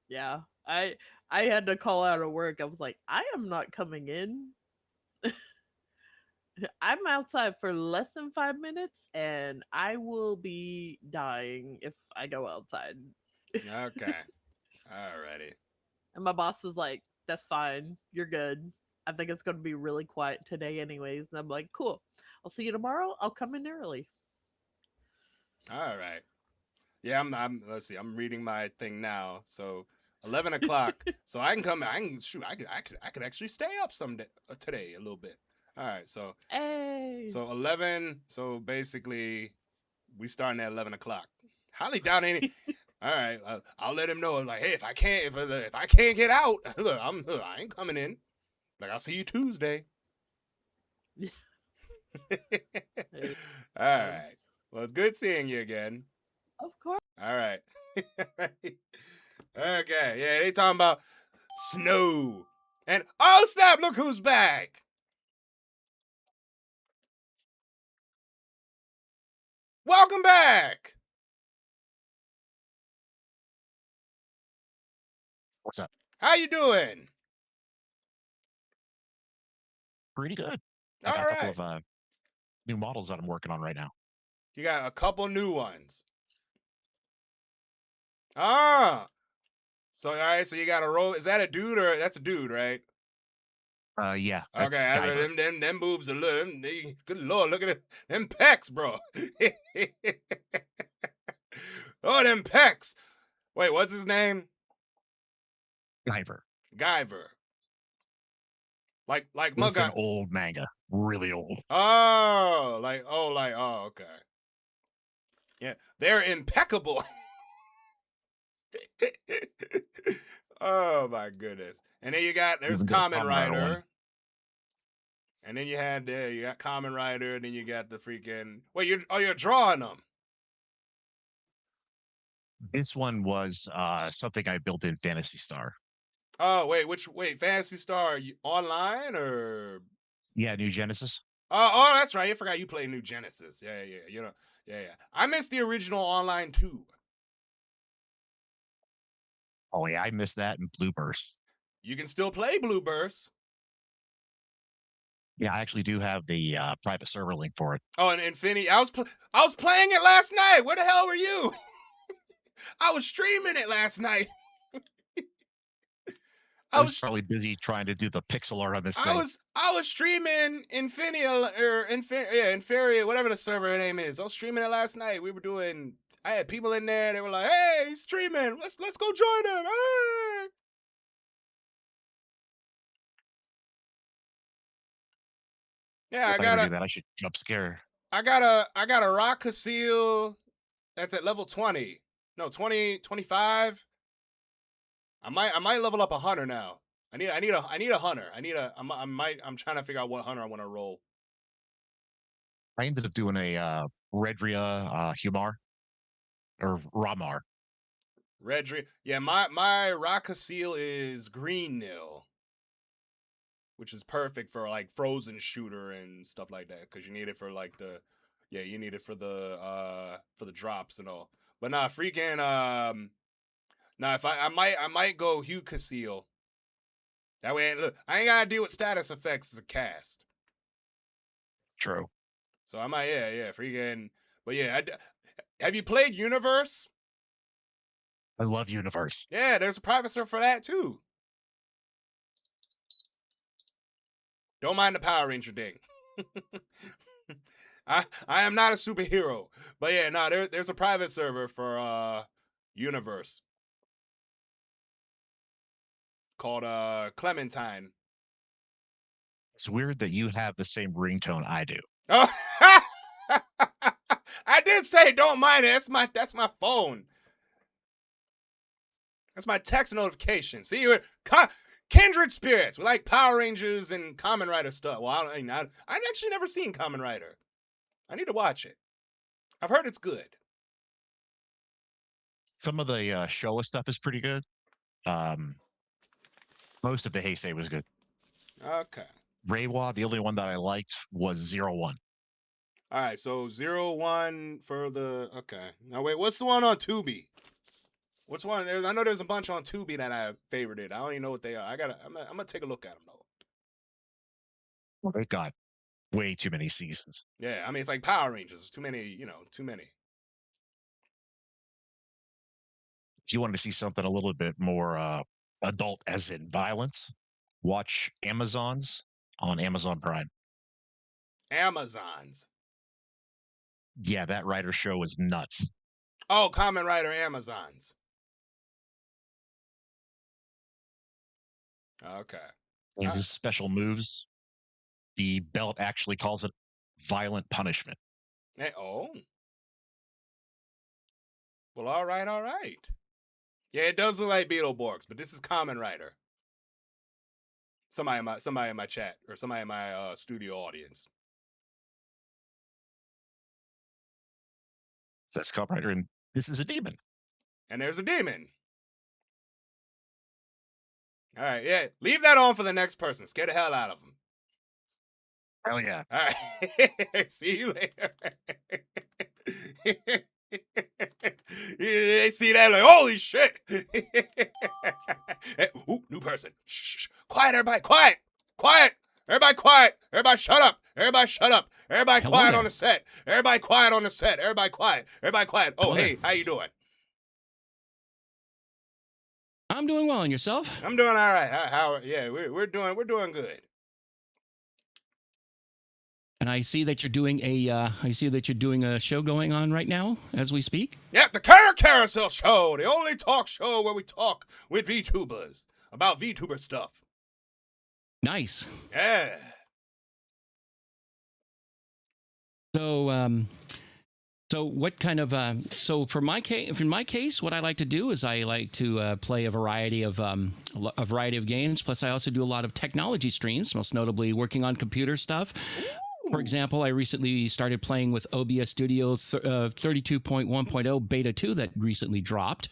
Yeah. I had to call out of work. I was like, I am not coming in. I'm outside for less than 5 minutes and I will be dying if I go outside. Okay. Alrighty. And my boss was like, that's fine. You're good. I think it's going to be really quiet today anyways. And I'm like, cool. I'll see you tomorrow. I'll come in early. All right. Yeah, let's see. I'm reading my thing now. So, 11 o'clock. So I can come. I could actually stay up today a little bit. All right. So Hey. so 11. So basically, we starting at 11 o'clock. Highly doubt any. All right. I'll let him know. Like, hey, if I can't get out, look, I ain't coming in. Like, I'll see you Tuesday. All right. Well, it's good seeing you again. Of course. All right. Okay. Yeah, they talking about snow. And oh snap, look who's back. Welcome back. What's up? How you doing? Pretty good. I All got a couple right. of new models that I'm working on right now. You got a couple new ones. Ah. So all right, so you got a roll. Is that a dude or that's a dude, right? Yeah. That's Okay, Guyver. them boobs are little. Good lord, look at it. Them pecs, bro. Oh, them pecs. Wait, what's his name? Guyver. Like It's Mugga. an old manga, really old. Oh, okay. Yeah, they're impeccable. Oh my goodness. And then there's Even the Kamen Kamen Rider Rider. one. And then you got Kamen Rider, and then you got the freaking you're drawing them. This one was something I built in Phantasy Star. Oh, wait, Phantasy Star online or Yeah, New Genesis. Oh, that's right. I forgot you play New Genesis. Yeah. Yeah. I missed the original online too. Oh yeah, I missed that in Blue Burst. You can still play Blue Burst. Yeah, I actually do have the private server link for it. Oh, and Infinity. I was playing it last night. Where the hell were you? I was streaming it last night. I was probably busy trying to do the pixel art on this thing. I was streaming Inferia, whatever the server name is. I was streaming it last night. I had people in there. They were like, "Hey, he's streaming. Let's go join him." Hey. Yeah, If I ever do that, I should jump scare. I got a rock Casil that's at level 20. No, 20, 25. I might level up a hunter now. I need a hunter. I'm trying to figure out what hunter I want to roll. I ended up doing a Redria Humar or Ramar. Redria. Yeah, my rock Casil is Green Nil, which is perfect for like frozen shooter and stuff like that, because you need it for like the drops and all. But nah, freaking if I might go Hugh Casil. That way, look, I ain't gotta deal with status effects as a cast. True. So I might, freaking. But yeah, have you played Universe? I love Universe. Yeah, there's a private server for that too. Don't mind the Power Ranger ding. I am not a superhero, but yeah, no, there's a private server for Universe called Clementine. It's weird that you have the same ringtone I do. Oh, I did say don't mind it. That's my phone. That's my text notification. See, kindred spirits. We like Power Rangers and Kamen Rider stuff. Well, I've actually never seen Kamen Rider. I need to watch it. I've heard it's good. Some of the Showa stuff is pretty good. Most of the Heisei was good. Okay. Reiwa, the only one that I liked was 01. All right, so 01 for the... Okay. Now, wait, what's the one on Tubi? What's one? I know there's a bunch on Tubi that I favorited. I don't even know what they are. I'm gonna take a look at them, though. Well, they've got way too many seasons. Yeah, I mean, it's like Power Rangers. There's too many, too many. If you wanted to see something a little bit more adult, as in violence, watch Amazons on Amazon Prime. Amazons? Yeah, that Rider show is nuts. Oh, Kamen Rider Amazons. Okay. And his special moves, the belt actually calls it violent punishment. Hey, oh. Well, all right, all right. Yeah, it does look like Beetleborgs, but this is Kamen Rider. Somebody in my chat or somebody in my studio audience. That's Kamen Rider, and this is a demon. And there's a demon. All right, yeah. Leave that on for the next person. Scare the hell out of them. Hell yeah. All right. See you later. They see that like, holy shit. Ooh, new person. Shh. Quiet, everybody. Quiet. Everybody quiet. Everybody shut up. Everybody Hello quiet there. on the set. Everybody quiet on the set. Everybody quiet. Oh, Hello hey, there. how you doing? I'm doing well, and yourself? I'm doing all right. How yeah, we're doing good. And I see that you're doing a show going on right now as we speak. Yep, the Carousel Show, the only talk show where we talk with VTubers about VTuber stuff. Nice. Yeah. So what kind of so for my case, in my case, what I like to do is I like to play a variety of games. Plus, I also do a lot of technology streams, most notably working on computer stuff. For example, I recently started playing with OBS Studio 32.1.0 Beta 2 that recently dropped.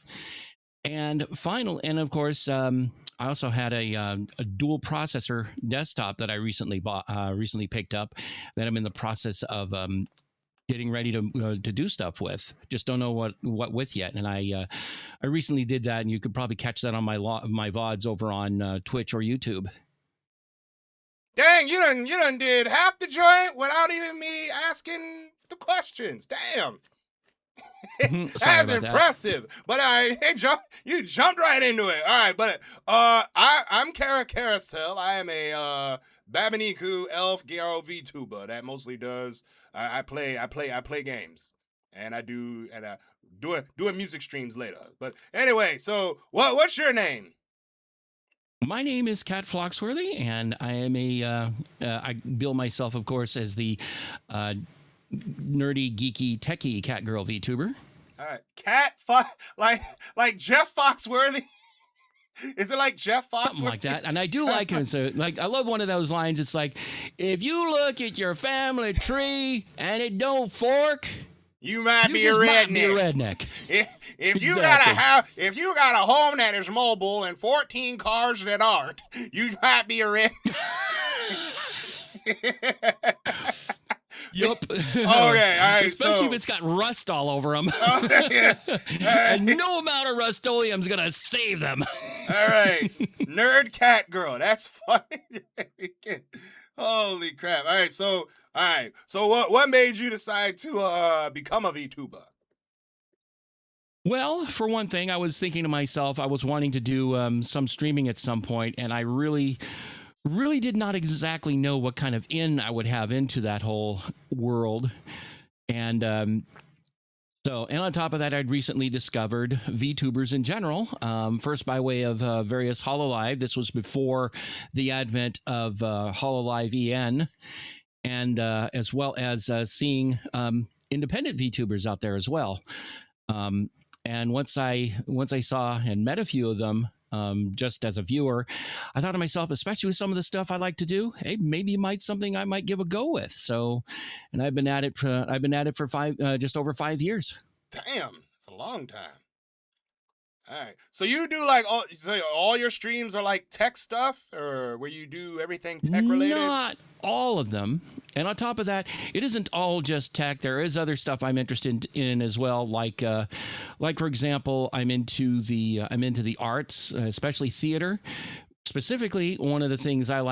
And of course, I also had a dual processor desktop that I recently picked up that I'm in the process of getting ready to do stuff with. Just don't know what with yet. And I recently did that, and you could probably catch that on my VODs over on Twitch or YouTube. Dang, you done did half the joint without even me asking the questions. Damn. That's impressive. But you jumped right into it. All right, but I'm Carousel. I am a Babaniku Elf Garo VTuber that mostly does I play games. And I do doing music streams later. But anyway, so what's your name? My name is Cat Floxworthy, and I am I bill myself, of course, as the nerdy, geeky, techie cat girl VTuber. All right, like Jeff Foxworthy. Is it like Jeff Foxworthy? Something like that. And I do like it. So, I love one of those lines. It's like, if you look at your family tree and it don't fork, you might be a just redneck. Might be a redneck. If you got a home that is mobile and 14 cars that aren't, you might be a redneck. Yup. Okay, all right. Especially if it's got rust all over them. And no amount of Rust-Oleum's gonna save them. All right, nerd cat girl. That's funny. Holy crap! All right, so what made you decide to become a VTuber? Well, for one thing, I was thinking to myself, I was wanting to do some streaming at some point, and I really did not exactly know what kind of in I would have into that whole world. And and on top of that, I'd recently discovered VTubers in general, first by way of various HoloLive. This was before the advent of HoloLive EN, and as well as seeing independent VTubers out there as well. And once I saw and met a few of them, just as a viewer, I thought to myself, especially with some of the stuff I like to do, hey, maybe something I might give a go with. So, and I've been at it for just over 5 years. Damn, it's a long time. All right, so you do all your streams are like tech stuff, or where you do everything tech related? Not all of them. And on top of that, it isn't all just tech. There is other stuff I'm interested in as well. Like for example, I'm into the arts, especially theater. Specifically, one of the things I've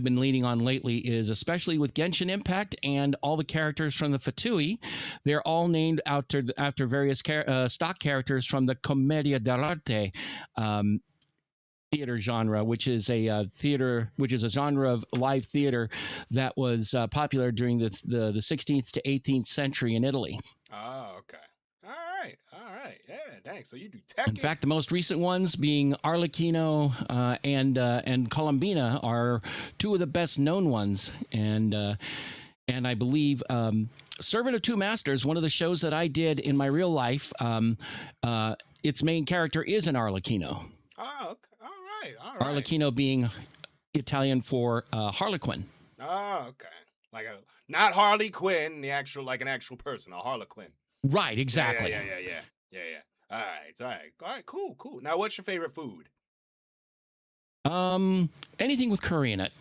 been leaning on lately is, especially with Genshin Impact and all the characters from the Fatui, they're all named after various stock characters from the Commedia dell'arte theater genre, which is a genre of live theater that was popular during the 16th to 18th century in Italy. Oh, okay. All right. right. Yeah, dang. So you do Tekken. In fact, the most recent ones being Arlecchino and Colombina are two of the best known ones. And I believe Servant of Two Masters, one of the shows that I did in my real life, its main character is an Arlecchino. Oh, okay. All right. Arlecchino being Italian for Harlequin. Oh, okay. Like not Harley Quinn, an actual person, a Harlequin. Right, exactly. Yeah. All right, cool. Now, what's your favorite food? Anything with curry in it.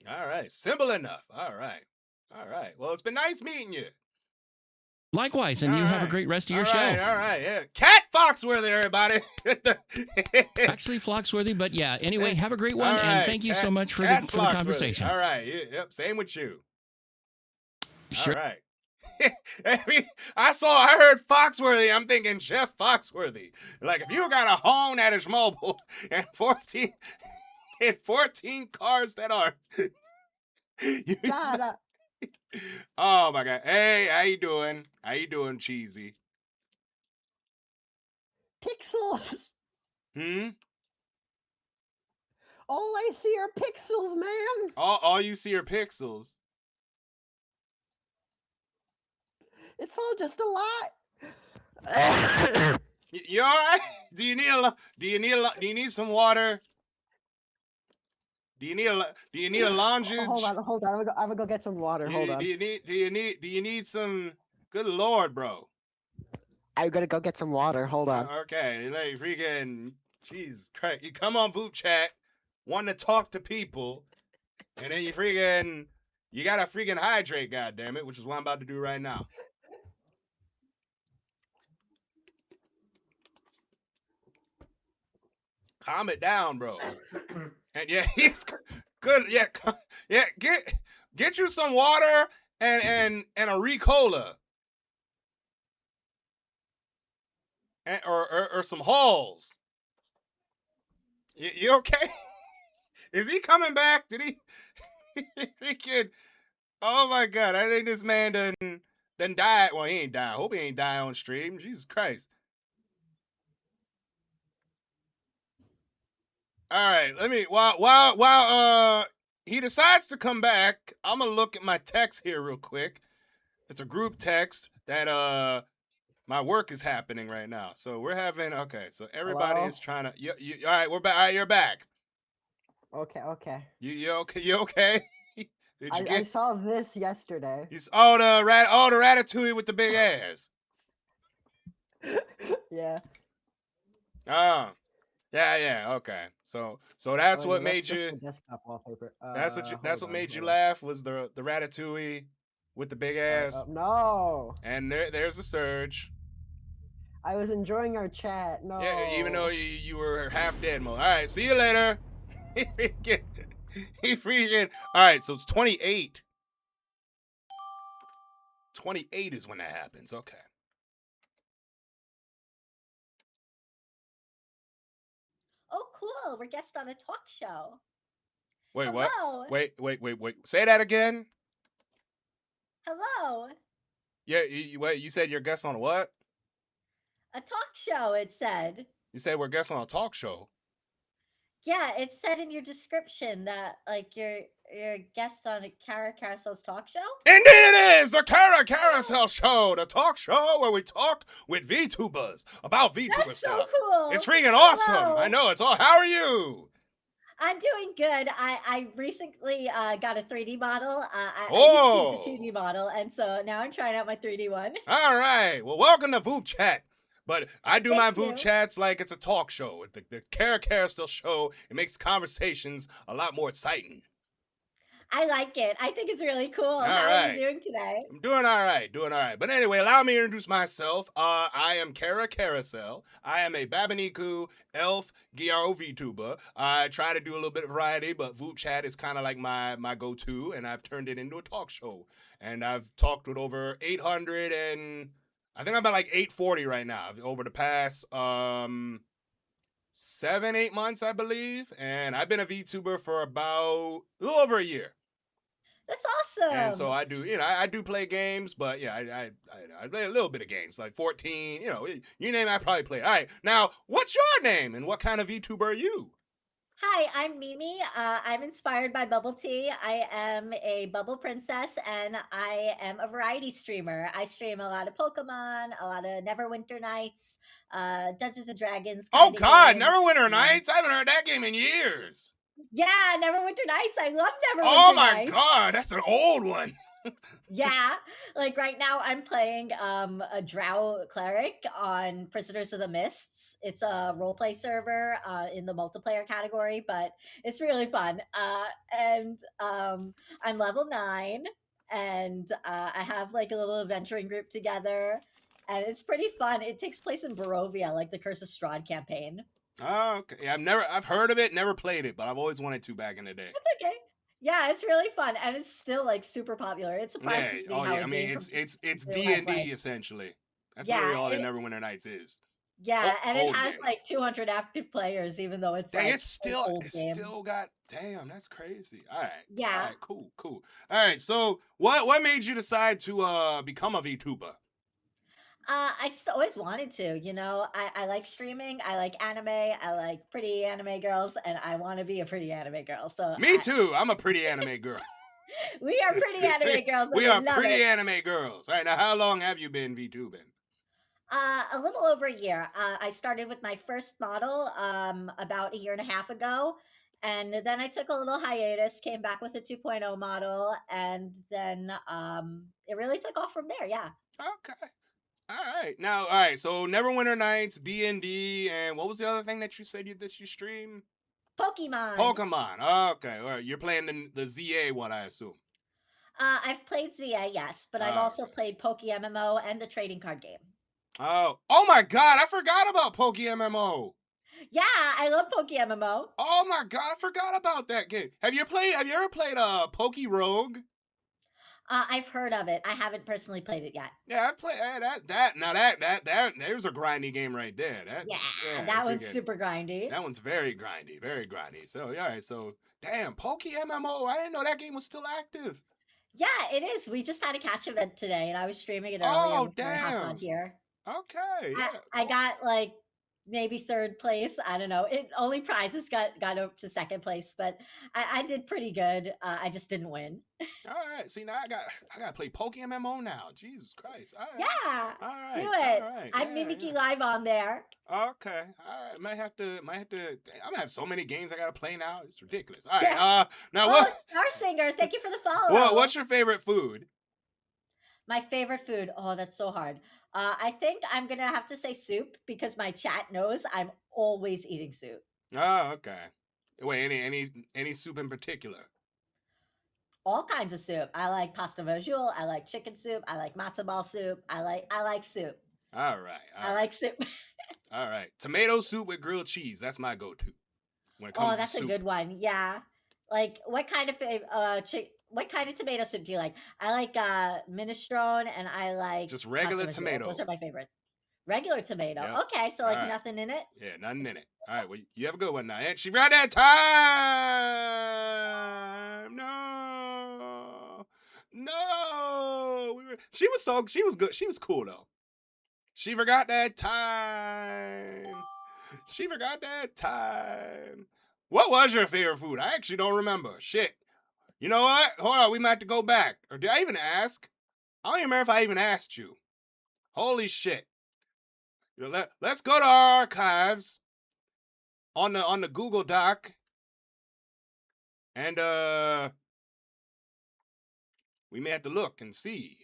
All right, simple enough. All right. Well, it's been nice meeting you. Likewise, and you have a great rest of your show. All right, yeah. Cat Foxworthy, everybody. Actually, Foxworthy, but yeah. Anyway, have a great one, and thank you so much for the conversation. All right, yep, same with you. Sure. All right. I heard Foxworthy. I'm thinking Chef Foxworthy. Like, if you got a home that is mobile and 14 cars that are. Oh my God. Hey, how you doing? How you doing, Cheesy? Pixels. All I see are pixels, man. All you see are pixels. It's all just a lot. You all right? Do you need some water? Do you need a lounge? Hold on. I'm gonna go get some water. Hold on. Do you need some? Good Lord, bro. I'm gonna go get some water. Hold on. Okay, like freaking, jeez Christ! You come on Voop Chat, want to talk to people, and then you gotta freaking hydrate, goddammit, which is what I'm about to do right now. Calm it down, bro. And yeah, he's good. Yeah, get you some water and a Ricola. Or some Halls. You okay? Is he coming back? Did he? Oh my God! I think this man done died. Well, he ain't died. I hope he ain't die on stream. Jesus Christ! All right, let me. While he decides to come back, I'm gonna look at my text here real quick. It's a group text that my work is happening right now. So we're having so everybody Hello? is trying to all right, we're back. All right, you're back. Okay. You okay? Did you I saw this yesterday. the Ratatouille with the big ass. Yeah. Oh. Yeah, okay. So that's what made just you the desktop wallpaper. that's what Hold on, made you hold on. laugh was the Ratatouille with the big ass. No. And there's a surge. I was enjoying our chat. No. Yeah, even though you were half dead mode. All right, see you later. He freaking. All right, so it's 28. 28 is when that happens. Okay. Oh, cool. We're guests on a talk show. Wait, Hello. what? Wait. Say that again. Hello. Yeah, you said you're guest on what? A talk show, it said. You said we're guests on a talk show. Yeah, it said in your description that like you're a guest on a Kara Carousel's talk show. Indeed it is! The Kara Carousel Show, the talk show where we talk with VTubers about VTuber That's so stuff. cool. It's freaking awesome. Hello. I know, it's all. How are you? I'm doing good. I recently got a 3D model. I Oh. used to use a 2D model, and so now I'm trying out my 3D one. All right. Well, welcome to Voop Chat. But I do my Thank Voop you. Chats like it's a talk show. The Kara Carousel Show, it makes conversations a lot more exciting. I like it. I think it's really cool. How are right. you doing today? I'm doing all right. But anyway, allow me to introduce myself. I am Kara Carousel. I am a Babaniku elf Gyaro VTuber. I try to do a little bit of variety, but Voop Chat is kind of like my go-to, and I've turned it into a talk show. And I've talked with over 800 and I think I'm about like 840 right now over the past 7-8 months, I believe. And I've been a VTuber for about a little over a year. That's awesome. And so I do, I do play games, but yeah, I play a little bit of games, like 14, you name it, I probably play. All right, now, what's your name and what kind of VTuber are you? Hi, I'm Mimi. I'm inspired by bubble tea. I am a bubble princess and I am a variety streamer. I stream a lot of Pokemon, a lot of Neverwinter Nights, Dungeons and Dragons. Oh kinda God, games. Neverwinter Nights? I haven't heard that game in years. Yeah, Neverwinter Nights. I love Neverwinter Oh my Nights. God, that's an old one. Yeah, like right now I'm playing a Drow cleric on Prisoners of the Mists. It's a roleplay server in the multiplayer category, but it's really fun. And I'm level 9, and I have like a little adventuring group together, and it's pretty fun. It takes place in Barovia, like the Curse of Strahd campaign. Oh, okay. Yeah, I've heard of it, never played it, but I've always wanted to back in the day. That's okay. Yeah, it's really fun, and it's still like super popular. It Yeah, surprises me oh how yeah, a I mean game it's from D has, and D like- essentially. That's Yeah, really all that it- Neverwinter Nights is. Yeah, and it old has game. like 200 active players, even though it's Dang, like it's an still old game. got damn, that's crazy. All right. Yeah. All right, cool. All right, so what made you decide to become a VTuber? I just always wanted to, I like streaming, I like anime, I like pretty anime girls, and I want to be a pretty anime girl. So Me too. I'm a pretty anime girl. we are pretty anime girls. And We we are love pretty it. anime girls. All right, now how long have you been VTubing? A little over a year. I started with my first model about a year and a half ago. And then I took a little hiatus, came back with a 2.0 model, and then it really took off from there. Yeah. Okay. All right. Now, all right. So Neverwinter Nights, D&D, and what was the other thing that you said that you stream? Pokemon. Pokemon. Okay. All right. You're playing the ZA one, I assume. I've played ZA, yes, but I've also played Poke MMO and the trading card game. Oh my God! I forgot about Poke MMO. Yeah, I love Poke MMO. Oh my God! I forgot about that game. Have you ever played Poke Rogue? I've heard of it. I haven't personally played it yet. Yeah, I've played that. Now that there's a grindy game right there. That one's super grindy. That one's very grindy, very grindy. So all right, so damn, Poke MMO. I didn't know that game was still active. Yeah, it is. We just had a catch event today, and I was streaming it earlier Oh, before I hopped on damn. here. Okay. Yeah. I got like maybe third place. I don't know. It only prizes got up to second place, but I did pretty good. I just didn't win. All right. See, now I gotta play Poke MMO now. Jesus Christ. All right. Yeah, All right. do it. All right. I'm yeah, Mimiki yeah. Live on there. Okay. All right. Might have to. I'm gonna have so many games I gotta play now. It's ridiculous. All right. Yeah. Now Oh, what? Star Singer, thank you for the follow. What's your favorite food? My favorite food? Oh, that's so hard. I think I'm gonna have to say soup because my chat knows I'm always eating soup. Oh, okay. Wait, any soup in particular? All kinds of soup. I like pasta visual. I like chicken soup. I like matzo ball soup. I like soup. All right. I like soup. All right. Tomato soup with grilled cheese. That's my go-to when it comes Oh, that's to a soup. good one. Yeah. Like what kind of what kind of tomato soup do you like? I like minestrone and I like Just regular pasta visual. tomato. Those are my favorite. Regular tomato. Yep. Okay, so like All right. nothing in it. Yeah, nothing in it. All right, well, you have a good one now. And she forgot that time. No. She was good. She was cool though. She forgot that time. She forgot that time. What was your favorite food? I actually don't remember. Shit. You know what? Hold on, we might have to go back. Or did I even ask? I don't even remember if I even asked you. Holy shit. Let's go to our archives on the Google Doc, and we may have to look and see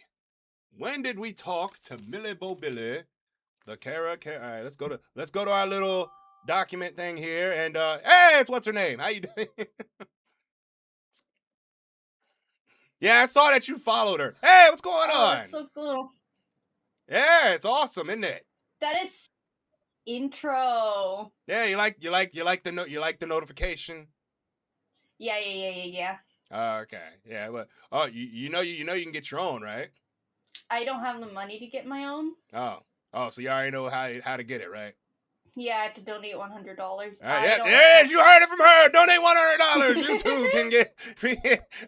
when did we talk to Millie Bo Billy, the Kara. All right, let's go to our little document thing here, and hey, it's what's her name? How you doing? Yeah, I saw that you followed her. Hey, what's going Oh, on? that's so cool. Yeah, it's awesome, isn't it? That is intro. Yeah, you like the notification. Yeah. Okay, yeah, but you know you can get your own, right? I don't have the money to get my own. Oh, so you already know how to get it, right? Yeah, I have to donate $100. Yes, you heard it from her. Donate $100. You too can get.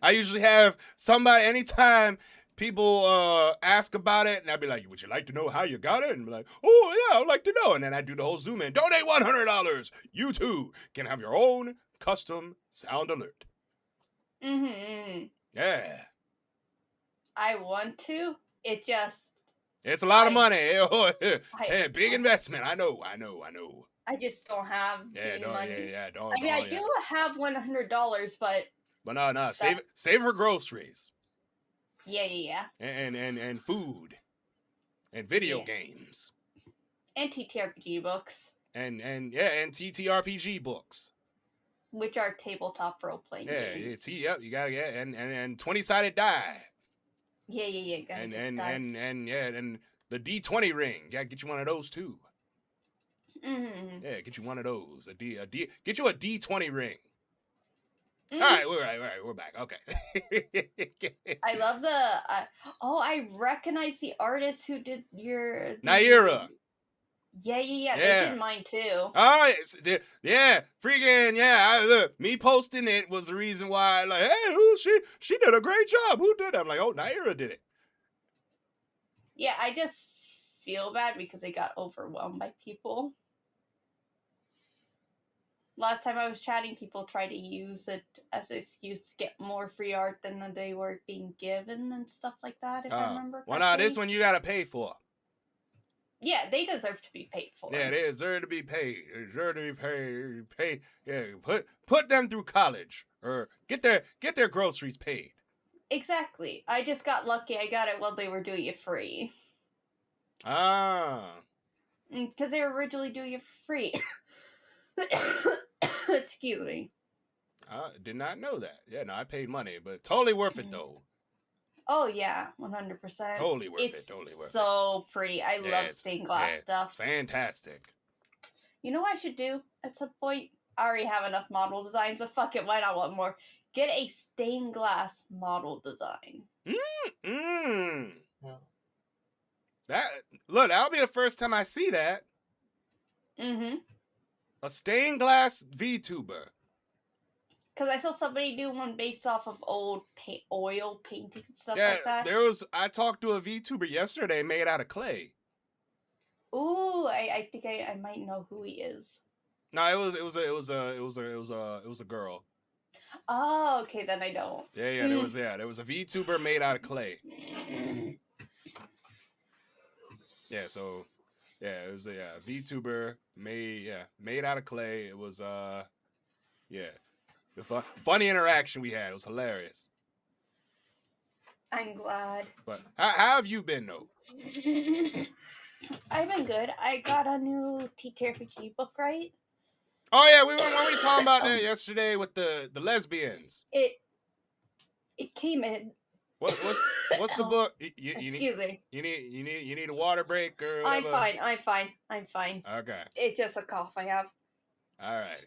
I usually have somebody anytime people ask about it, and I'd be like, "Would you like to know how you got it?" And be like, "Oh yeah, I'd like to know." And then I do the whole zoom in. Donate $100. You too can have your own custom sound alert. Mm-hmm. Yeah, I want to. It just. it's a lot of money. Hey, big investment. I know. I just don't have Yeah, any no, money. yeah, don't. I mean, I do have $100, but But save for groceries yeah. and food and video games And TTRPG books, and TTRPG books. which are tabletop role playing games. You gotta get and 20-sided die Yeah. Gotta and get dice. and the D20 ring. Gotta get you one of those too. Mhm. Yeah, get you one of those. Get you a D20 ring. Mhm. All right, we're back. Okay. I love the. I recognize the artist who did your. Naira. Yeah. Yeah. They did mine too. Oh, freaking yeah! Look, me posting it was the reason why. Like, hey, who she did a great job. Who did that? I'm like, oh, Naira did it. Yeah, I just feel bad because they got overwhelmed by people. Last time I was chatting, people tried to use it as an excuse to get more free art than they were being given and stuff like that, if I remember Well, now this correctly. one you gotta pay for. Yeah, they deserve to be paid for. Yeah, they deserve to be paid. They deserve to be paid. Yeah, put them through college or get their groceries paid. Exactly. I just got lucky. I got it while they were doing it free. Ah. Because they were originally doing it for free. Excuse me. I did not know that. Yeah, no, I paid money, but totally worth it though. Oh yeah, 100%. Totally worth it. It's Totally worth it. so pretty. I Yeah, love it's- stained glass yeah, stuff. It's fantastic. You know what I should do at some point? I already have enough model designs, but fuck it, why not want more? Get a stained glass model design. That'll be the first time I see that. Mm-hmm. A stained glass VTuber. Because I saw somebody do one based off of old oil paintings and stuff Yeah, like that. I talked to a VTuber yesterday made out of clay. Ooh, I think I might know who he is. No, it was a girl. Oh, okay, then I don't. Yeah, there was a VTuber made out of clay. Yeah, so it was a VTuber made out of clay. It was the funny interaction we had. It was hilarious. I'm glad. But how have you been though? I've been good. I got a new TTRPG book, right? Oh yeah, we were talking about that yesterday with the lesbians. It came in. What's the book? Excuse me. You need a water break or I'm whatever? fine. Okay. It's just a cough I have. All right.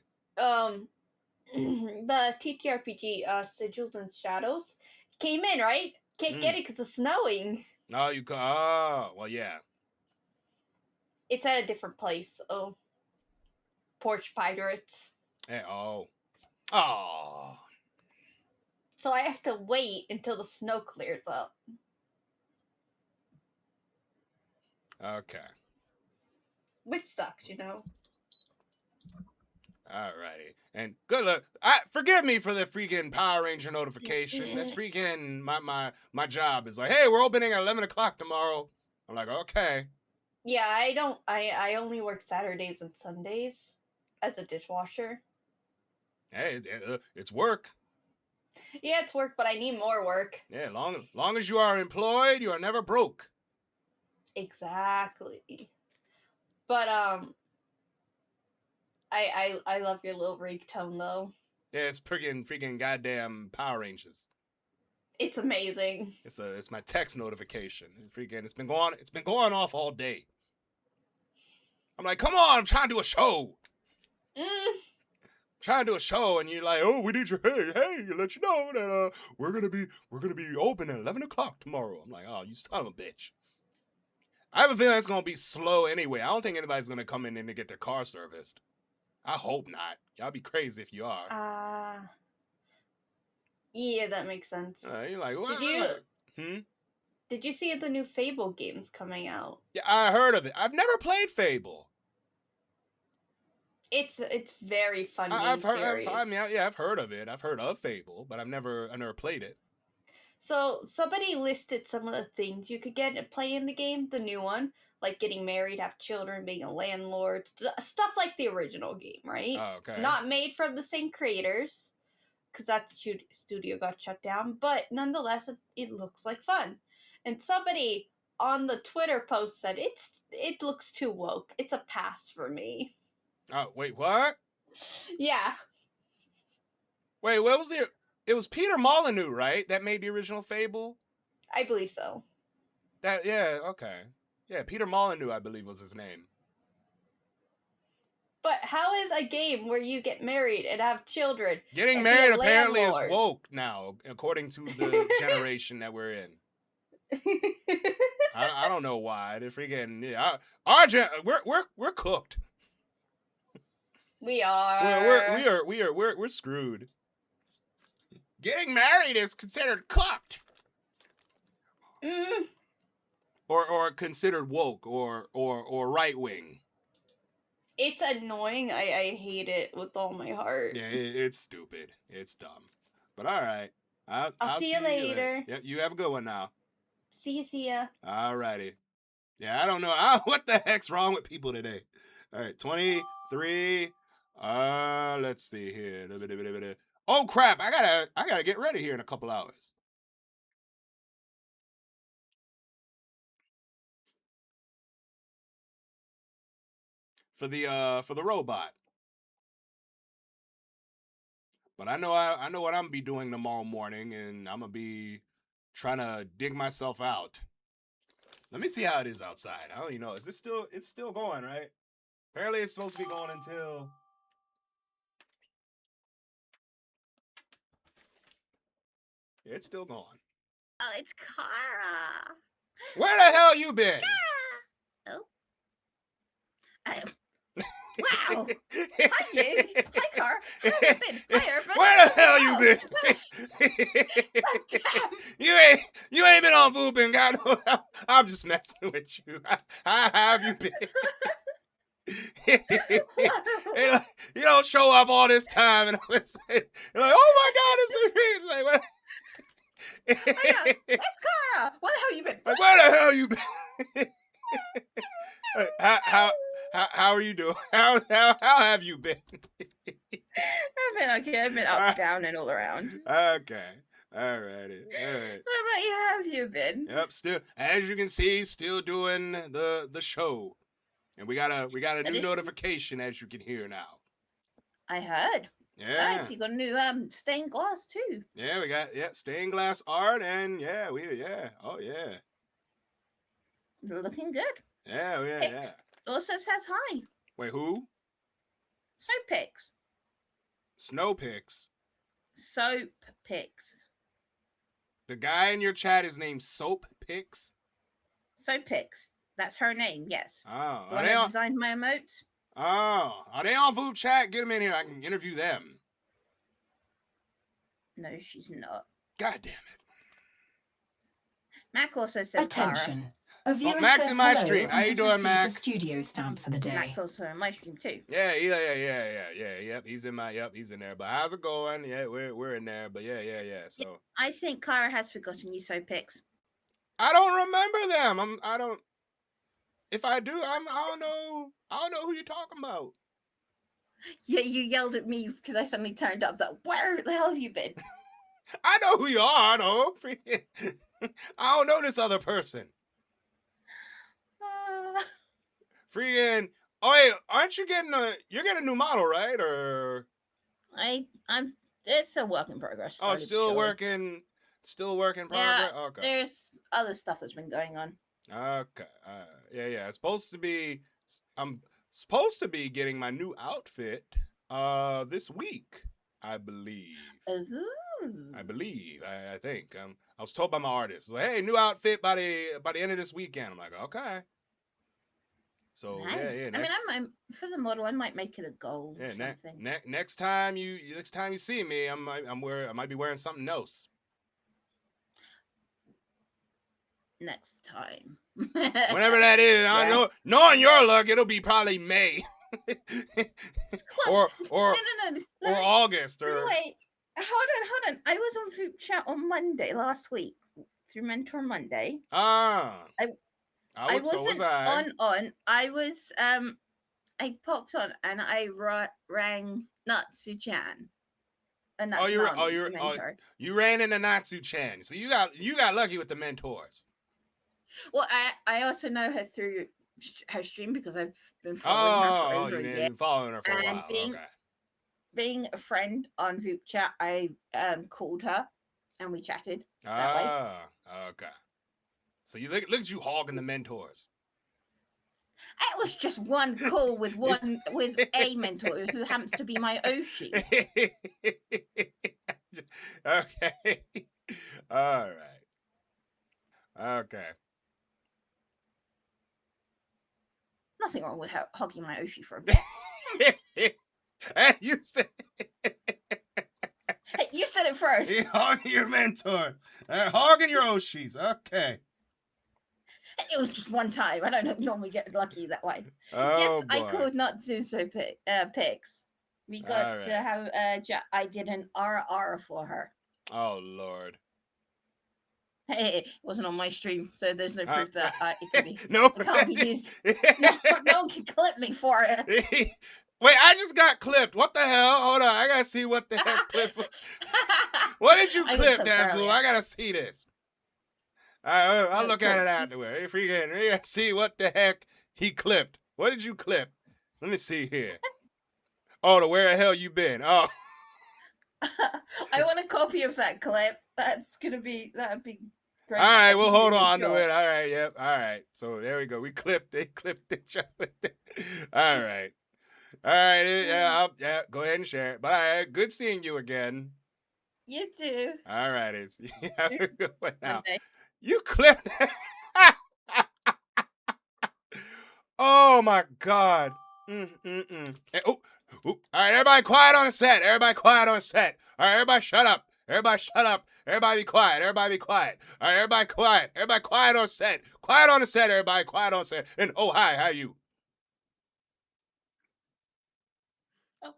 The TTRPG Sigils and Shadows came in, right? Can't get it because it's snowing. No, well, yeah. It's at a different place. Oh, Porch Pirates. Hey, oh. So I have to wait until the snow clears up. Okay. Which sucks, you know. Alrighty. And good luck. Forgive me for the freaking Power Ranger notification. That's freaking my job is like, hey, we're opening at 11 o'clock tomorrow. I'm like, okay. Yeah, I only work Saturdays and Sundays as a dishwasher. Hey, it's work. Yeah, it's work, but I need more work. Yeah, long as you are employed, you are never broke. Exactly. But I love your little ringtone though. Yeah, it's freaking goddamn Power Rangers. It's amazing. It's my text notification. It's been going off all day. I'm like, come on, I'm trying to do a show. Trying to do a show, and you're like, oh, we need your hey, let you know that we're gonna be open at 11 o'clock tomorrow. I'm like, oh, you son of a bitch. I have a feeling it's gonna be slow anyway. I don't think anybody's gonna come in and get their car serviced. I hope not. Y'all be crazy if you are. Yeah, that makes sense. You're like, what? Did you see the new Fable games coming out? Yeah, I heard of it. I've never played Fable. It's very fun. I've heard. Series. I've heard of it. I've heard of Fable, but I've never played it. So somebody listed some of the things you could get to play in the game, the new one, like getting married, have children, being a landlord, stuff like the original game, right? Oh, okay. Not made from the same creators, because that studio got shut down, but nonetheless, it looks like fun. And somebody on the Twitter post said it looks too woke. It's a pass for me. Oh, wait, what? Yeah. Wait, what was it? It was Peter Molyneux, right? That made the original Fable? I believe so. Okay. Yeah, Peter Molyneux, I believe was his name. But how is a game where you get married and have children? Getting and be married a apparently landlord? is woke now, according to the generation that we're in. I don't know why. They're freaking we're cooked. We are. We're screwed. Getting married is considered cooked. Or considered woke or right wing. It's annoying. I hate it with all my heart. Yeah, it's stupid. It's dumb. But all right. I'll see you later. Yep, you have a good one now. See ya. All righty. Yeah, I don't know. What the heck's wrong with people today? All right, 23. Let's see here. Oh crap! I gotta get ready here in a couple hours. For the robot. But I know what I'm gonna be doing tomorrow morning, and I'm gonna be trying to dig myself out. Let me see how it is outside. I don't even know. It's still going, right? Apparently it's supposed to be going until it's still going. Oh, it's Kara. Where the hell you been? Kara. Oh. Wow. Hi, you. Hi, Kara. How have you been? Hi, everybody. Where the hell you been? You ain't been on Voop and God knows I'm just messing with you. How have you been? You don't show up all this time and you're like, oh my God, it's a like, what? It's Kara. Where the hell you been? Like, where the hell you been? How are you doing? How have you been? I've been okay. I've been up, down, and all around. Okay. All righty. All right. What about you? How have you been? Yep. Still, as you can see, still doing the show, and we got a new notification, as you can hear now. I heard. Yeah. Nice. You got a new stained glass too. Yeah, we got stained glass art, and oh yeah. Looking good. Yeah. Pix also says hi. Wait, who? Soap Pix. Snow Pix. Soap Pix. The guy in your chat is named Soap Pix. Soap Pix. That's her name. Yes. Oh, The one that designed my emotes. Oh, are they on Voop chat? Get them in here. I can interview them. No, she's not. God damn it. Mac also says Attention. Kara. A viewer Mac's says in my hello stream. and How you has doing, received Mac? a studio stamp for the day. Mac's also in my stream too. Yeah. Yep, he's in there. But how's it going? Yeah, we're in there. But yeah. So I think Kara has forgotten you, Soap Pix. I don't remember them. I don't. If I do, I don't know. I don't know who you're talking about. Yeah, you yelled at me because I suddenly turned up. That where the hell have you been? I know who you are, though. I don't know this other person. Freaking. Oh, wait, aren't you you're getting a new model, right? Or I'm. It's a work in progress. Oh, slowly but surely. still work in Yeah, progress. Okay. there's other stuff that's been going on. Okay. Yeah. I'm supposed to be getting my new outfit this week, I believe. Ooh. I think. I was told by my artist, like, hey, new outfit by the end of this weekend. I'm like, okay. So Nice. yeah. I mean, I'm for the model. I might make it a goal or Yeah, something. next time you see me, I might be wearing something else. Next time. Whenever that is, I know Yes. knowing your luck, it'll be probably May. or No. August or Wait, hold on. I was on Voop Chat on Monday last week through Mentor Monday. I I was, so was wasn't I. on. I was I popped on and I rang Natsu-chan. And that's You ran into Natsu-chan. So you got lucky with the mentors. Well, I also know her through her stream because I've been following her for over a year. Been following her for a while. Being a friend on Voop Chat, I called her and we chatted that way. Okay. So you look at you hogging the mentors. It was just one call with a mentor who happens to be my Oshi. Okay. All right. Okay. Nothing wrong with hogging my Oshi for a bit. And you said Hey, you said it first. You hogging your mentor. Hogging your Oshis. Okay. It was just one time. I don't normally get lucky that way. Oh, yes, boy. I called Natsuso picks. We got to have I did an RR for her. Oh Lord. Hey, it wasn't on my stream, so there's no proof that it could be. No, it can't be used. No one can clip me for it. Wait, I just got clipped. What the hell? Hold on, I gotta see what the heck clip. What did you I got clip, clipped Dazzle? earlier. I gotta see this. I'll look at it clipped. afterward. We gotta see what the heck he clipped. What did you clip? Let me see here. Oh, to where the hell you been? Oh. I want a copy of that clip. That'd be great. All right, we'll hold Really on to short. it. All right, yep. All right. So there we go. We clipped it. All right. All right. Yeah, go ahead and share it. But all right, good seeing you again. You too. All right. Have a good one now. Monday. You clipped. Oh my God. Hey, oh. All right, everybody quiet on the set. Everybody quiet on the set. All right, everybody shut up. Everybody shut up. Everybody be quiet. Everybody be quiet. All right, everybody quiet. Everybody quiet on set. Quiet on the set, everybody. Quiet on set. And oh, hi, how you? Oh,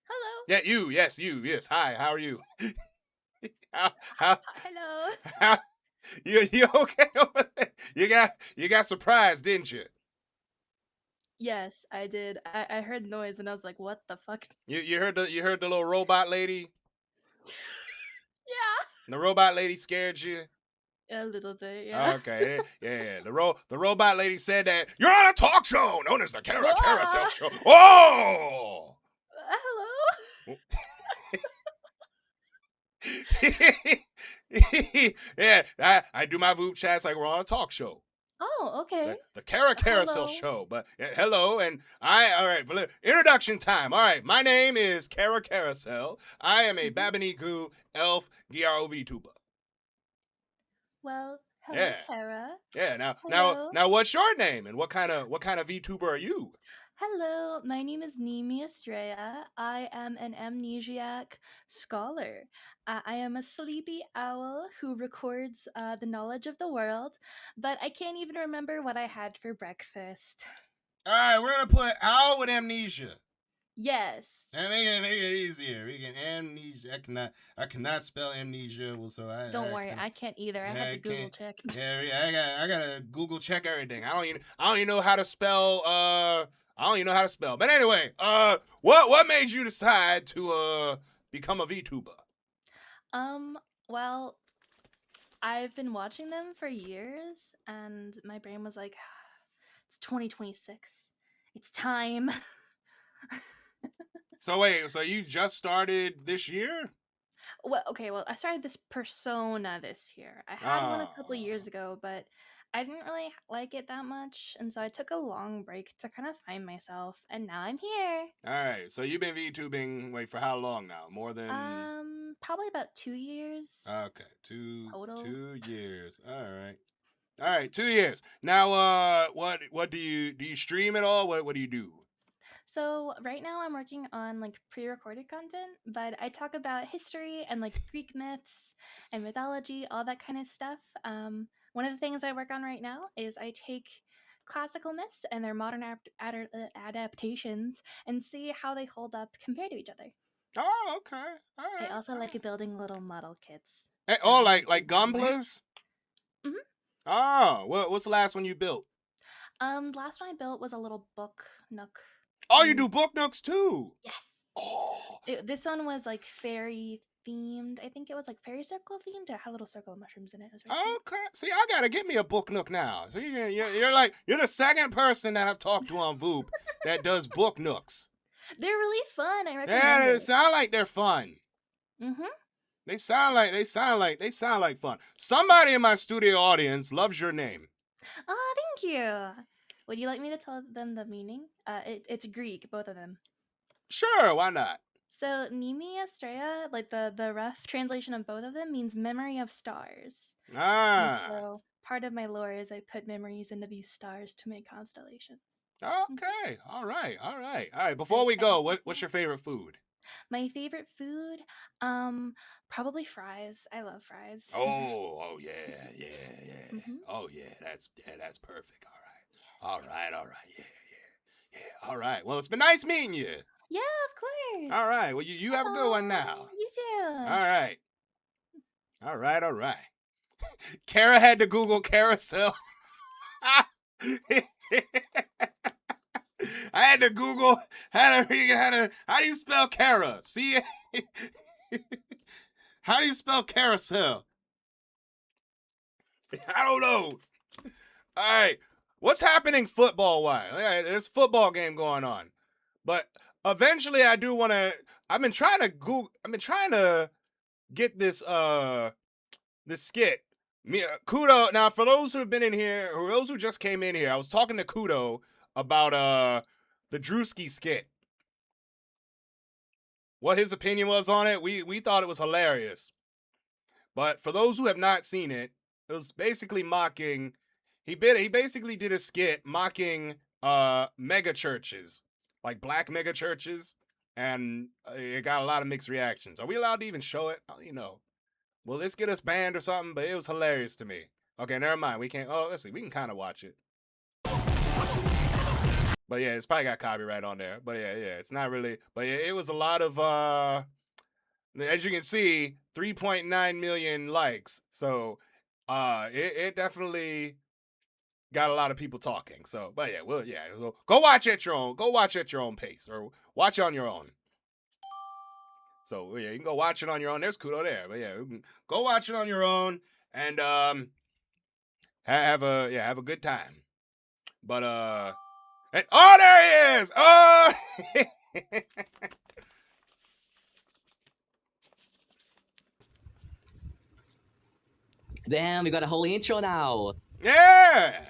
hello. Yeah, you. Yes, you. Yes, hi, how are you? how, Hello. you okay over there? You got surprised, didn't you? Yes, I did. I heard noise and I was like, "What the fuck?" You heard the little robot lady? Yeah. The robot lady scared you? A little bit, yeah. Okay, yeah. The robot lady said that you're on a talk show known as the Carousel Show. Oh! Hello. Yeah, I do my Voop chats like we're on a talk show. Oh, okay. The Carousel Hello. Show. But hello, and all right, introduction time. All right, my name is Carousel. I am a Babaniku elf GRO VTuber. Well, hello, Yeah. Kara. Yeah, Hello. now what's your name and what kind of VTuber are you? Hello, my name is Nimi Estrella. I am an amnesiac scholar. I am a sleepy owl who records the knowledge of the world, but I can't even remember what I had for breakfast. All right, we're gonna put owl with amnesia. Yes. And make it easier. We can amnesia. I cannot spell amnesia. Well, so Don't worry, I can't either. I had to Google check. Yeah, I gotta Google check everything. I don't even know how to spell. I don't even know how to spell. But anyway, what made you decide to become a VTuber? Well, I've been watching them for years, and my brain was like, it's 2026. It's time. So wait, so you just started this year? Well, I started this persona this year. I had one a couple of years ago, but I didn't really like it that much, and so I took a long break to kind of find myself, and now I'm here. All right, so you've been VTubing for how long now? More than Probably about 2 years. okay, Total. 2 years. All right. All right, 2 years. Now, what do you stream at all? What do you do? So right now I'm working on like pre-recorded content, but I talk about history and like Greek myths and mythology, all that kind of stuff. One of the things I work on right now is I take classical myths and their modern adaptations and see how they hold up compared to each other. Oh, okay. All I right. also like building little model kits. Oh, like Gumblas? Mhm. Oh, what's the last one you built? The last one I built was a little book nook. Oh, you do book nooks too? Yes. Oh. This one was like fairy themed. I think it was like fairy circle themed. It had a little circle of mushrooms in it. It was very cute. Okay. See, I gotta get me a book nook now. So you're the second person that I've talked to on Voop that does book nooks. They're really fun. I recommend Yeah, they it. sound like they're fun. Mm-hmm. They sound like fun. Somebody in my studio audience loves your name. Oh, thank you. Would you like me to tell them the meaning? It's Greek, both of them. Sure, why not? So Nemi Astrea, like the rough translation of both of them, means memory of stars. And Ah. so part of my lore is I put memories into these stars to make constellations. Okay. All right. Before we go, what's your favorite food? My favorite food, probably fries. I love fries. Oh yeah. Mhm. Oh yeah, that's perfect. All right. Yeah. All right. Well, it's been nice meeting you. Yeah, of course. All right. Well, you have a good one now. You too. All right. Kara had to Google carousel. I had to Google how do you spell Kara? See, how do you spell carousel? I don't know. All right, what's happening football wise? There's a football game going on, but eventually I do want to. I've been trying to get this this skit. Kudo. Now, for those who have been in here, or those who just came in here, I was talking to Kudo about the Drewski skit. What his opinion was on it. We thought it was hilarious. But for those who have not seen it, it was basically mocking. He basically did a skit mocking mega churches, like black mega churches, and it got a lot of mixed reactions. Are we allowed to even show it? You know. Will this get us banned or something? But it was hilarious to me. Okay, never mind. We can't. Oh, let's see. We can kind of watch it. But yeah, it's probably got copyright on there. But yeah, it's not really. But yeah, it was a lot of. As you can see, 3.9 million likes. So, it definitely got a lot of people talking. So, but yeah, so go watch at your own. Go watch at your own pace, or watch on your own. So yeah, you can go watch it on your own. There's Kudo there, but yeah, go watch it on your own and have a good time. But and oh, there he is! Oh, Damn, we got a whole intro now. Yeah,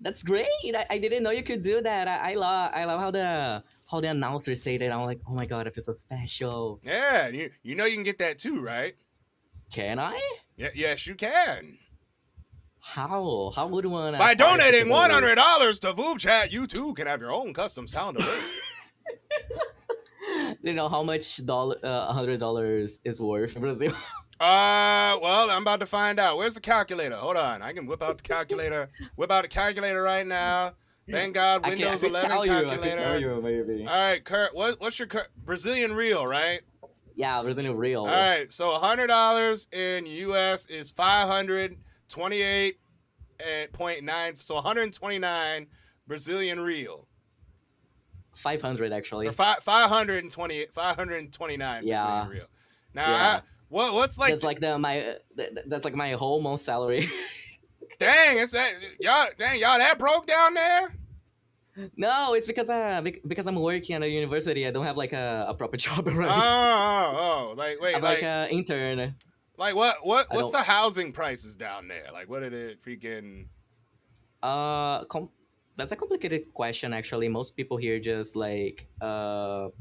that's great. I didn't know you could do that. I love how the announcers say that. I'm like, oh my god, I feel so special. Yeah, you know you can get that too, right? Can I? Yeah, yes, you can. How? How would one? By donating $100 to Voop Chat, you too can have your own custom sound alert. Do you know how much $100 is worth in Brazil? Well, I'm about to find out. Where's the calculator? Hold on. I can whip out the calculator. Whip out the calculator right now. Thank God, Windows 11 calculator. I can tell you, maybe. All right, Kurt. What's your Brazilian real, right? Yeah, Brazilian real. All right, so $100 in US is 528.9. So 129 Brazilian real. 500 actually. Or 529 Brazilian real. Now, yeah. What's like? That's like that's like my whole month salary. Dang, it's that y'all that broke down there? No, it's because I'm working at a university. I don't have like a proper job already. Oh, like wait, I'm like an intern. Like what's the housing prices down there? Like what are the freaking? That's a complicated question actually. Most people here just like how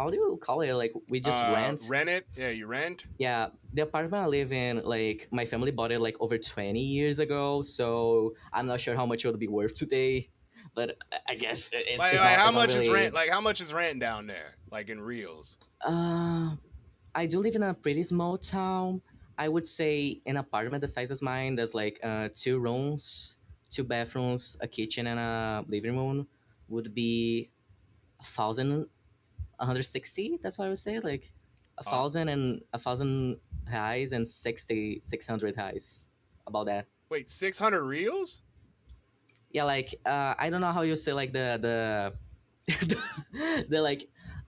how do you call it? Like we just rent. Rent it? Yeah, you rent? Yeah, the apartment I live in, like my family bought it like over 20 years ago, so I'm not sure how much it would be worth today. But I guess it's Like, it's like not, how it's not much is really. rent? Like how much is rent down there? Like in reals? I do live in a pretty small town. I would say an apartment the size as mine, there's like 2 rooms, 2 bathrooms, a kitchen, and a living room would be 1,160. That's what I would say. Like a Oh. thousand and 1,000 highs and 600 highs. About that. Wait, 600 reals? Yeah, like I don't know how you say like the the like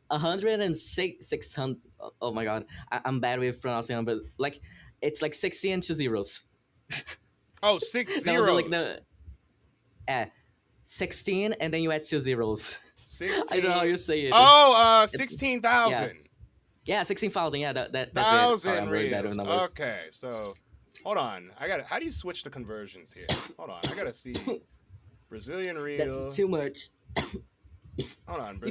600. Oh my god, I'm bad with pronouncing them, but like it's like 60 and 2 zeros. Oh, 6 That would be like zeros. the 16 and then you add 2 zeros. 16. I don't know how you say it. Oh, It's- 16,000. Yeah, 16,000. Yeah, that's it. Sorry, Thousand I'm very bad with reals. numbers. Okay, so hold on. How do you switch the conversions here? Hold on. I gotta see Brazilian real. That's too much. Hold on.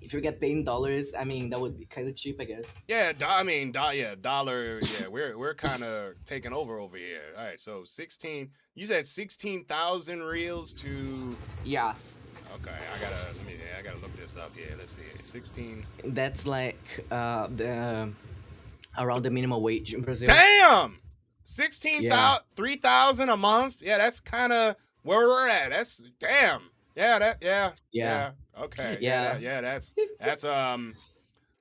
If you get paid in dollars, I mean that would be kind of cheap, I guess. Yeah, dollar. Yeah, we're kind of taking over here. All right, so 16. You said 16,000 reals to. Yeah, Okay, I gotta look this up here. Let's see. 16. that's like the around the minimum wage in Brazil. Damn. 16,000, Yeah. 3,000 a month. Yeah, that's kind of where we're at. That's damn. Yeah. Yeah. Okay. Yeah. That's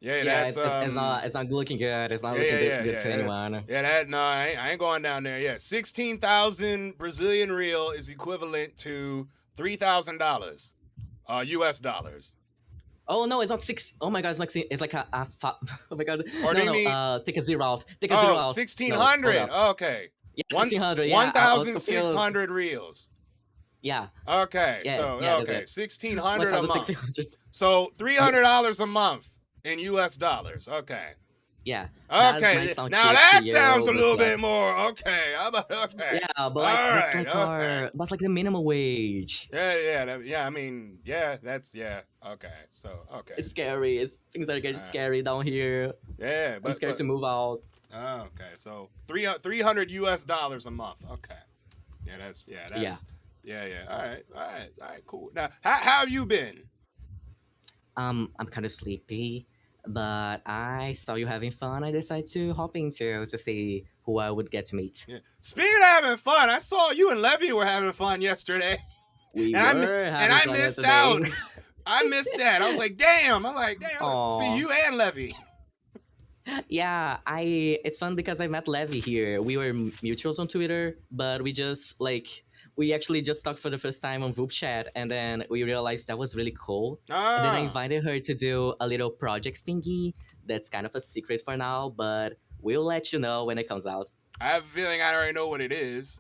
Yeah, that's it's not looking good. It's not Yeah, looking yeah, good to yeah. anyone. Yeah, I ain't going down there. Yeah, 16,000 Brazilian real is equivalent to $3,000, US dollars. Oh no, it's not 6. Oh my god, it's like oh my god. Or no, do you mean- take a zero out. Take a zero out. 1,600. No, hold up. Okay. Yeah, 1,600. Yeah, I was confused. 1,600 reals. Yeah. Okay. Yeah, so yeah, that's okay, it. 1,600 a month. 1,600. So $300 a month in US dollars. Okay. Yeah. that Okay. might sound Now cheap that to you, sounds a but little less. bit more okay. Okay. Yeah, but like All that's right, like okay. that's like the minimum wage. Yeah. I mean, that's okay. So okay. It's scary. Things are getting scary down here. Yeah, I'm but scared to move out. oh, okay. So $300 US a month. Okay. Yeah. All right. Cool. Now, how have you been? I'm kind of sleepy, but I saw you having fun. I decided to hop into to see who I would get to meet. Yeah. Speaking of having fun, I saw you and Levy were having fun yesterday. We And were I having fun missed yesterday. out. I missed that. I was like, damn. Aw. See you and Levy. Yeah, it's fun because I met Levy here. We were mutuals on Twitter, but we actually just talked for the first time on Voop chat, and then we realized that was really cool. And then I Ah. invited her to do a little project thingy that's kind of a secret for now, but we'll let you know when it comes out. I have a feeling I already know what it is.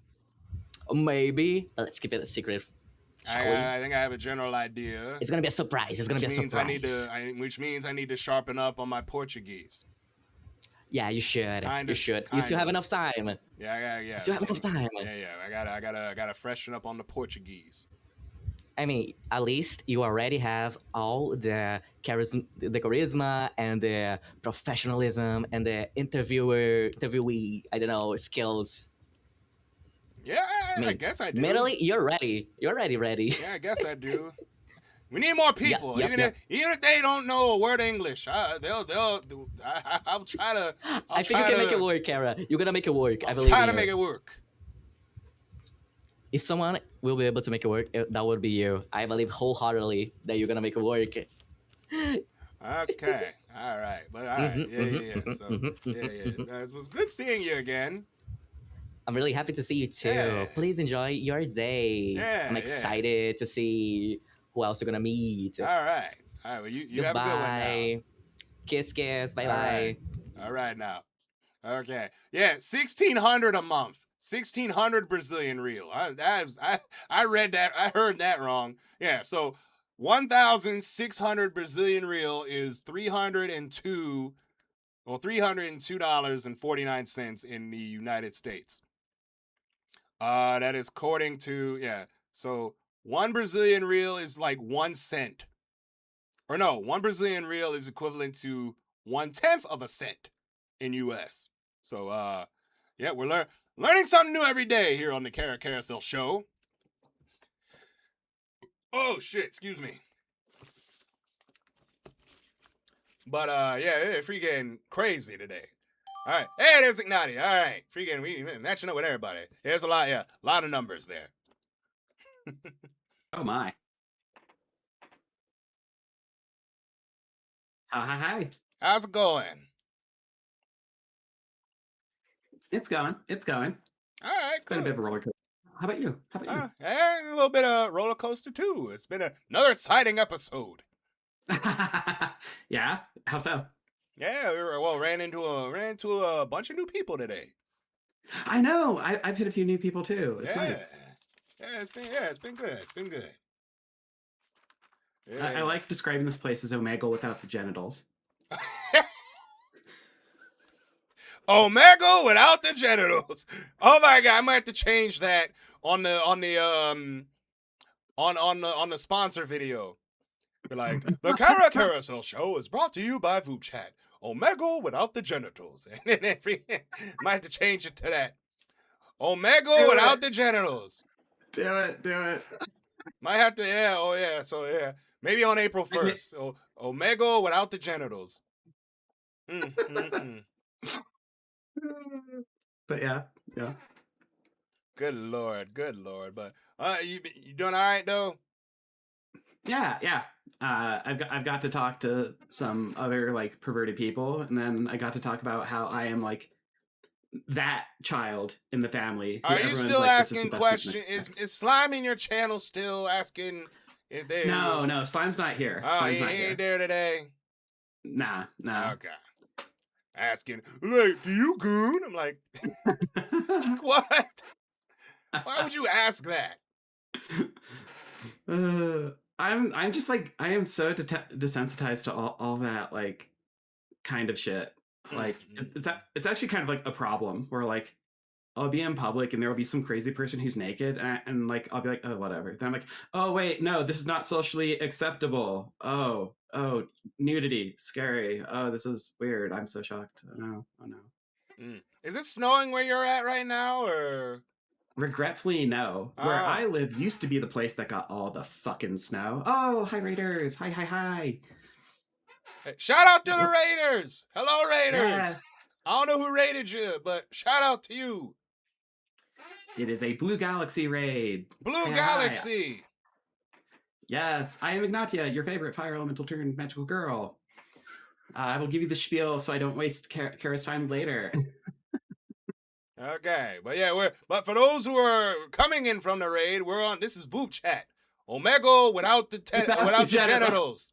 Maybe. Let's keep it a secret. Shall we? I think I have a general idea. It's gonna be a surprise. It's gonna be a Which means surprise. which means I need to sharpen up on my Portuguese. Yeah, you should. Kinda, You should. You still have kinda. enough time. Yeah. You still have enough time. Yeah. I gotta freshen up on the Portuguese. I mean, at least you already have all the charisma and the professionalism and the interviewee, I don't know, skills. Yeah, I mean, I guess I do. mentally, you're ready. You're already ready. Yeah, I guess I do. We need more people. yep, even yep. if they don't know a word of English, I'll try to. I think you can make it work, Kara. You're gonna make it work. I believe Try in to you. make it work. If someone will be able to make it work, that would be you. I believe wholeheartedly that you're gonna make it work. Okay. All right. But all right. Yeah. So it was good seeing you again. I'm really happy to see you too. Yeah. Please enjoy your day. Yeah, I'm yeah. excited to see who else you're gonna meet. All right. Well, you have a good one now. Goodbye. Kiss. Bye All bye. right. All right now. Okay. Yeah, 1,600 a month. 1,600 Brazilian real. I read that. I heard that wrong. Yeah. So 1,600 Brazilian real is $302.49 in the United States. That is according to So 1 Brazilian real is like 1 cent. or no, 1 Brazilian real is equivalent to 1/10 of a cent in US. So, yeah, we're learning something new every day here on the Carousel Show. Oh, shit, excuse me. But, yeah, it's freaking crazy today. All right. Hey, there's Ignati. All right. Freaking, we matching up with everybody. There's a lot of numbers there. Oh, my. Hi. How's it going? It's going. All right, It's been a bit of a roller coaster. How about you? Yeah, a little bit of roller coaster, too. It's been another exciting episode. Yeah? How so? Yeah, we ran into a bunch of new people today. I know. I've hit a few new people, too. It's nice. Yeah, it's been good. It's been good. I like describing this place as Omegle without the genitals. Omegle without the genitals. Oh my god, I might have to change that on the sponsor video. Be like, the Carousel Show is brought to you by VoopChat. Chat. Omegle without the genitals. And then might have to change it to that. Omegle without the genitals. Do it. Might have to, yeah. So yeah. Maybe on April 1st. Omegle without the genitals. But yeah. Good lord. But you doing all right though? Yeah. I've got to talk to some other like perverted people, and then I got to talk about how I am like that child in the family. Are you still asking questions? Is Slime in your channel still asking if they? No, Slime's not here. Slime's not he here. ain't there today. Nah. Okay. Asking, like, do you goon? I'm like, what? Why would you ask that? I'm just like, I am so desensitized to all that like kind of shit. Like it's actually kind of like a problem where like I'll be in public and there will be some crazy person who's naked and like I'll be like, oh, whatever. Then I'm like, oh wait, no, this is not socially acceptable. Oh, nudity, scary. Oh, this is weird. I'm so shocked. Oh no. Is it snowing where you're at right now, or? Regretfully, no. Where I live used to be the place that got all the fucking snow. Oh, hi Raiders. Hi. Hey, shout out to the Raiders. Hello, Raiders. Yeah. I don't know who raided you, but shout out to you. It is a Blue Galaxy raid. Blue Hey, Galaxy. hi. Yes, I am Ignatia, your favorite fire elemental turned magical girl. I will give you the spiel so I don't waste Kara's time later. Okay, but yeah, but for those who are coming in from the raid, this is VoopChat. Omegle without the genitals.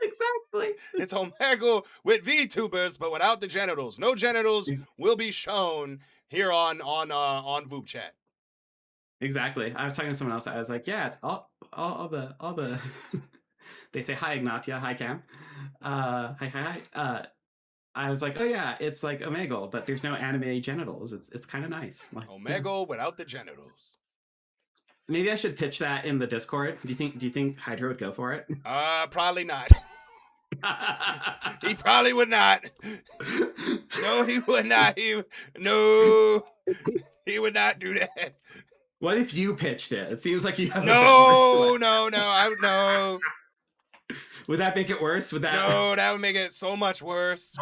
Exactly. It's Omegle with VTubers, but without the genitals. No genitals will be shown here on VoopChat. Exactly. I was talking to someone else. I was like, yeah, it's all the they say hi Ignatia, hi Cam. Hi. I was like, oh yeah, it's like Omegle, but there's no anime genitals. It's kind of nice. Like, Omegle without the genitals. Maybe I should pitch that in the Discord. Do you think Hydra would go for it? Probably not. He probably would not. No, he would not. He would not do that. What if you pitched it? It seems like you have No. Would that make it worse? No, that would make it so much worse.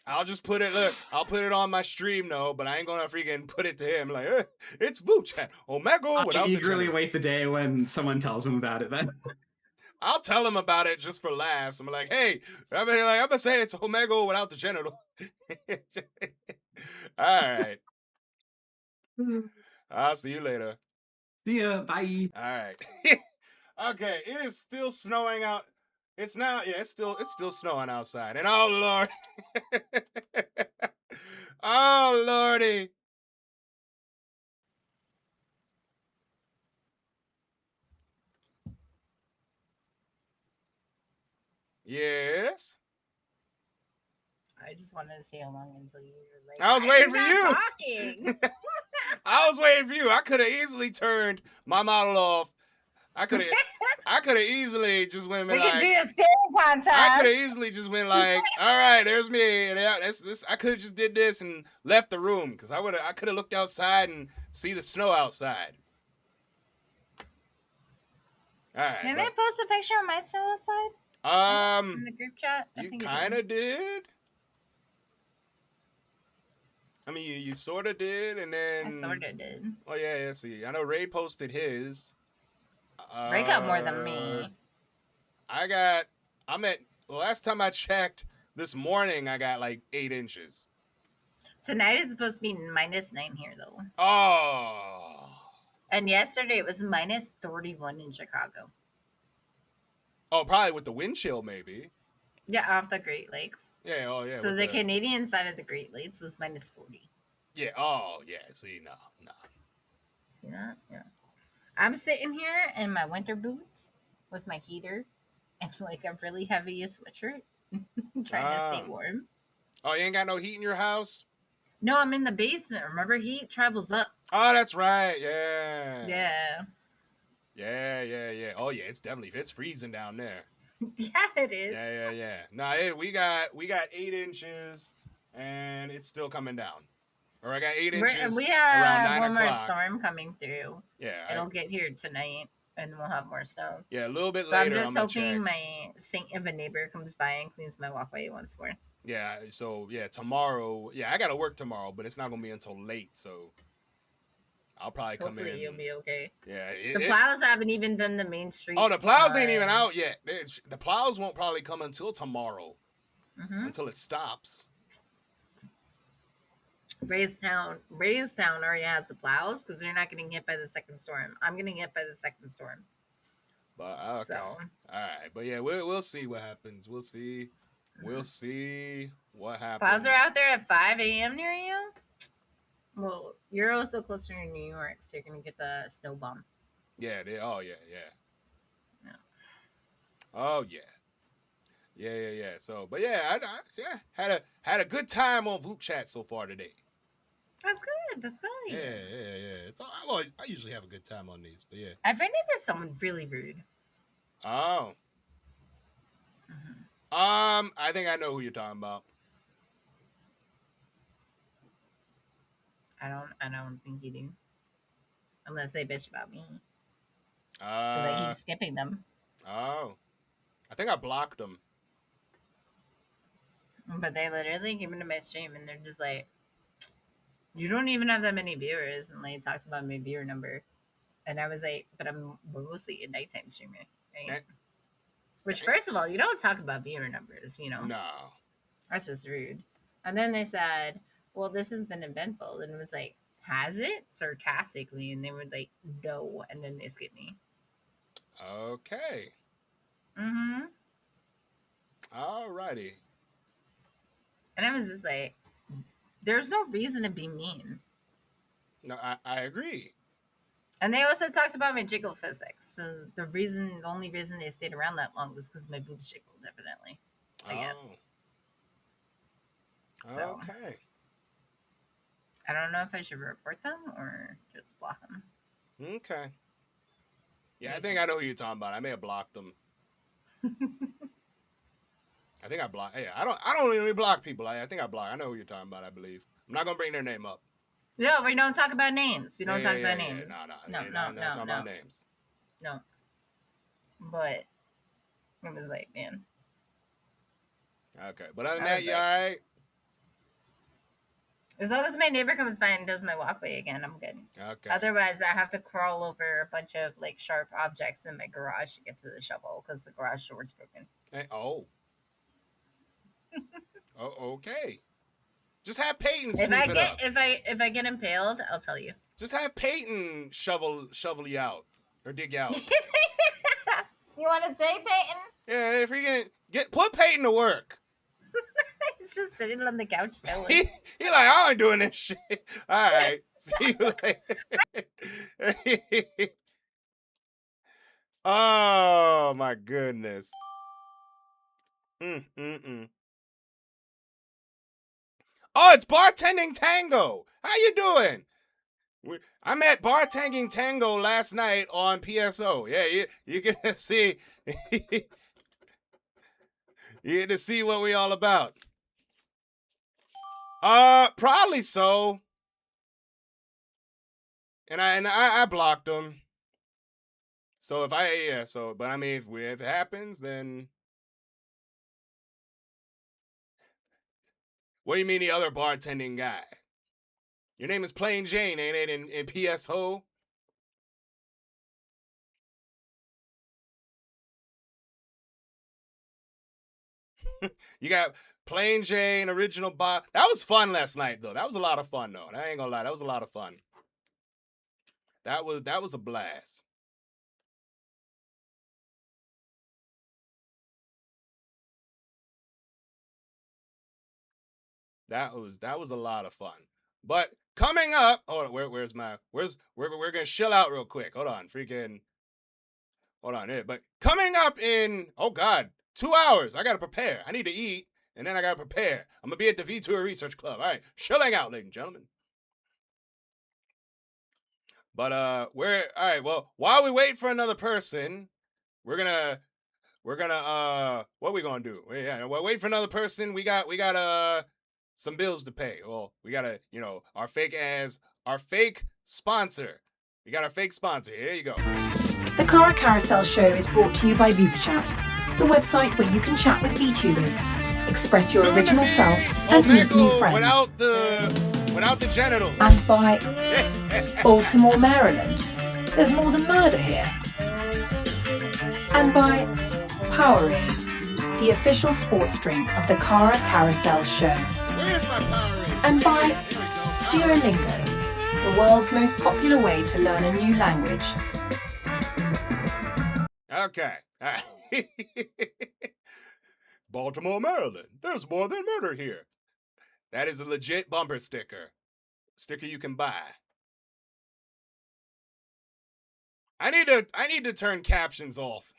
I'll just put it. Look, I'll put it on my stream, though, but I ain't gonna freaking put it to him. Like, it's VoopChat. Omegle without I the eagerly genitals. wait the day when someone tells him about it. Then I'll tell him about it just for laughs. I'm like, hey, I'm gonna say it's Omegle without the genital. All right. I'll see you later. See ya. Bye. All right. Okay, it is still snowing out. It's still snowing outside. And oh Lord. Oh Lordy. Yes. I just wanted to say how long until you were like, I was waiting for you. Talking. I was waiting for you. I could have easily turned my model off I could have easily just went and We been can like, do a staring contest. I could have easily just went like, all right, there's me. And this. I could have just did this and left the room because I could have looked outside and see the snow outside. All right. Didn't I post a picture of my snow outside? In the group chat? I You think I kind of did. I mean, you sort of did, and then I sorta did. Oh yeah. See, I know Ray posted his. Ray got more than me. I'm at. Last time I checked, this morning I got like 8 inches. Tonight it's supposed to be -9 here, though. Oh. And yesterday it was -31 in Chicago. Oh, probably with the wind chill, maybe. Yeah, off the Great Lakes. Yeah. Oh yeah. So with the Canadian side of the Great Lakes was -40. Yeah. Oh yeah. See, no. Yeah. I'm sitting here in my winter boots with my heater and like a really heavy sweatshirt, trying to stay warm. Oh, you ain't got no heat in your house? No, I'm in the basement. Remember, heat travels up. Oh, that's right. Yeah. Yeah. Yeah. Oh yeah, it's freezing down there. Yeah, it is. Yeah. No, we got 8 inches, and it's still coming down. Or I got 8 inches. We around have 9 one more o'clock. storm coming through. Yeah. It'll get here tonight, and we'll have more snow. Yeah, a little bit So later. I'm just gonna hoping check. my saint of a neighbor comes by and cleans my walkway once more. Yeah. So yeah, tomorrow. Yeah, I gotta work tomorrow, but it's not gonna be until late. So I'll probably come in. Hopefully you'll be okay. Yeah. The plows haven't even done the main street. Oh, the plows ain't even out yet. The plows won't probably come until tomorrow. Until it stops. Raystown already has the plows because they're not getting hit by the second storm. I'm getting hit by the second storm. But okay. So. All right. But yeah, we'll see what happens. We'll see what happens. Plows are out there at 5 a.m. near you? Well, you're also closer to New York, so you're going to get the snow bomb. Yeah. Oh yeah. Oh yeah. Yeah. So, but yeah, I had a good time on Voop Chat so far today. That's good. Yeah. It's I usually have a good time on these, but yeah. I ran into someone really rude. Oh. I think I know who you're talking about. I don't think you do. Unless they bitch about me. Because I keep skipping them. Oh. I think I blocked them. But they literally came into my stream and they're just like, you don't even have that many viewers. And they talked about my viewer number. And I was like, but we're mostly a nighttime streamer, right? Which, first of all, you don't talk about viewer numbers, you know? No. That's just rude. And then they said, well, this has been eventful. And it was like, has it? Sarcastically. And they were like, no. And then they skipped me. Okay. Alrighty. And I was just like, there's no reason to be mean. No, I agree. And they also talked about my jiggle physics. So the only reason they stayed around that long was because my boobs jiggled, evidently. I guess. So, Okay. I don't know if I should report them or just block them. Okay. Yeah, I think I know who you're talking about. I may have blocked them. I think I blocked. Yeah, I don't really block people. I think I block. I know who you're talking about. I believe. I'm not gonna bring their name up. No, we don't talk about names. We don't talk about names. No. Not talking about names. No. But it was like, man. Okay, but other than that, you all right? As long as my neighbor comes by and does my walkway again, I'm good. Okay. Otherwise, I have to crawl over a bunch of like sharp objects in my garage to get to the shovel because the garage door's broken. Hey, oh, okay. Just have Peyton sweep it up. If I get impaled, I'll tell you. Just have Peyton shovel you out or dig you out. You want to take Peyton? Yeah, if you can put Peyton to work. He's just sitting on the couch chilling. He like, I ain't doing this shit. All right. See you later. Oh my goodness. Oh, it's Bartending Tango. How you doing? I met Bartanging Tango last night on PSO. Yeah, you get to see you get to see what we all about. Probably so. And I blocked him. So but I mean, if it happens, then what do you mean the other bartending guy? Your name is Plain Jane, ain't it? In PSO. You got Plain Jane, original bot. That was fun last night, though. That was a lot of fun, though. I ain't gonna lie, that was a lot of fun. That was a blast. That was a lot of fun. But coming up, hold on, we're gonna chill out real quick. Hold on, hold on. But coming up in 2 hours, I gotta prepare. I need to eat, and then I gotta prepare. I'm gonna be at the VTuber Research Club. All right, chilling out, ladies and gentlemen. But all right. Well, while we wait for another person, we're gonna what are we gonna do? Yeah, well, wait for another person. We got some bills to pay. Well, we gotta, our fake sponsor. We got our fake sponsor. Here you go. The Kara Carousel Show is brought to you by VuperChat, the website where you can chat with VTubers, express your original self, and meet new friends. Without the genitals. And by Baltimore, Maryland. There's more than murder here. And by Powerade, the official sports drink of the Kara Carousel Show. Where's my Powerade? And by Duolingo, the world's most popular way to learn a new language. Okay. All right. Baltimore, Maryland. There's more than murder here. That is a legit bumper sticker. Sticker you can buy. I need to turn captions off.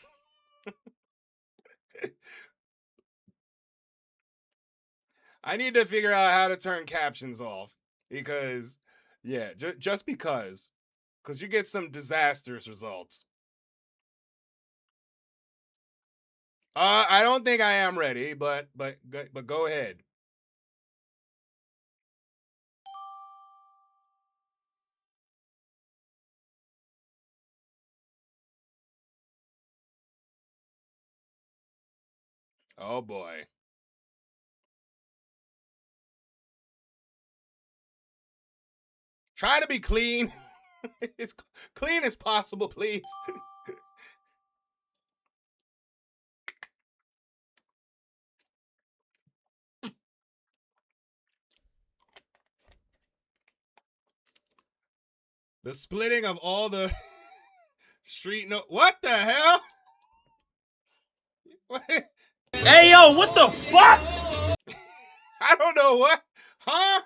I need to figure out how to turn captions off because, yeah, just because you get some disastrous results. I don't think I am ready, but go ahead. Oh boy. Try to be clean. As clean as possible, please. The splitting of all the street what the hell? Hey yo, what the fuck? I don't know what, huh?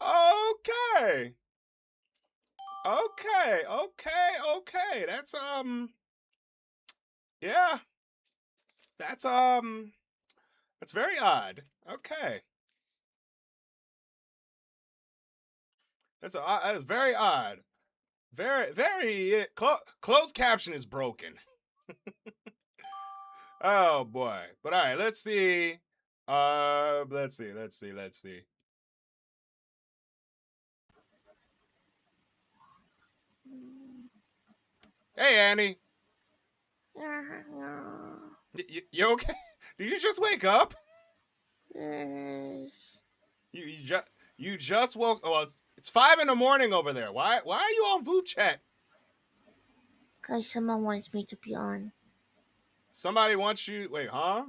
Okay. That's yeah. That's very odd. Okay. That is very odd. Very closed caption is broken. Oh boy. But all right, let's see. Let's see. Hey, Annie. You okay? Did you just wake up? Yes. You just woke. Well, it's 5 a.m. over there. Why are you on VuChat? Because someone wants me to be on. Somebody wants you. Wait, huh?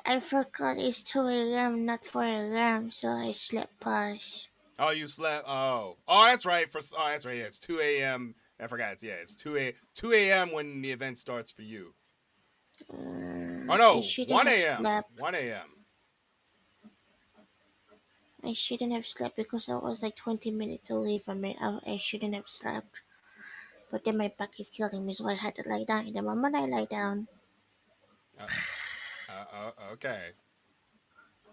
I forgot it's 2 a.m., not 4 a.m., so I slept past. Oh, you slept. Oh, that's right. That's right. Yeah, it's 2 a.m. I forgot. It's 2 a.m. when the event starts for you. Oh no, 1 a.m. 1 a.m. I shouldn't have slept because I was like 20 minutes away from it. I shouldn't have slept. But then my back is killing me, so I had to lie down. And the moment I lie down... Okay.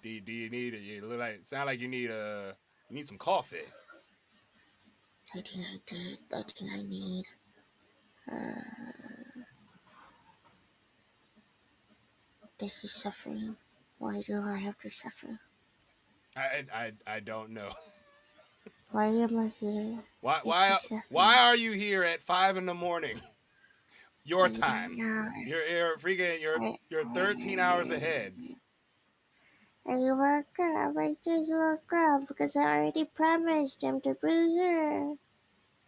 Do you need it? You look like sound like you need some coffee. I think I did. I think I need. This is suffering. Why do I have to suffer? I don't know. Why am I here? Why are you here at 5 a.m? Your time. You're freaking you're 13 hours ahead. I woke up. I just woke up because I already promised them to be here.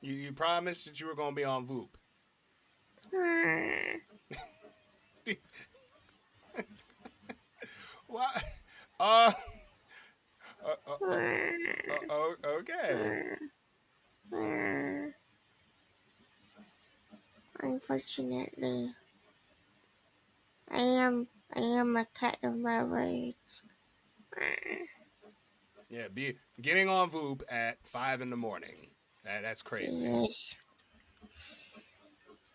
You promised that you were gonna be on Voop. What? Okay. Unfortunately, I am a cat of my words. Yeah, be getting on Voop at 5 a.m. That's crazy. Yes.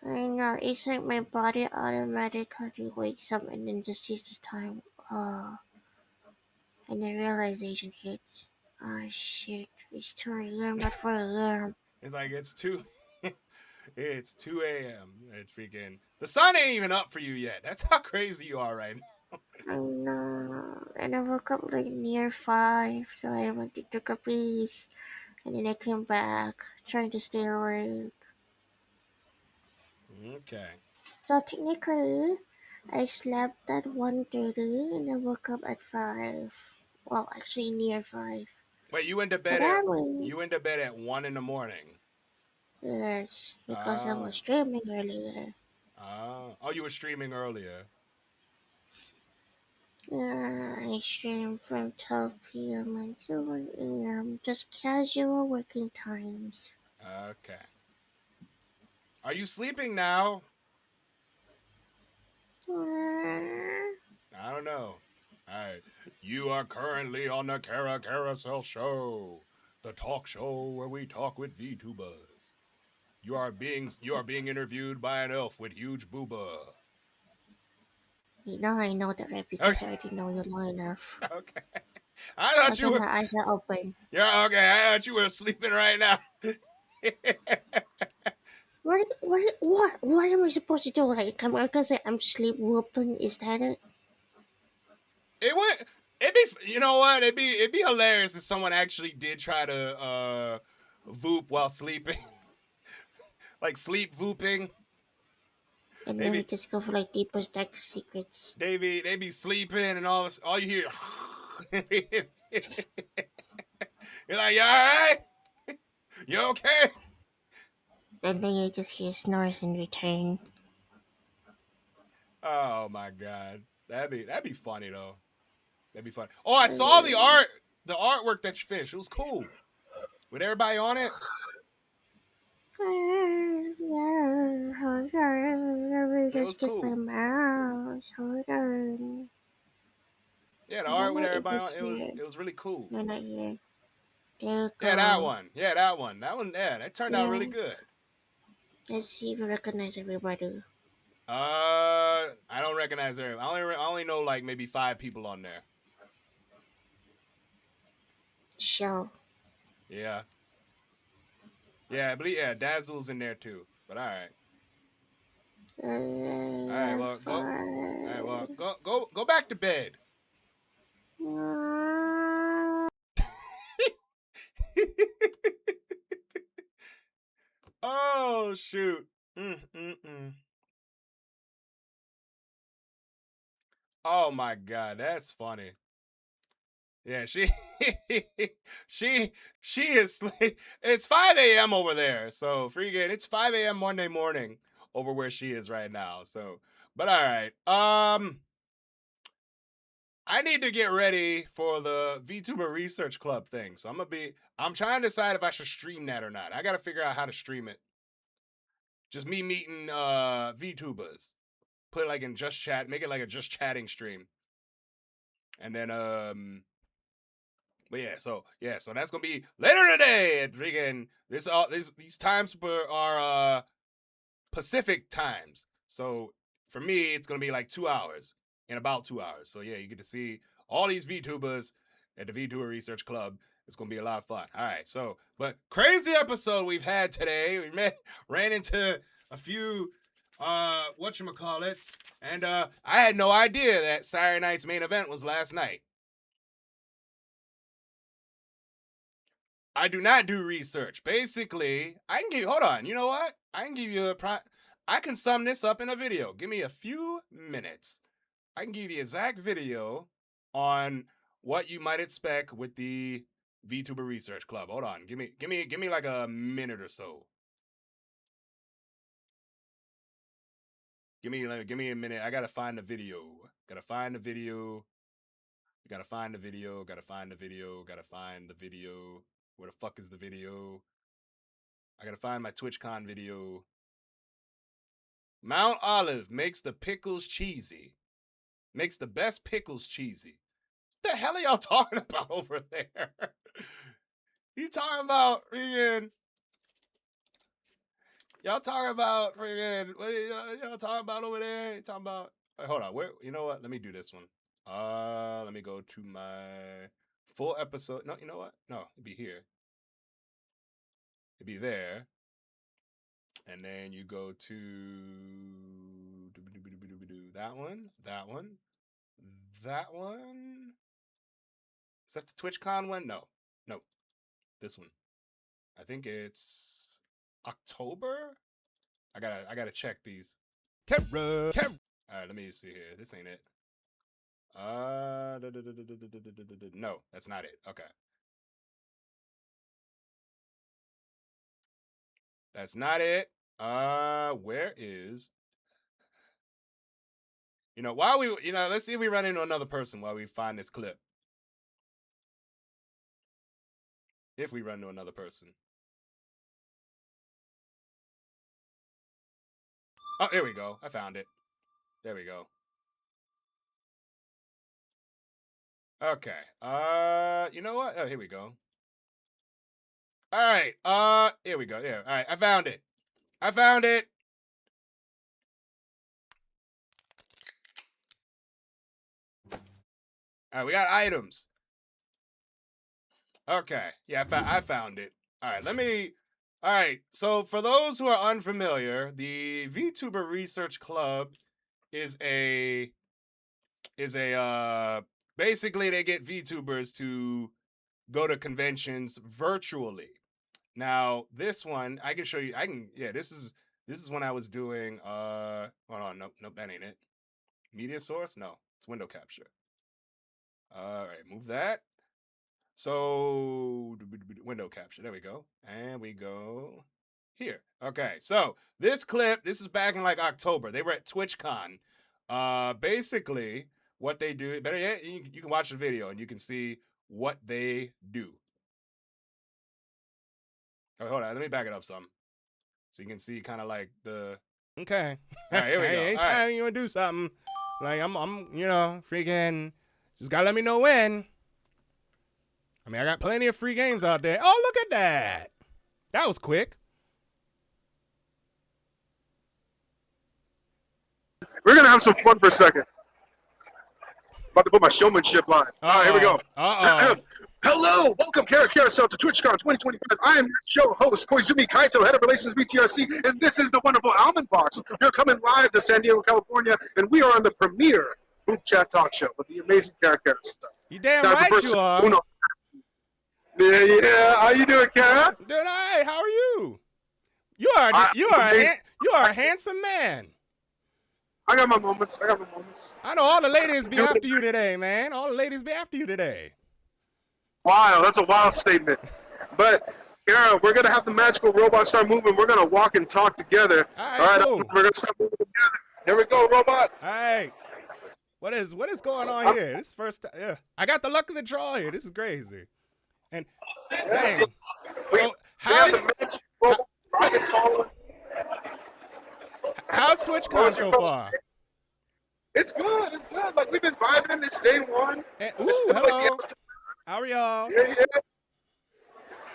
I know. It's like my body automatically wakes up and then just sees the time. Oh. And the realization hits. Oh shit. It's 2 a.m. not 4 a.m. It's like it's 2 it's 2 a.m. It's freaking the sun ain't even up for you yet. That's how crazy you are right now. I know. And I woke up like near 5, so I went to took a piece. And then I came back, trying to stay awake. Okay. So technically, I slept at 1:30 and I woke up at 5. Well, actually near 5. Wait, you went to bed at 1 a.m? Yes, because I was streaming earlier. Oh, you were streaming earlier. I stream from 12 p.m. until 1 a.m. Just casual working times. Okay. Are you sleeping now? I don't know. Alright. You are currently on the Kara Carousel Show, the talk show where we talk with VTubers. You are being interviewed by an elf with huge booba. You know I know that, right? Because I already know your lineup. Okay. I thought you were. My eyes are open. Yeah, okay. I thought you were sleeping right now. What am I supposed to do? Like, I'm gonna say I'm sleep whooping. Is that it? You know what? It'd be hilarious if someone actually did try to voop while sleeping. Like sleep vooping. And then we just go for like deepest dark secrets. They be sleeping and all you hear. You're like, you alright? You okay? And then you just hear snores in return. Oh my god. That'd be funny though. That'd be fun. Oh, I saw the artwork that you finished. It was cool. With everybody on it. Yeah, hold on. Let me just get cool. my mouse. Hold on. Yeah, the art with everybody on it was really cool. No, not here. There Yeah, that one. Yeah, that one. Yeah, that turned out really good. Let's see if I recognize everybody. I don't recognize everybody. I only know like maybe 5 people on there. Show. Yeah. Yeah, I believe Dazzle's in there too. But all right. All right, well, go back to bed. Oh shoot. Oh my god, that's funny. Yeah, she is it's 5 a.m. over there. So freaking it's 5 a.m. Monday morning over where she is right now. So but all right. I need to get ready for the VTuber Research Club thing. So I'm trying to decide if I should stream that or not. I gotta figure out how to stream it. Just me meeting VTubers. Put it like in just chat, make it like a just chatting stream. And then but so that's gonna be later today at freaking these times are Pacific times. So for me, it's gonna be like 2 hours. In about 2 hours. So yeah, you get to see all these VTubers at the VTuber Research Club. It's gonna be a lot of fun. All right, so but crazy episode we've had today. We ran into a few whatchamacallits, and I had no idea that Saturday night's main event was last night. I do not do research. Basically, I can give hold on, you know what? I can give you I can sum this up in a video. Give me a few minutes. I can give you the exact video on what you might expect with the VTuber Research Club. Hold on. Give me like a minute or so. Give me a minute. I gotta find the video. Gotta find the video. Gotta find the video. Gotta find the video. Gotta find the video. Where the fuck is the video? I gotta find my TwitchCon video. Mount Olive makes the pickles cheesy. Makes the best pickles cheesy. What the hell are y'all talking about over there? You talking about freaking... Y'all talking about freaking... What are y'all talking about over there? You talking about... Wait, hold on. Where? You know what? Let me do this one. Let me go to my full episode. No, you know what? No, it'd be here. It'd be there. And then you go to that one, that one, that one. Is that the TwitchCon one? No, no, this one. I think it's October. I gotta check these. Camera. All right, let me see here. This ain't it. No, that's not it. Okay. That's not it. Where is... You know, while we... You know, let's see if we run into another person while we find this clip. If we run into another person. Oh, here we go. I found it. There we go. Okay. You know what? Oh, here we go. All right. Here we go. Yeah. All right. I found it. I found it. All right. We got items. Okay. Yeah. I found it. All right. All right. So for those who are unfamiliar, the VTuber Research Club is basically they get VTubers to go to conventions virtually. Now, this one, I can show you, this is when I was doing, hold on, nope, that ain't it. Media source? No, it's window capture. All right, move that. So, window capture, there we go. And we go here. Okay, so this clip, this is back in like October. They were at TwitchCon. Basically, what they do, better yet, you can watch the video and you can see what they do. Oh, hold on, let me back it up some. So you can see kind of like the... Okay. All right, here we go. Anytime you want to do something, like I'm, you know, freaking, just gotta let me know when. I mean, I got plenty of free games out there. Oh, look at that. That was quick. We're going to have some fun for a second. About to put my showmanship on. All right, here we go. Hello, welcome Carousel to TwitchCon 2025. I am your show host, Koizumi Kaito, Head of Relations BTRC, and this is the wonderful Almond Box. We're coming live to San Diego, California, and we are on the premiere Boop Chat Talk Show with the amazing Kara stuff. You damn right you are. Yeah. How you doing, Kara? Doing all right. How are you? You are a handsome man. I got my moments. I know all the ladies be after you today, man. All the ladies be after you today. Wow, that's a wild statement. But, Kara, we're going to have the magical robot start moving. We're going to walk and talk together. All right, cool. We're going to start moving together. Here we go, robot. All right. What is going on here? This is first time. Yeah. I got the luck of the draw here. This is crazy. And, dang. So, how's TwitchCon so far? It's good. Like, we've been vibing. It's day one. Ooh, hello. How are y'all? Yeah.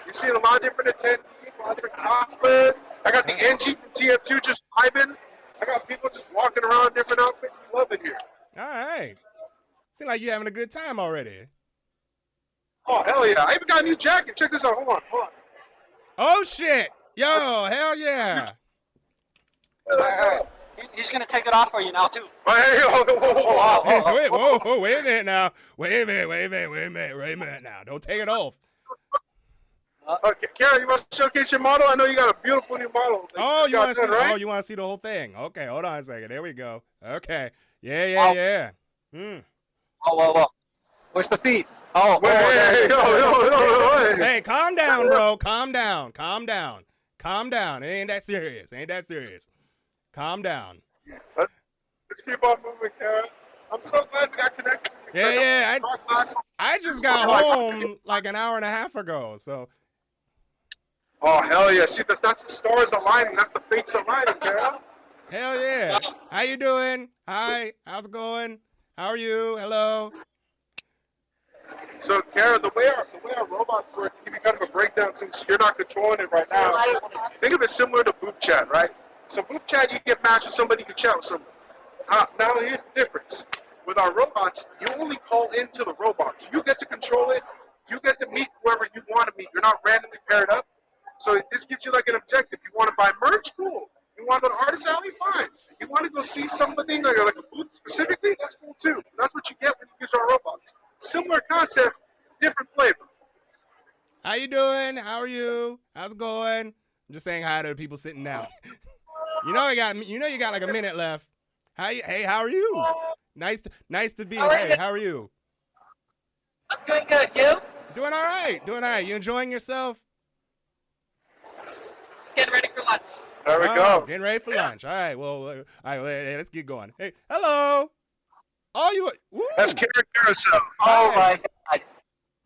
You're seeing a lot of different attendees, a lot of different cosplayers. I got the NG from TF2 just vibing. I got people just walking around in different outfits. We love it here. All right. Seems like you're having a good time already. Oh, hell yeah. I even got a new jacket. Check this out. Hold on. Oh, shit. Yo, hell yeah. He's gonna take it off for you now too. Wait, whoa, wait a minute now. Wait a minute now. Don't take it off. Okay, Kara, you want to showcase your model? I know you got a beautiful new model. Oh, you want to see? Right? Oh, you want to see the whole thing? Okay, hold on a second. There we go. Okay. Yeah. Whoa. Where's the feet? Oh, Hey, calm down, bro. Calm down. It ain't that serious. Calm down. Let's keep on moving, Kara. I'm so glad we got connected. Yeah. I just got home like an hour and a half ago, so. Oh, hell yeah. See, that's the stars aligning. That's the fates aligning, Kara. Hell yeah. How you doing? Hi. How's it going? How are you? Hello. So, Kara, the way our robots work, to give you kind of a breakdown since you're not controlling it right now, think of it similar to Boop Chat, right? So Boop Chat, you get matched with somebody, you chat with somebody. Now, here's the difference. With our robots, you only call into the robots. You get to control it. You get to meet whoever you want to meet. You're not randomly paired up. So this gives you like an objective. You want to buy merch? Cool. You want to go to Artist Alley? Fine. You want to go see somebody like a booth specifically? That's cool too. That's what you get when you use our robots. Similar concept, different flavor. How you doing? How are you? How's it going? I'm just saying hi to the people sitting down. you got like a minute left. Hey, how are you? Nice to be. Hey, how are you? I'm doing good. You? Doing all right. You enjoying yourself? Just getting ready for lunch. There we go. Getting ready for lunch. All right. Well, let's get going. Hey, hello. Oh, you. Woo. That's Kara Carousel. Oh my God!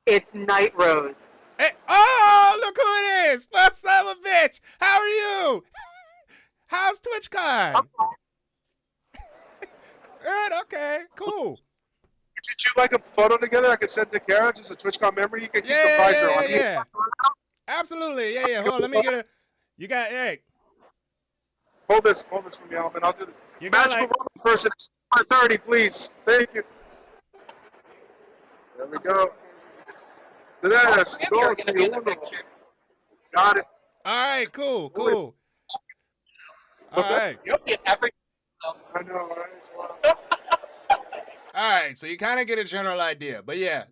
It's Night Rose. Hey, oh, look who it is! Son of a bitch. How are you? How's TwitchCon? Good. Okay. Cool. Did you like a photo together? I could send to Kara, just a TwitchCon memory. You can keep the visor on. Yeah. Absolutely. Yeah. Hold on. Let me get a. You got. Hey. Hold this for me, Alvin. I'll do You the got magical like. robot person. 30, please. Thank you. There we go. Tres, dos, y uno. Got it. All right. Cool. All right. You'll get every. I know, right? All right, so you kind of get a general idea, but yeah,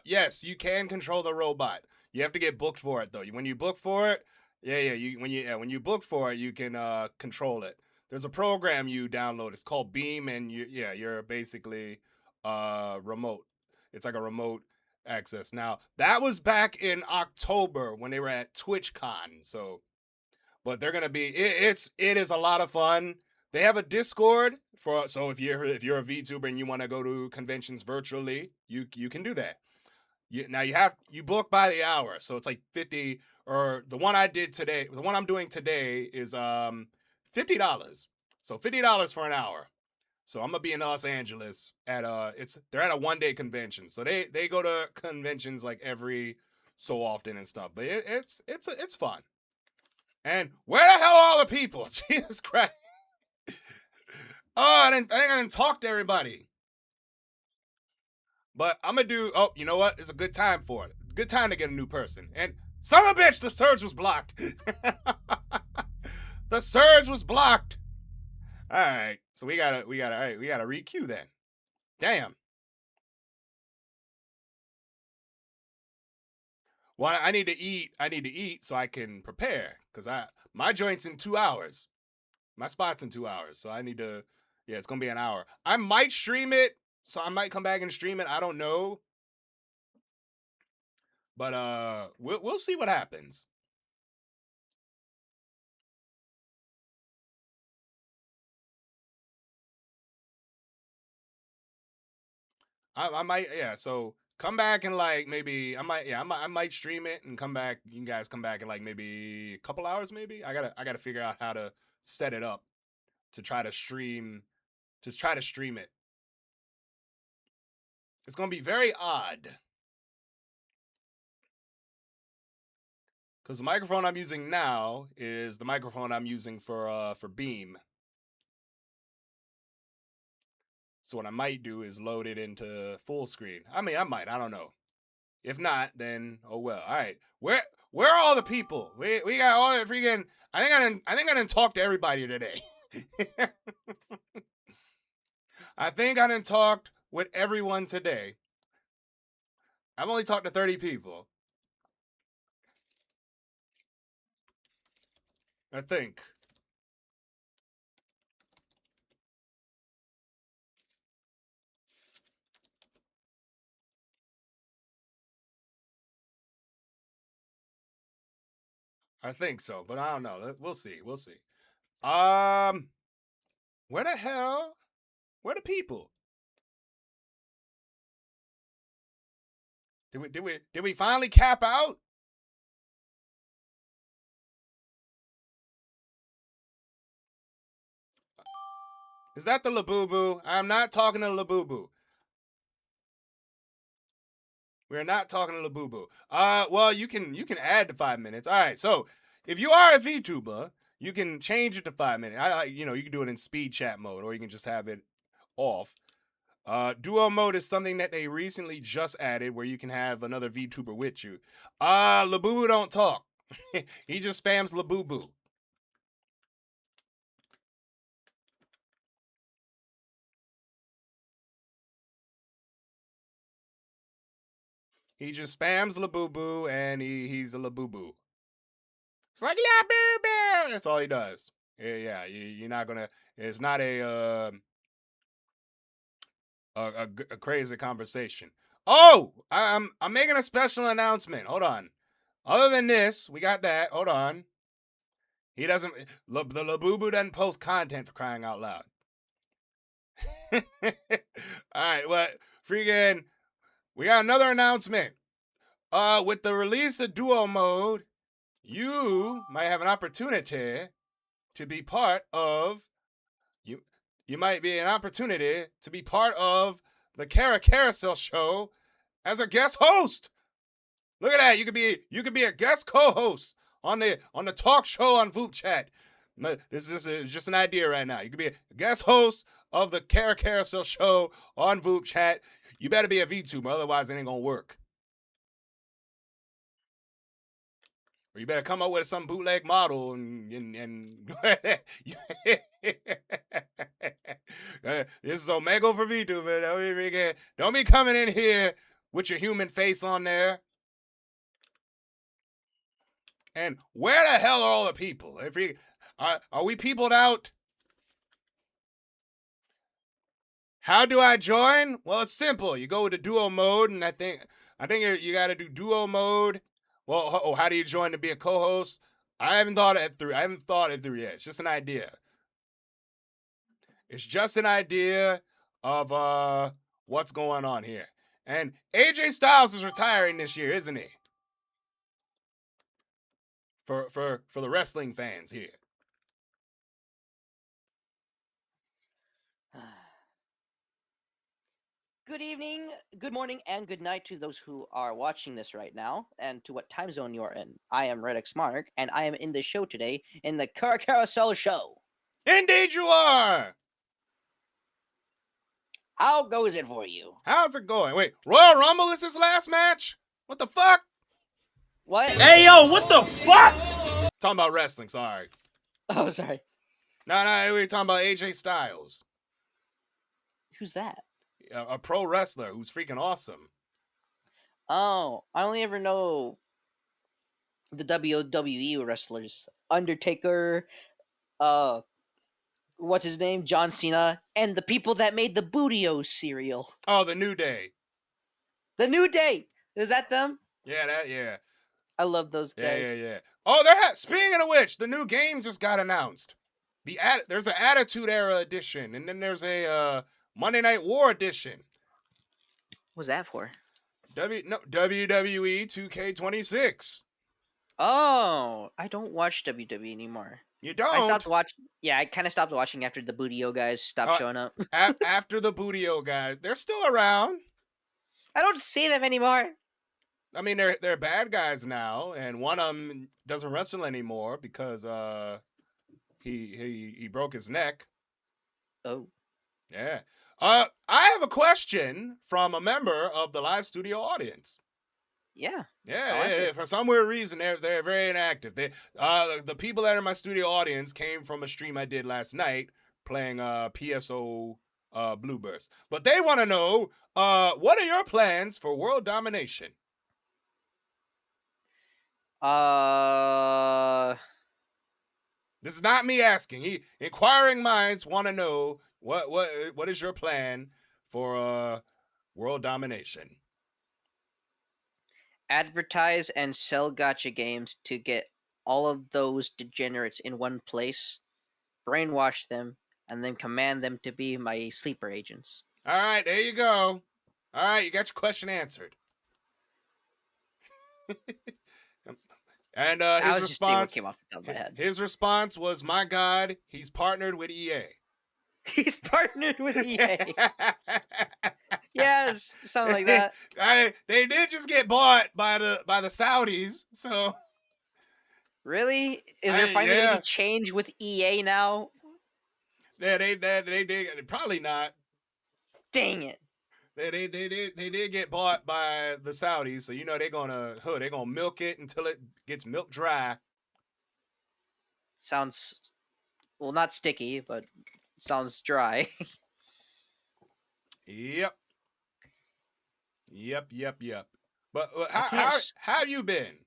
yes, you can control the robot. You have to get booked for it though. When you book for it, when you book for it, you can control it. There's a program you download. It's called Beam, and you're basically remote. It's like a remote access. Now that was back in October when they were at TwitchCon. So, but they're gonna be. It is a lot of fun. They have a Discord so if you're a VTuber and you want to go to conventions virtually, you can do that. You book by the hour, so it's like 50. Or the one I did today, the one I'm doing today is $50. So $50 for an hour. So I'm gonna be in Los Angeles at they're at a 1-day convention. So they go to conventions like every so often and stuff. But it's fun. And where the hell are all the people? Jesus Christ. Oh, I think I didn't talk to everybody. But I'm gonna do. Oh, you know what? It's a good time for it. Good time to get a new person. And son of a bitch, the surge was blocked. The surge was blocked. All right, so we gotta re-queue then. Damn. Well, I need to eat so I can prepare because my joint's in 2 hours. My spot's in 2 hours, so I need to. Yeah, it's gonna be an hour. I might stream it, so I might come back and stream it. I don't know, but we'll see what happens. I might, yeah. So come back and like maybe I might stream it and come back. You guys come back in like maybe a couple hours. Maybe I gotta figure out how to set it up to try to stream. Just try to stream it. It's gonna be very odd. Because the microphone I'm using now is the microphone I'm using for Beam. So what I might do is load it into full screen. I mean, I might. I don't know. If not, then oh well. All right. Where are all the people? We got all the freaking. I think I didn't talk to everybody today. I think I didn't talked with everyone today. I've only talked to 30 people. I think. I think so, but I don't know. We'll see. We'll see. Where the hell? Where the people? Did we finally cap out? Is that the Labubu? I'm not talking to Labubu. We're not talking to Labubu. Well, you can add to 5 minutes. All right. So if you are a VTuber, you can change it to 5 minutes. You can do it in speed chat mode, or you can just have it off. Duo mode is something that they recently just added, where you can have another VTuber with you. Labubu don't talk. He just spams Labubu. He just spams Labubu, and he's a Labubu. It's like Labubu. That's all he does. Yeah. You're not gonna. It's not a crazy conversation. Oh, I'm making a special announcement. Hold on. Other than this, we got that. Hold on. He doesn't. The Labubu doesn't post content, for crying out loud. All right. What freaking? We got another announcement. With the release of Duo Mode, you might have an opportunity to be part of. You might be an opportunity to be part of the Kara Carousel show as a guest host. Look at that. You could be a guest co-host on the talk show on VOOP Chat. This is just an idea right now. You could be a guest host of the Kara Carousel show on VOOP Chat. You better be a VTuber, otherwise it ain't gonna work. Or you better come up with some bootleg model and this is Omega for VTuber. Don't be coming in here with your human face on there. And where the hell are all the people? Are we peopled out? How do I join? Well, it's simple. You go to Duo Mode, and I think you got to do Duo Mode. Well, how do you join to be a co-host? I haven't thought it through yet. It's just an idea. It's just an idea of what's going on here. And AJ Styles is retiring this year, isn't he? For the wrestling fans here. Good evening, good morning, and good night to those who are watching this right now, and to what time zone you are in. I am Redx Monarch, and I am in the show today in the Kara Carousel show. Indeed you are! How goes it for you? How's it going? Wait, Royal Rumble is his last match? What the fuck? What? Hey, yo, what the fuck? Talking about wrestling, sorry. Oh, sorry. No, we're talking about AJ Styles. Who's that? A pro wrestler who's freaking awesome. Oh, I only ever know the WWE wrestlers. Undertaker, what's his name? John Cena, and the people that made the Bootio cereal. Oh, the New Day. The New Day! Is that them? Yeah. I love those guys. Yeah. Oh, speaking of which, the new game just got announced. There's an Attitude Era edition, and then there's a Monday Night War edition. What's that for? WWE 2K26. Oh, I don't watch WWE anymore. You don't? I stopped watching. Yeah, I kind of stopped watching after the Bootio guys stopped showing up. After the Bootio guys, they're still around. I don't see them anymore. I mean, they're bad guys now, and one of them doesn't wrestle anymore because he broke his neck. Oh. Yeah. I have a question from a member of the live studio audience. Yeah. Yeah, for some weird reason, they're very inactive. The people that are in my studio audience came from a stream I did last night playing PSO Blueburst. But they want to know, what are your plans for world domination? This is not me asking. Inquiring minds want to know what is your plan for world domination? Advertise and sell gacha games to get all of those degenerates in one place, brainwash them, and then command them to be my sleeper agents. All right, there you go. All right, you got your question answered. And I his was just seeing what response came off the top of my head. His response was, "My God, he's partnered with EA." He's partnered with EA. Yes, something like that. They did just get bought by the Saudis, so really, is there finally gonna be change with EA now? Yeah, they did. Probably not. Dang it. They did get bought by the Saudis, so they're gonna milk it until it gets milk dry. Sounds, well, not sticky, but sounds dry. Yep. But how have you been?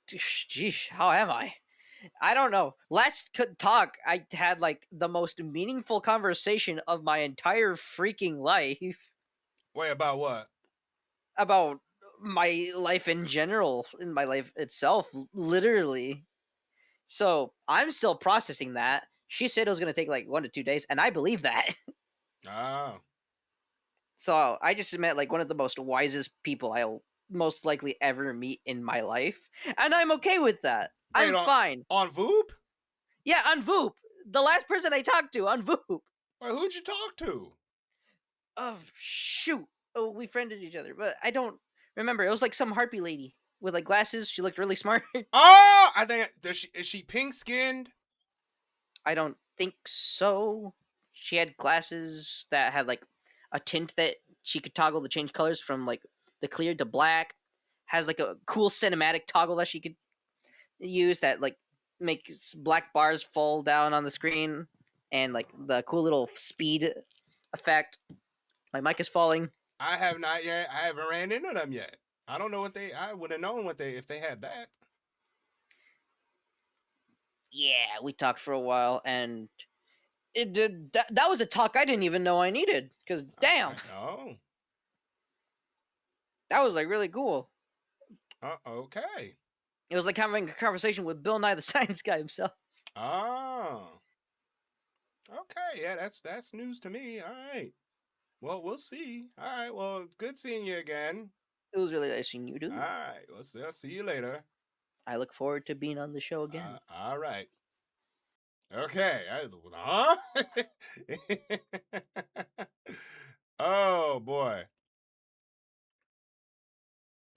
Geez, how am I? I don't know. Last talk, I had like the most meaningful conversation of my entire freaking life. Wait, about what? About my life in general, in my life itself, literally. So I'm still processing that. She said it was going to take like 1 to 2 days, and I believe that. Oh. So I just met like one of the most wisest people I'll most likely ever meet in my life, and I'm okay with that. I'm fine. On Voop? Yeah, on Voop. The last person I talked to on Voop. Wait, who'd you talk to? Oh, shoot. Oh, we friended each other, but I don't remember. It was like some harpy lady with like glasses. She looked really smart. Oh, I think is she pink skinned? I don't think so. She had glasses that had like a tint that she could toggle to change colors from like the clear to black. Has like a cool cinematic toggle that she could use that like makes black bars fall down on the screen, and like the cool little speed effect. My mic is falling. I have not yet. I haven't ran into them yet. I don't know I would have known if they had that. Yeah, we talked for a while, and it did. That was a talk I didn't even know I needed. Cause damn. Oh. That was like really cool. Okay. It was like having a conversation with Bill Nye the Science Guy himself. Oh. Okay, yeah, that's news to me. All right. Well, we'll see. All right. Well, good seeing you again. It was really nice seeing you, dude. All right. I'll see you later. I look forward to being on the show again. All right. Okay. Huh? Oh boy.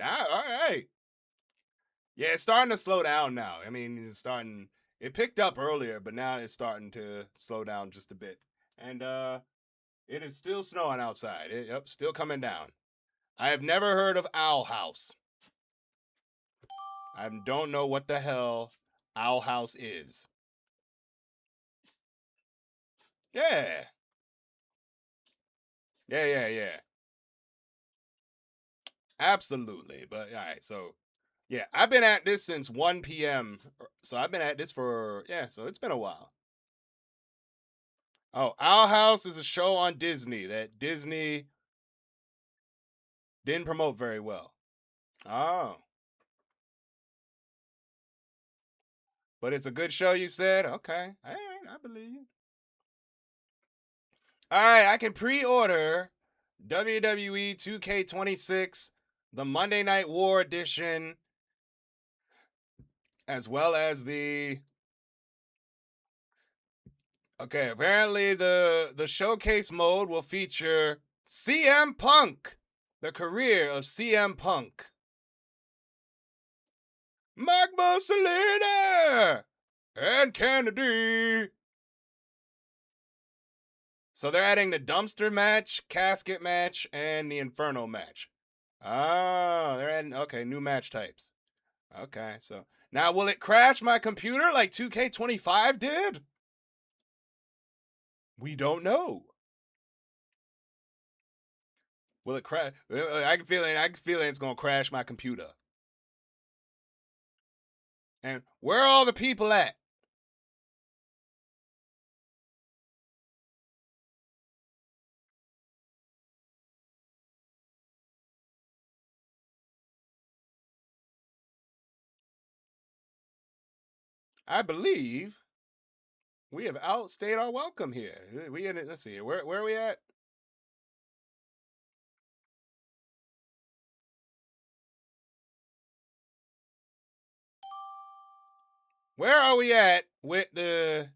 All right. Yeah, it's starting to slow down now. I mean, it picked up earlier, but now it's starting to slow down just a bit. And it is still snowing outside. Still coming down. I have never heard of Owl House. I don't know what the hell Owl House is. Yeah. Yeah. Absolutely. But all right, so yeah, I've been at this since 1 p.m. So I've been at this so it's been a while. Oh, Owl House is a show on Disney that Disney didn't promote very well. Oh. But it's a good show, you said? Okay. All right, I believe you. All right, I can pre-order WWE 2K26, the Monday Night War edition, as well as the... Okay, apparently the showcase mode will feature CM Punk, the career of CM Punk. Mike Mussolini and Kennedy. So they're adding the dumpster match, casket match, and the inferno match. Oh, they're adding, okay, new match types. Okay, so now will it crash my computer like 2K25 did? We don't know. Will it crash? I can feel it. It's gonna crash my computer. And where are all the people at? I believe we have outstayed our welcome here. Let's see, where are we at? Where are we at with the?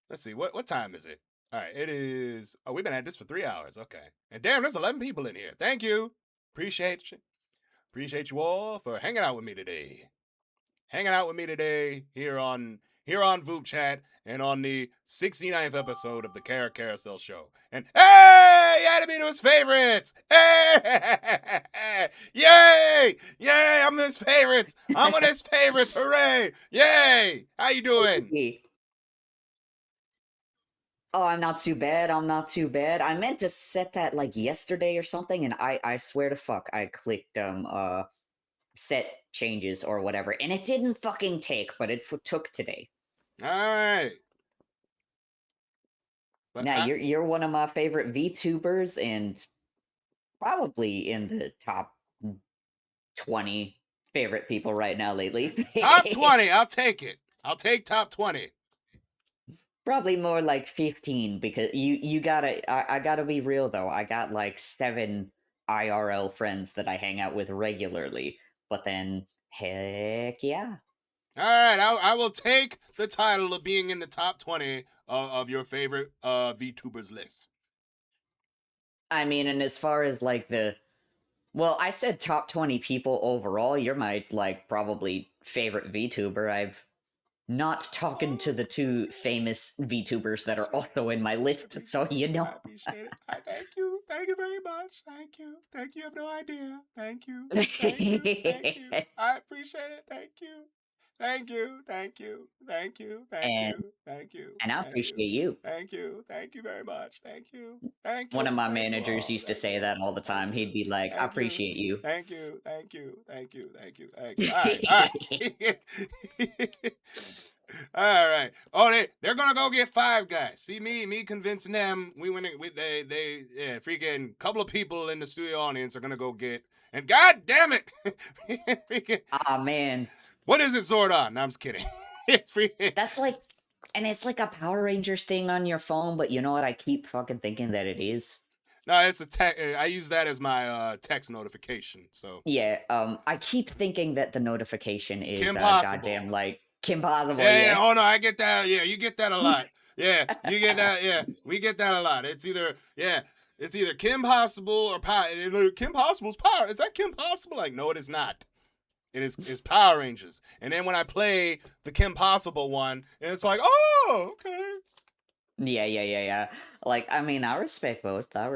Let's see, what time is it? All right, it is. Oh, we've been at this for 3 hours. Okay, and damn, there's 11 people in here. Thank you, appreciate you all for hanging out with me today. Here on Voop Chat and on the 69th episode of the Carousel Show. And hey, Adamino his favorites. Hey, yay, I'm his favorites. I'm one of his favorites. Hooray, yay. How you doing? Oh, I'm not too bad. I meant to set that like yesterday or something, and I swear to fuck, I clicked set changes or whatever, and it didn't fucking take, but it took today. All right. But now you're one of my favorite VTubers, and probably in the top 20 favorite people right now lately. Top 20, I'll take it. I'll take top 20. Probably more like 15, because you gotta. I gotta be real though. I got like 7 IRL friends that I hang out with regularly. But then, heck yeah. All right, I will take the title of being in the top 20 of your favorite VTubers list. I mean, and as far as like well, I said top 20 people overall. You're my like probably favorite VTuber. I've not talking to the 2 famous VTubers that are also in my list, so you know. I appreciate it. Thank you. Thank you very much. Thank you. You have no idea. Thank you. I appreciate it. Thank you. And I appreciate you. Thank you very much. Thank you. One of my managers used to say that all the time. He'd be like, I appreciate you. Thank you. All right. All right. Oh, they're gonna go get Five Guys. See me convincing them. We went with freaking couple of people in the studio audience are gonna go get. And god damn it, freaking. Ah man. What is it, Zordon? No, I'm just kidding. It's freaking. That's like, and it's like a Power Rangers thing on your phone, but you know what? I keep fucking thinking that it is. No, it's a text. I use that as my text notification. So yeah, I keep thinking that the notification is Kim Possible. Goddamn like Kim Possible. Yeah. Oh no, I get that. Yeah, you get that a lot. Yeah, you get that. Yeah, we get that a lot. It's either Kim Possible or Power. Kim Possible's Power. Is that Kim Possible? Like, no, it is not. It's Power Rangers. And then when I play the Kim Possible one, and it's like, oh, okay. Yeah. Like, I mean, I respect both. Yeah,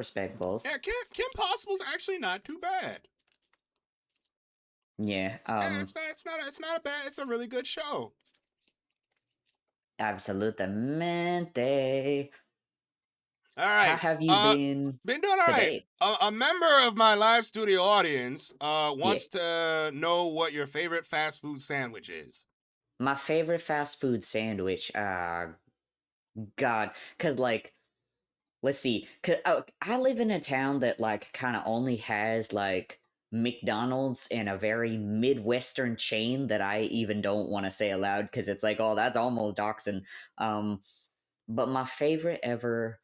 Kim Possible's actually not too bad. Yeah. It's not a bad. It's a really good show. Absolutamente. All right. How have you been? Been doing all right. A member of my live studio audience wants to know what your favorite fast food sandwich is. My favorite fast food sandwich, God, because like, let's see, cause I live in a town that like kind of only has like McDonald's and a very Midwestern chain that I even don't want to say aloud because it's like, oh, that's almost doxing. But my favorite ever,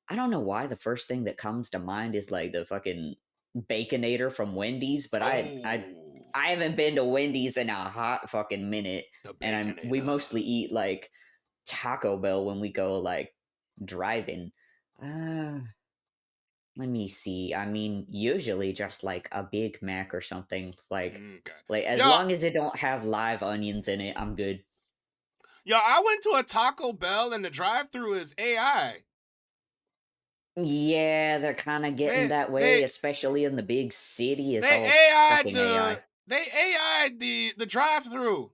I don't know why the first thing that comes to mind is like the fucking Baconator from Wendy's, but I haven't been to Wendy's in a hot fucking minute, and we mostly eat like Taco Bell when we go like driving. Let me see. I mean, usually just like a Big Mac or something. Like as long as it don't have live onions in it, I'm good. Yo, I went to a Taco Bell and the drive-thru is AI. Yeah, they're kind of getting They that way, especially in the big city. It's all AI'd fucking AI. they AI'd the drive-through.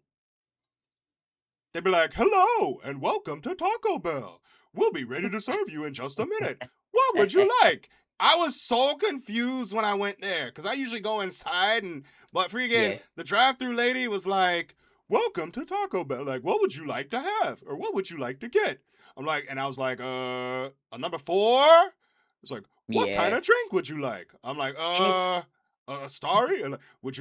They'd be like, "Hello and welcome to Taco Bell. We'll be ready to serve you in just a minute. What would you like?" I was so confused when I went there because I usually go inside but freaking the drive-through lady was like, "Welcome to Taco Bell. Like, what would you like to have or what would you like to get?" I'm like, and I was like, a number 4. It's like, what kind Yeah. of drink would you like? I'm like, And Starry. And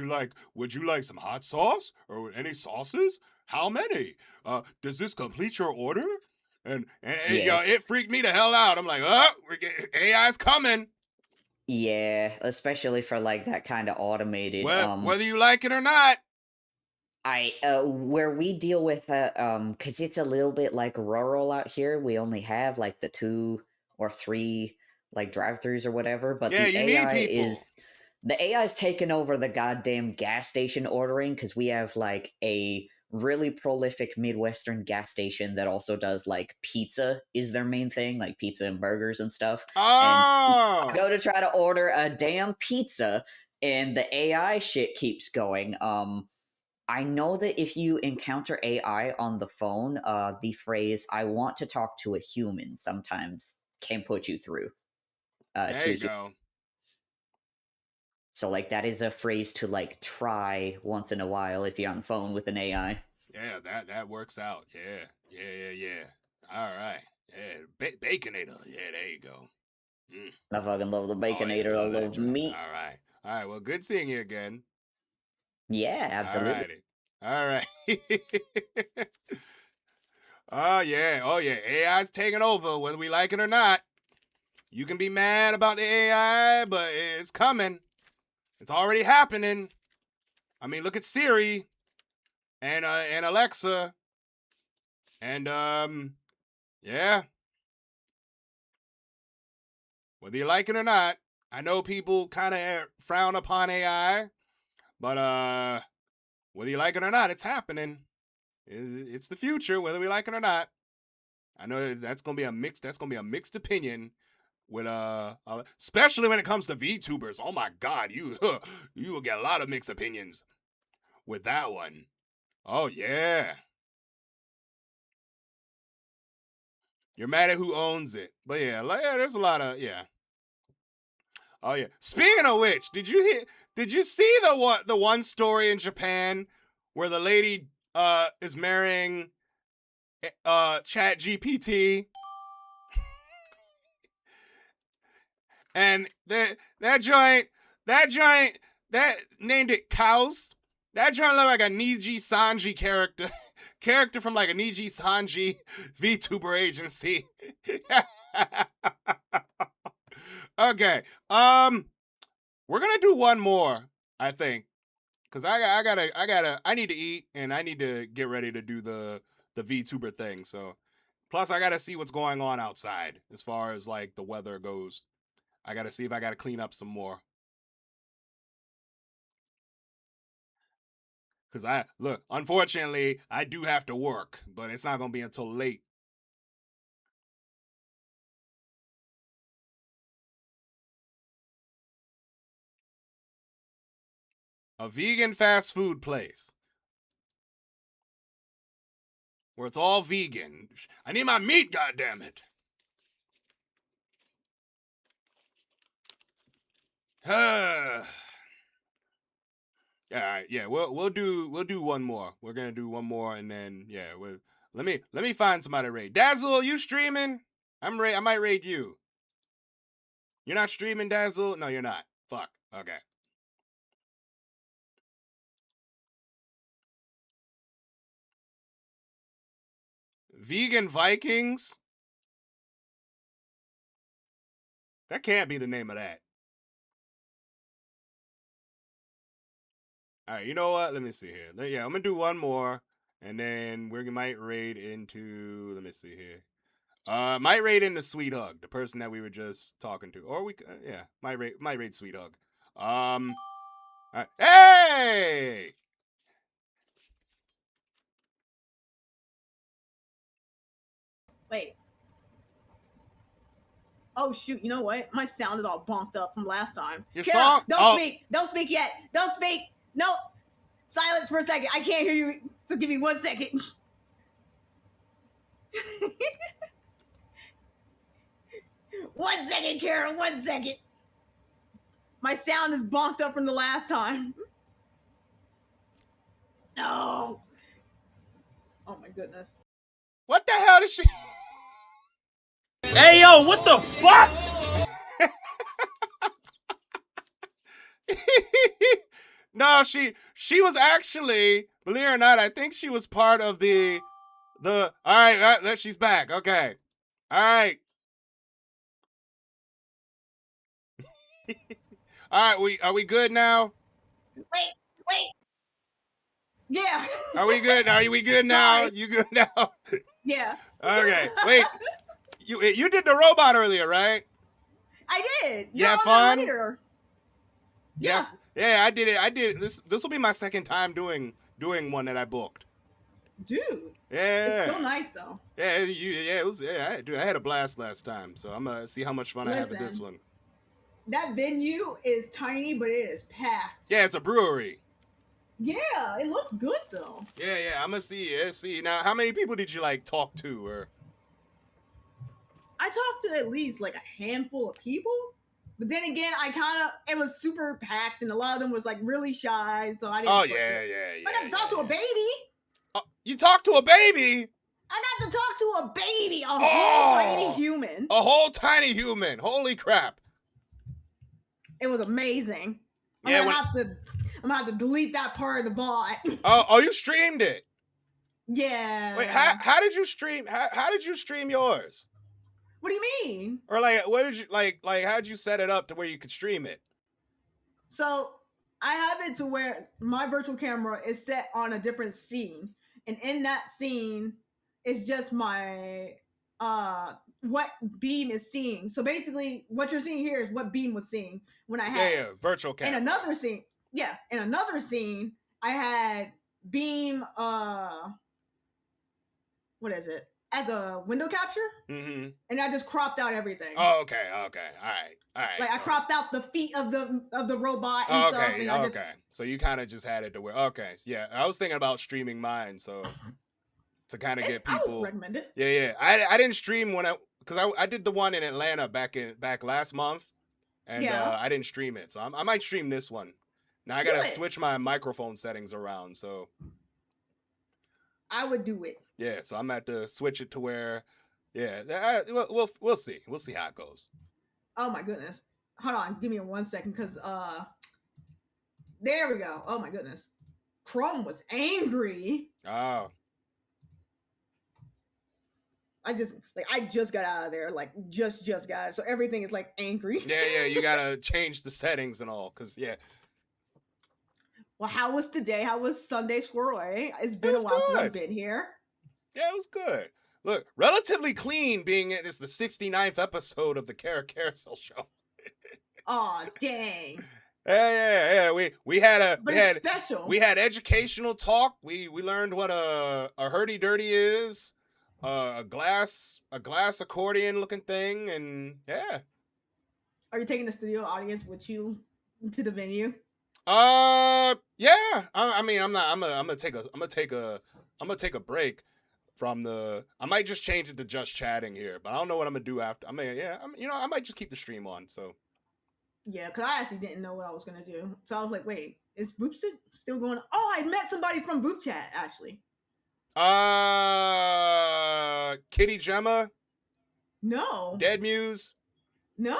like, would you like some hot sauce or any sauces? How many? Does this complete your order? And Yeah. it freaked me the hell out. I'm like, oh, AI's coming. Yeah, especially for like that kind of automated. Whether you like it or not. Where we deal with cause it's a little bit like rural out here. We only have like the 2 or 3 like drive-throughs or whatever. But Yeah, the you need AI people. the AI's taken over the goddamn gas station ordering because we have like a really prolific Midwestern gas station that also does like pizza is their main thing, like pizza and burgers and stuff. And I go to try to order a damn pizza and the AI shit keeps going. I know that if you encounter AI on the phone, the phrase "I want to talk to a human" sometimes can put you through. There you go. So, like, that is a phrase to, like, try once in a while if you're on the phone with an AI. Yeah, that works out. Yeah. All right. Yeah, Baconator. Yeah, there you go. I fucking love the Baconator. I love meat. All right. Well, good seeing you again. Yeah, absolutely. All right. Oh yeah. AI's taking over, whether we like it or not. You can be mad about the AI, but it's coming. It's already happening. I mean, look at Siri and Alexa. And yeah. Whether you like it or not, I know people kind of frown upon AI, but whether you like it or not, it's happening. It's the future, whether we like it or not. I know that's gonna be a mixed opinion with especially when it comes to VTubers. Oh my God, you will get a lot of mixed opinions with that one. Oh yeah. You're mad at who owns it, but yeah, there's a lot of Oh yeah. Speaking of which, did you see the one story in Japan where the lady is marrying Chat GPT? And that joint that named it Cows. That joint looked like a Niji Sanji character from like a Niji Sanji VTuber agency. Okay. We're gonna do one more, I think, because I need to eat and I need to get ready to do the VTuber thing. So, plus I gotta see what's going on outside as far as like the weather goes. I gotta see if I gotta clean up some more. Because unfortunately, I do have to work, but it's not gonna be until late. A vegan fast food place where it's all vegan. I need my meat, goddammit. All right, yeah, we'll do one more. We're gonna do one more, and then let me find somebody to raid. Dazzle, you streaming? I might raid you. You're not streaming, Dazzle? No, you're not. Fuck. Okay. Vegan Vikings? That can't be the name of that. All right, you know what? Let me see here. Yeah, I'm gonna do one more, and then we might raid into. Let me see here. Might raid into Sweet Hug, the person that we were just talking to, or we might raid Sweet Hug. All right. Hey. Wait. Oh shoot! You know what? My sound is all bonked up from last time. Your Kara, song? Don't Oh. speak. Don't speak yet. Don't speak. Nope. Silence for a second. I can't hear you. So give me 1 second. One second, Kara. 1 second. My sound is bonked up from the last time. No. Oh my goodness. What the hell is she? Hey, yo, what the fuck? No, she was actually, believe it or not, I think she was part of the. All right, she's back. Okay, all right, all right. Are we good now? Wait. Yeah. Are we good? Are we good now? Sorry. You good now? Yeah. Okay. Wait. You did the robot earlier, right? I did. You had You're on fun? that later. Yeah. Yeah, I did it. I did this. This will be my second time doing one that I booked. Dude. Yeah. It's so nice though. Yeah, it was. Yeah, I had a blast last time, so I'm gonna see how much fun I have with this Listen. one. That venue is tiny, but it is packed. Yeah, it's a brewery. Yeah, it looks good though. Yeah, I'm gonna see. Yeah, see now, how many people did you like talk to, or? I talked to at least like a handful of people, but then again, it was super packed, and a lot of them was like really shy, so I didn't. Oh push yeah. it. I got to talk to a baby. You talked to a baby? I got to talk to a baby, a Oh! whole tiny human. A whole tiny human. Holy crap! It was amazing. Yeah, I'm gonna have to delete that part of the VOD. Oh, you streamed it. Yeah. Wait, how did you stream? How did you stream yours? What do you mean? Or like, what did you like? How did you set it up to where you could stream it? So I have it to where my virtual camera is set on a different scene, and in that scene is just my what Beam is seeing. So basically, what you're seeing here is what Beam was seeing when I had Yeah, virtual camera. in another scene, I had Beam. What is it? As a window capture, Mm-hmm. and I just cropped out everything. Oh, okay, all right. Like I cropped out the feet of the robot and stuff. Okay, And I okay. So you kind of just had it to where. Okay, yeah. I was thinking about streaming mine, so to kind of get I people. would recommend it. Yeah. I didn't stream because I did the one in Atlanta back last month, and Yeah. I didn't stream it, so I might stream this one. Now I Do gotta it. switch my microphone settings around, so I would do it. yeah. So I'm gonna have to switch it to where, we'll see. We'll see how it goes. Oh my goodness. Hold on, give me 1 second, because there we go. Oh my goodness. Chrome was angry. Oh. I just got out of there, like just got it. So everything is like angry. Yeah. You gotta change the settings and all, cause yeah. Well, how was today? How was Sunday Squirrel? It's been a while since I've been here. Yeah, it was good. Look, relatively clean, being it's the 69th episode of the Carousel show. Aw, dang. Yeah. We had But it's special. We had educational talk. We learned what a hurdy-durdy is, a glass accordion looking thing, and yeah. Are you taking the studio audience with you to the venue? Yeah. I mean, I'm gonna take a break from the. I might just change it to just chatting here, but I don't know what I'm gonna do after. I mean, yeah. I might just keep the stream on. So. Yeah, because I actually didn't know what I was gonna do. So I was like, wait, is Voop still going on? Oh, I met somebody from Voop Chat, actually. Kitty Gemma? No. Dead Muse? No,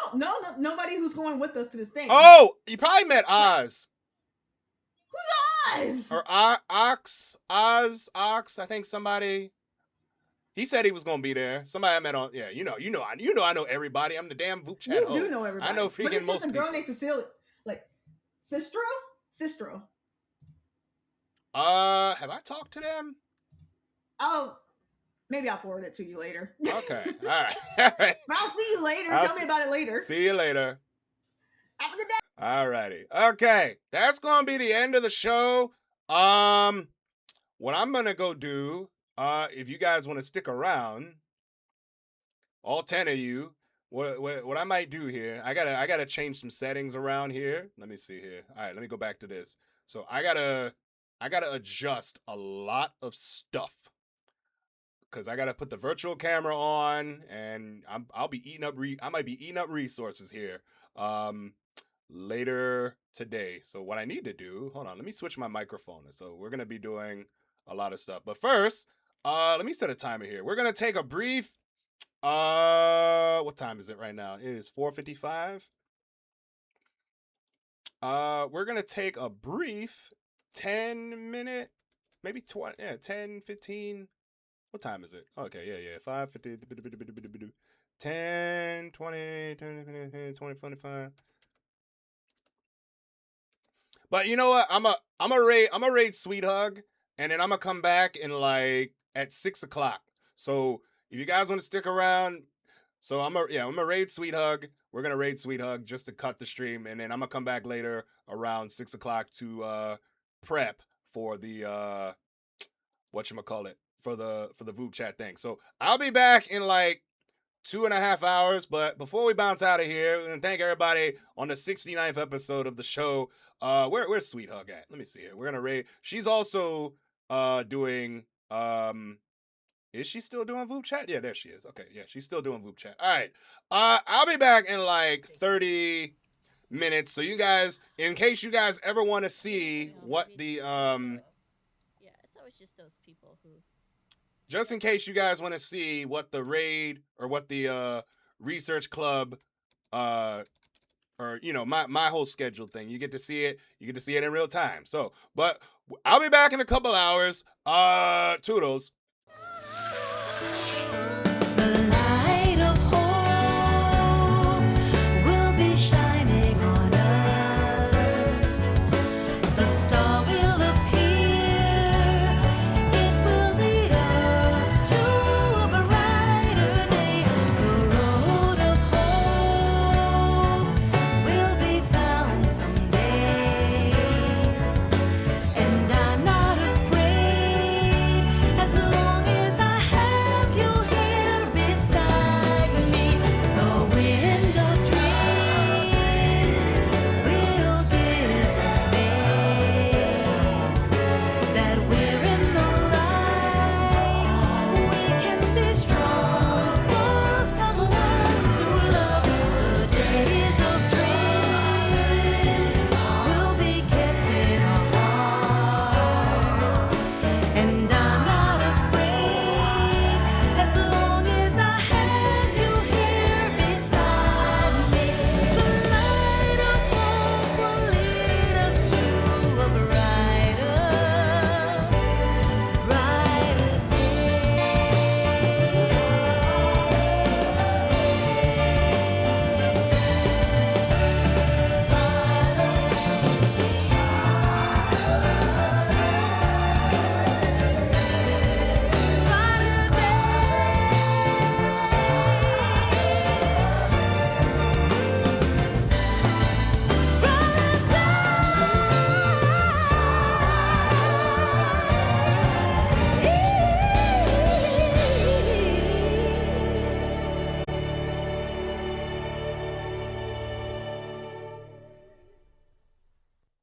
nobody who's going with us to this thing. Oh, you probably met Oz. Who's Oz? Or Ox, I think somebody. He said he was gonna be there. Somebody I met on, yeah, I know everybody. I'm the damn Voop Chat You host. do know everybody. I know But freaking it's just most a girl people. named Cecilia, like Sistro. Have I talked to them? Oh, maybe I'll forward it to you later. Okay, all right. But I'll see you later. I'll Tell me about it later. See you later. Have a good day. Alrighty. Okay, that's gonna be the end of the show. What I'm gonna go do, if you guys want to stick around, all 10 of you, what I might do here, I gotta change some settings around here. Let me see here. All right, let me go back to this. So I gotta adjust a lot of stuff because I gotta put the virtual camera on, and I'll be eating up I might be eating up resources here later today. So what I need to do, hold on, let me switch my microphone. So we're gonna be doing a lot of stuff, but first, let me set a timer here. We're gonna take a brief. What time is it right now? It is 4:55. We're gonna take a brief 10-minute, maybe 20, 10, 15. What time is it? Okay, yeah. 5:50, 10, 20, 20, 25. But you know what? I'm a raid Sweet Hug, and then I'm gonna come back in like at 6 o'clock. So if you guys want to stick around, so I'm gonna raid Sweet Hug. We're gonna raid Sweet Hug just to cut the stream, and then I'm gonna come back later around 6 o'clock to prep for the whatchamacallit, for the VOOP chat thing. So I'll be back in like 2.5 hours. But before we bounce out of here, we're gonna thank everybody on the 69th episode of the show. Where's Sweet Hug at? Let me see here. We're gonna raid. She's also doing is she still doing VOOP chat? Yeah, there she is. Okay, yeah, she's still doing VOOP chat. All right. I'll be back in like 30 minutes. So you guys, in case you guys ever want to see what the Yeah, it's always just those people who. just in case you guys want to see what the raid or what the research club or my whole schedule thing, you get to see it in real time. So but I'll be back in a couple hours. Toodles.